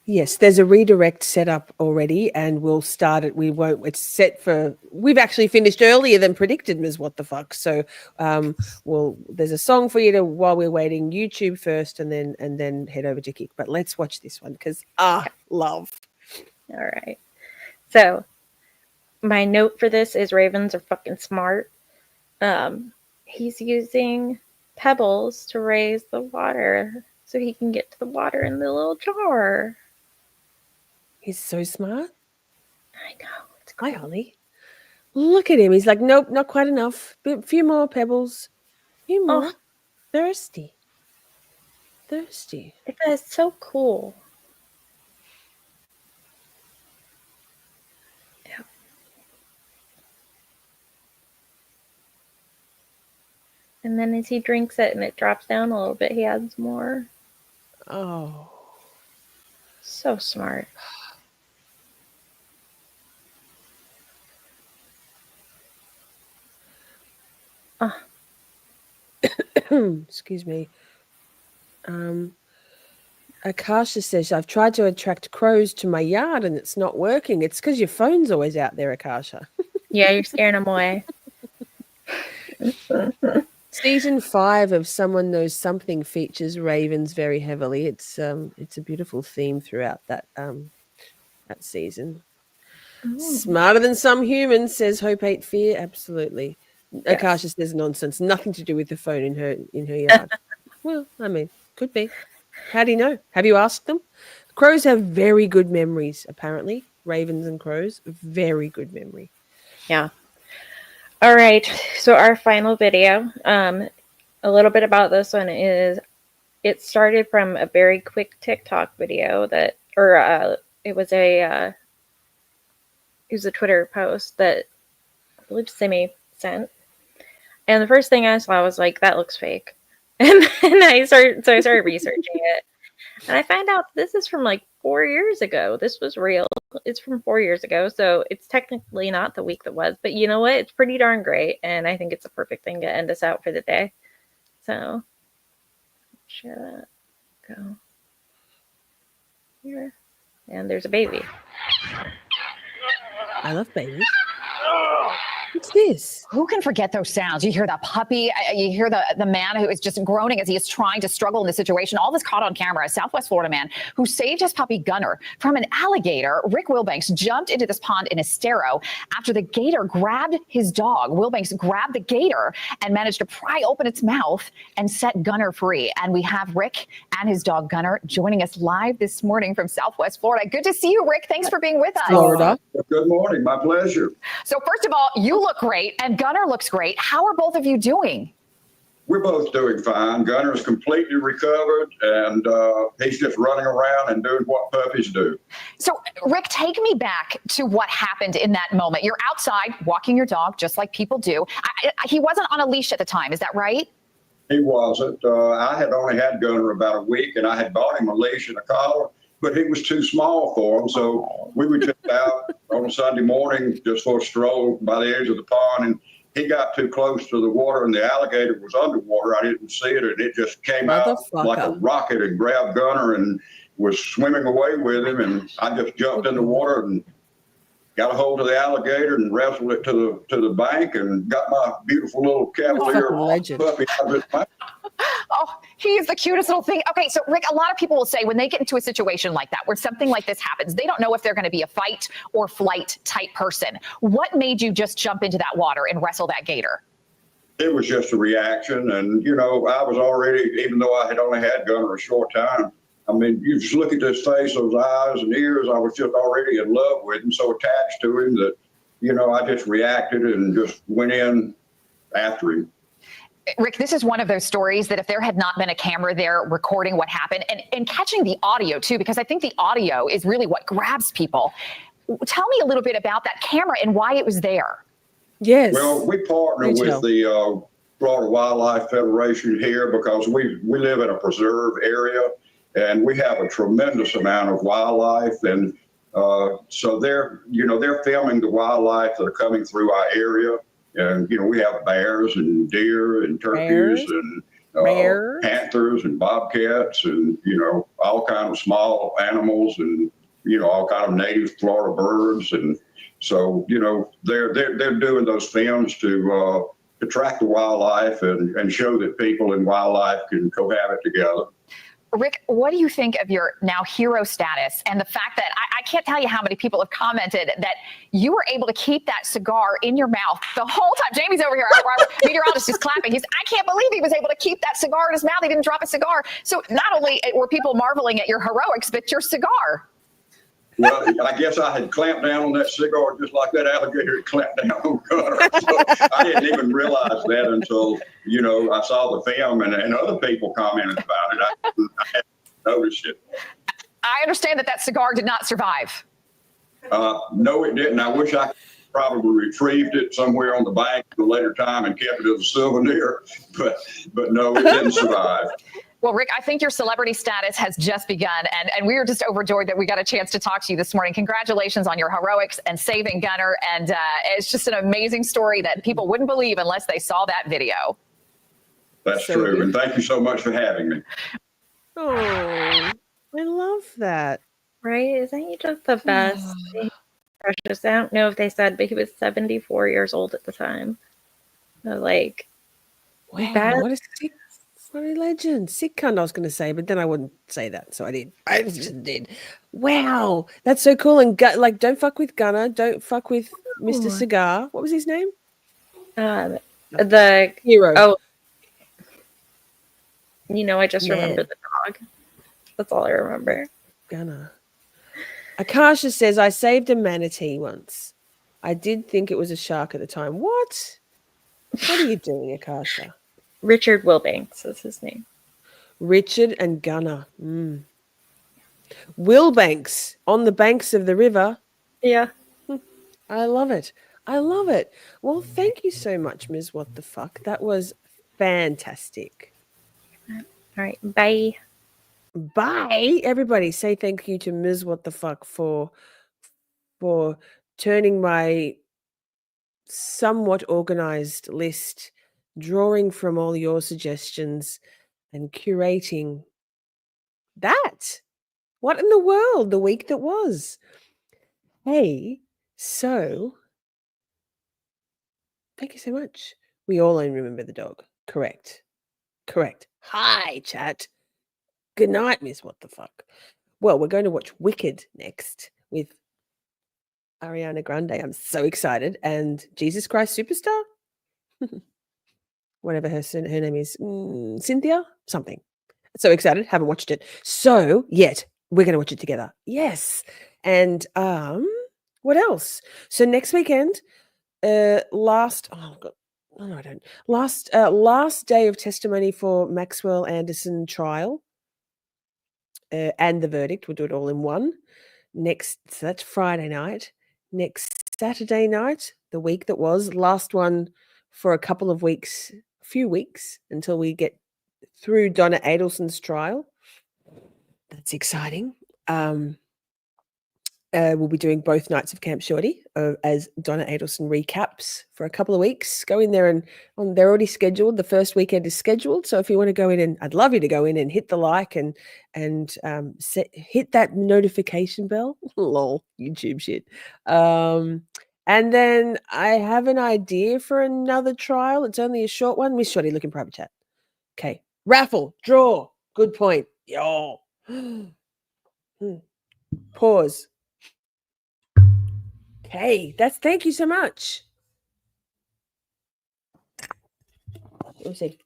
Yes, there's a redirect set up already, and we'll start it. It's set for. We've actually finished earlier than predicted, Ms. What the Fuck. So, there's a song for you to while we're waiting. YouTube first, and then head over to Kick. But let's watch this one because love. All right. So, my note for this is ravens are fucking smart. He's using pebbles to raise the water so he can get to the water in the little jar. He's so smart. I know. It's cool. Hi, Holly. Look at him. He's like, nope, not quite enough. A few more pebbles. A few more. Oh. Thirsty. That is so cool. Yeah. And then as he drinks it and it drops down a little bit, he adds more. Oh. So smart. Excuse me. Akasha says, I've tried to attract crows to my yard and it's not working. It's because your phone's always out there, Akasha. Yeah, you're scaring them away. Season 5 of Someone Knows Something features ravens very heavily. It's a beautiful theme throughout that season. Ooh. Smarter than some humans, says Hope Hate Fear. Absolutely. Yes. Akasha says nonsense. Nothing to do with the phone in her yard. Well, I mean, could be. How do you know? Have you asked them? Crows have very good memories, apparently. Ravens and crows, very good memory. Yeah. All right. So our final video, a little bit about this one is it started from a very quick TikTok video it was a Twitter post that I believe Simi sent. And the first thing I saw was like, that looks fake. And then I started researching it. And I found out this is from like 4 years ago. This was real. It's from 4 years ago. So it's technically not the week that was. But you know what? It's pretty darn great. And I think it's a perfect thing to end us out for the day. So share that. Go. Here. And there's a baby. I love babies. What's this? Who can forget those sounds? You hear that puppy, you hear the man who is just groaning as he is trying to struggle in this situation. All this caught on camera. A Southwest Florida man who saved his puppy Gunner from an alligator. Rick Wilbanks jumped into this pond in Estero after the gator grabbed his dog. Wilbanks grabbed the gator and managed to pry open its mouth and set Gunner free. And we have Rick and his dog Gunner joining us live this morning from Southwest Florida. Good to see you, Rick. Thanks for being with us. Florida. Good morning. My pleasure. So first of all, you look great and Gunner looks great. How are both of you doing? We're both doing fine. Gunner's completely recovered and he's just running around and doing what puppies do. So Rick, take me back to what happened in that moment. You're outside walking your dog just like people do. He wasn't on a leash at the time. Is that right? He wasn't. I had only had Gunner about a week and I had bought him a leash and a collar, but he was too small for him. So we were just out on a Sunday morning just for a stroll by the edge of the pond, and he got too close to the water and the alligator was underwater. I didn't see it, and it just came out like a rocket and grabbed Gunner, and was swimming away with him, and I just jumped in the water and got a hold of the alligator and wrestled it to the bank and got my beautiful little Cavalier puppy out of his mouth. Oh, he is the cutest little thing. Okay, so Rick, a lot of people will say when they get into a situation like that, where something like this happens, they don't know if they're going to be a fight or flight type person. What made you just jump into that water and wrestle that gator? It was just a reaction. And, you know, I was already, even though I had only had Gunner a short time, I mean, you just look at his face, those eyes and ears, I was just already in love with him, so attached to him that, you know, I just reacted and just went in after him. Rick, this is one of those stories that if there had not been a camera there recording what happened and catching the audio too, because I think the audio is really what grabs people. Tell me a little bit about that camera and why it was there. Yes. Well, we partner with the Florida Wildlife Federation here because we live in a preserve area and we have a tremendous amount of wildlife. And so they're filming the wildlife that are coming through our area. And, you know, we have bears and deer and turkeys and panthers and bobcats and, you know, all kinds of small animals and, you know, all kind of native Florida birds. And so, you know, they're doing those films to track the wildlife and show that people and wildlife can cohabit together. Rick, what do you think of your now hero status and the fact that I can't tell you how many people have commented that you were able to keep that cigar in your mouth the whole time? Jamie's over here, our meteorologist is clapping. I can't believe he was able to keep that cigar in his mouth. He didn't drop a cigar. So not only were people marveling at your heroics, but your cigar. Well, I guess I had clamped down on that cigar just like that alligator had clamped down on Gunner. So I didn't even realize that until, you know, I saw the film and other people commented about it. I hadn't noticed it. I understand that cigar did not survive. No, it didn't. I wish I probably retrieved it somewhere on the bank at a later time and kept it as a souvenir, but no, it didn't survive. Well, Rick, I think your celebrity status has just begun, and we are just overjoyed that we got a chance to talk to you this morning. Congratulations on your heroics and saving Gunner, and it's just an amazing story that people wouldn't believe unless they saw that video. That's so true, and thank you so much for having me. Oh, I love that. Right? Isn't he just the best? Precious. I don't know if they said, but he was 74 years old at the time. I was like, wow, what a legend. Sick cunt, I was going to say, but then I wouldn't say that. So I did. I just did. Wow. That's so cool. And don't fuck with Gunner. Don't fuck with Mr. Cigar. What was his name? The hero. Oh, you know, I just remember the dog. That's all I remember. Gunner. Akasha says, I saved a manatee once. I did think it was a shark at the time. What? What are you doing, Akasha? Richard Wilbanks is his name. Richard and Gunner. Wilbanks on the banks of the river. Yeah. I love it. I love it. Well, thank you so much, Ms. What the Fuck. That was fantastic. All right. Bye. Bye. Everybody say thank you to Ms. What the Fuck for turning my somewhat organized list, drawing from all your suggestions and curating that. What in the world, the week that was. Hey, so thank you so much. We all only remember the dog. Correct. Hi, chat. Good night, Miss What the Fuck. Well, we're going to watch Wicked next with Ariana Grande. I'm so excited. And Jesus Christ Superstar? Whatever her name is, Cynthia, something. So excited, haven't watched it. So yet we're going to watch it together. Yes. And what else? So next weekend, last day of testimony for Maxwell Anderson trial, and the verdict. We'll do it all in one. So that's Friday night. Next Saturday night, the week that was, last one for a couple of weeks. Few weeks until we get through Donna Adelson's trial. That's exciting. We'll be doing both nights of Camp Shorty as Donna Adelson recaps for a couple of weeks. Go in there and they're already scheduled. The first weekend is scheduled. So if you want to go in, and I'd love you to go in and hit the like and hit that notification bell. Lol, YouTube shit. And then I have an idea for another trial. It's only a short one. Miss Shorty, look in private chat. Okay. Raffle, draw. Good point. Yo. Pause. Okay, thank you so much. Let me see.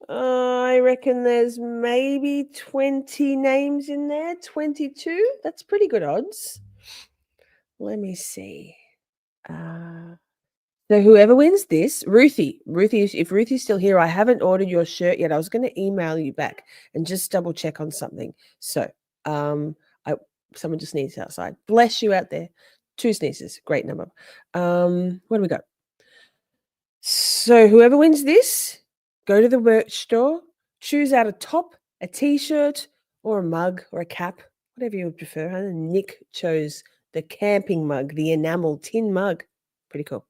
I reckon there's maybe 20 names in there. 22. That's pretty good odds. Let me see. So whoever wins this, Ruthie, if Ruthie's still here, I haven't ordered your shirt yet. I was going to email you back and just double check on something. So, someone just sneezed outside. Bless you out there. 2 sneezes. Great number. What do we got? So whoever wins this, go to the merch store, choose out a top, a t-shirt, or a mug, or a cap, whatever you would prefer. And Nick chose the camping mug, the enamel tin mug. Pretty cool.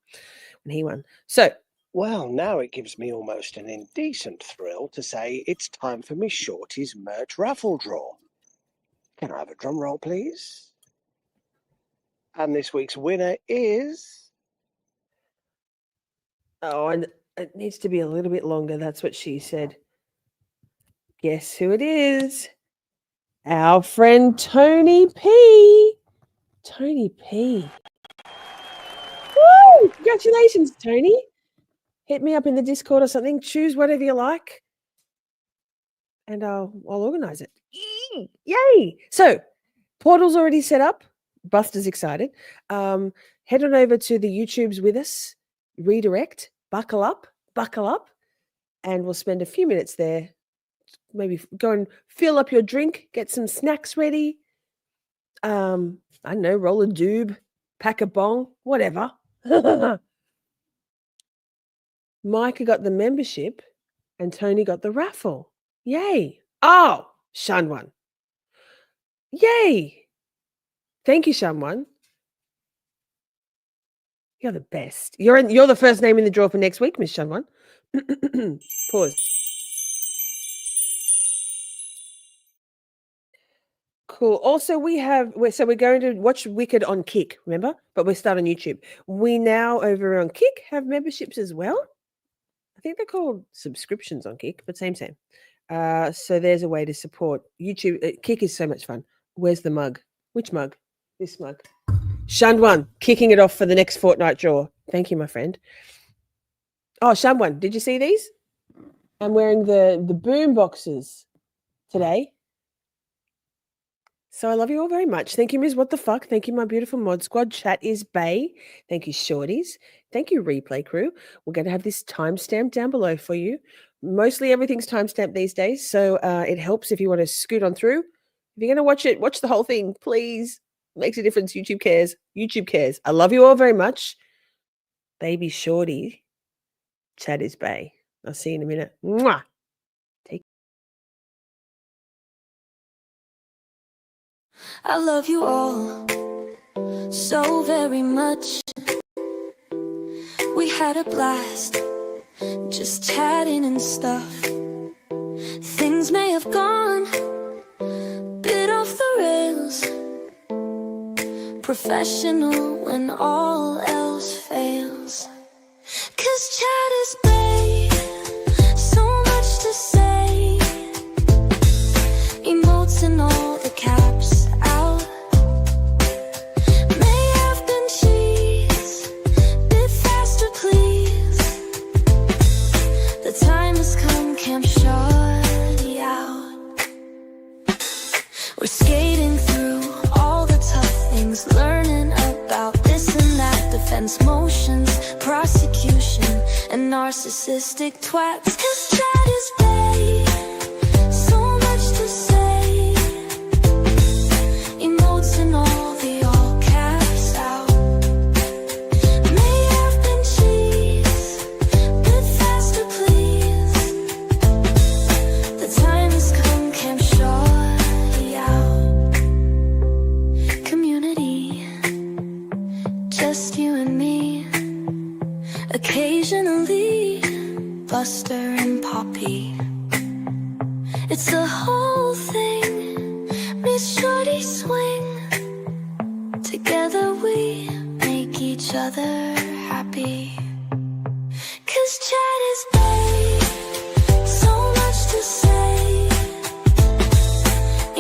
When he won. So, well, now it gives me almost an indecent thrill to say it's time for Miss Shorty's merch raffle draw. Can I have a drum roll, please? And this week's winner is... Oh, and it needs to be a little bit longer. That's what she said. Guess who it is? Our friend Tony P. Tony P. Woo! Congratulations, Tony. Hit me up in the Discord or something. Choose whatever you like. And I'll organize it. Yay! So, portal's already set up. Buster's excited. Head on over to the YouTubes with us. Redirect. Buckle up. And we'll spend a few minutes there. Maybe go and fill up your drink. Get some snacks ready. I don't know, roll a doob. Pack a bong. Whatever. Micah got the membership and Tony got the raffle. Yay. Oh, Shanwan. Yay. Thank you, Shanwan. You're the best. You're the first name in the draw for next week, Miss Shanwan. Pause. Cool. Also, we're going to watch Wicked on Kick, remember? But we'll start on YouTube. We now over on Kick have memberships as well. I think they're called subscriptions on Kick, but same. So there's a way to support YouTube. Kick is so much fun. Where's the mug? Which mug? This mug. Shandwan, kicking it off for the next fortnight draw. Thank you, my friend. Oh, Shandwan, did you see these? I'm wearing the boom boxes today. So I love you all very much. Thank you, Ms. What the Fuck. Thank you, my beautiful mod squad. Chat is Bay. Thank you, Shorties. Thank you, Replay Crew. We're going to have this timestamp down below for you. Mostly everything's timestamped these days, so it helps if you want to scoot on through. If you're going to watch it, watch the whole thing, please. Makes a difference. YouTube cares. YouTube cares. I love you all very much. Baby Shorty. Chat is Bay. I'll see you in a minute. Mwah. I love you all so very much. We had a blast just chatting and stuff. Things may have gone a bit off the rails. Professional when all else fails. 'Cause chat is babe, so much to say. Emotes and all the caps out. May have been cheese, bit faster please. The time has come, Camp Shorty out. We're skating through all the tough things, learning about this and that, defense motions, prosecution, and narcissistic twats. 'Cause chat is babe, so much to say. Emotes and all the all caps out. May have been cheese, bit faster please. The time has come, Camp Shorty out. Occasionally, Buster and Poppy. It's the whole thing. Miss Shorty swing. Together we make each other happy. 'Cause chat is babe. So much to say.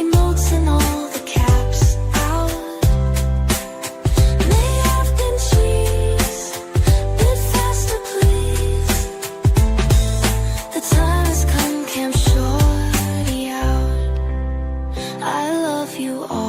Emotes and all the caps out. May have been cheese. Bit faster, please. The time has come, Camp Shorty out. I love you all.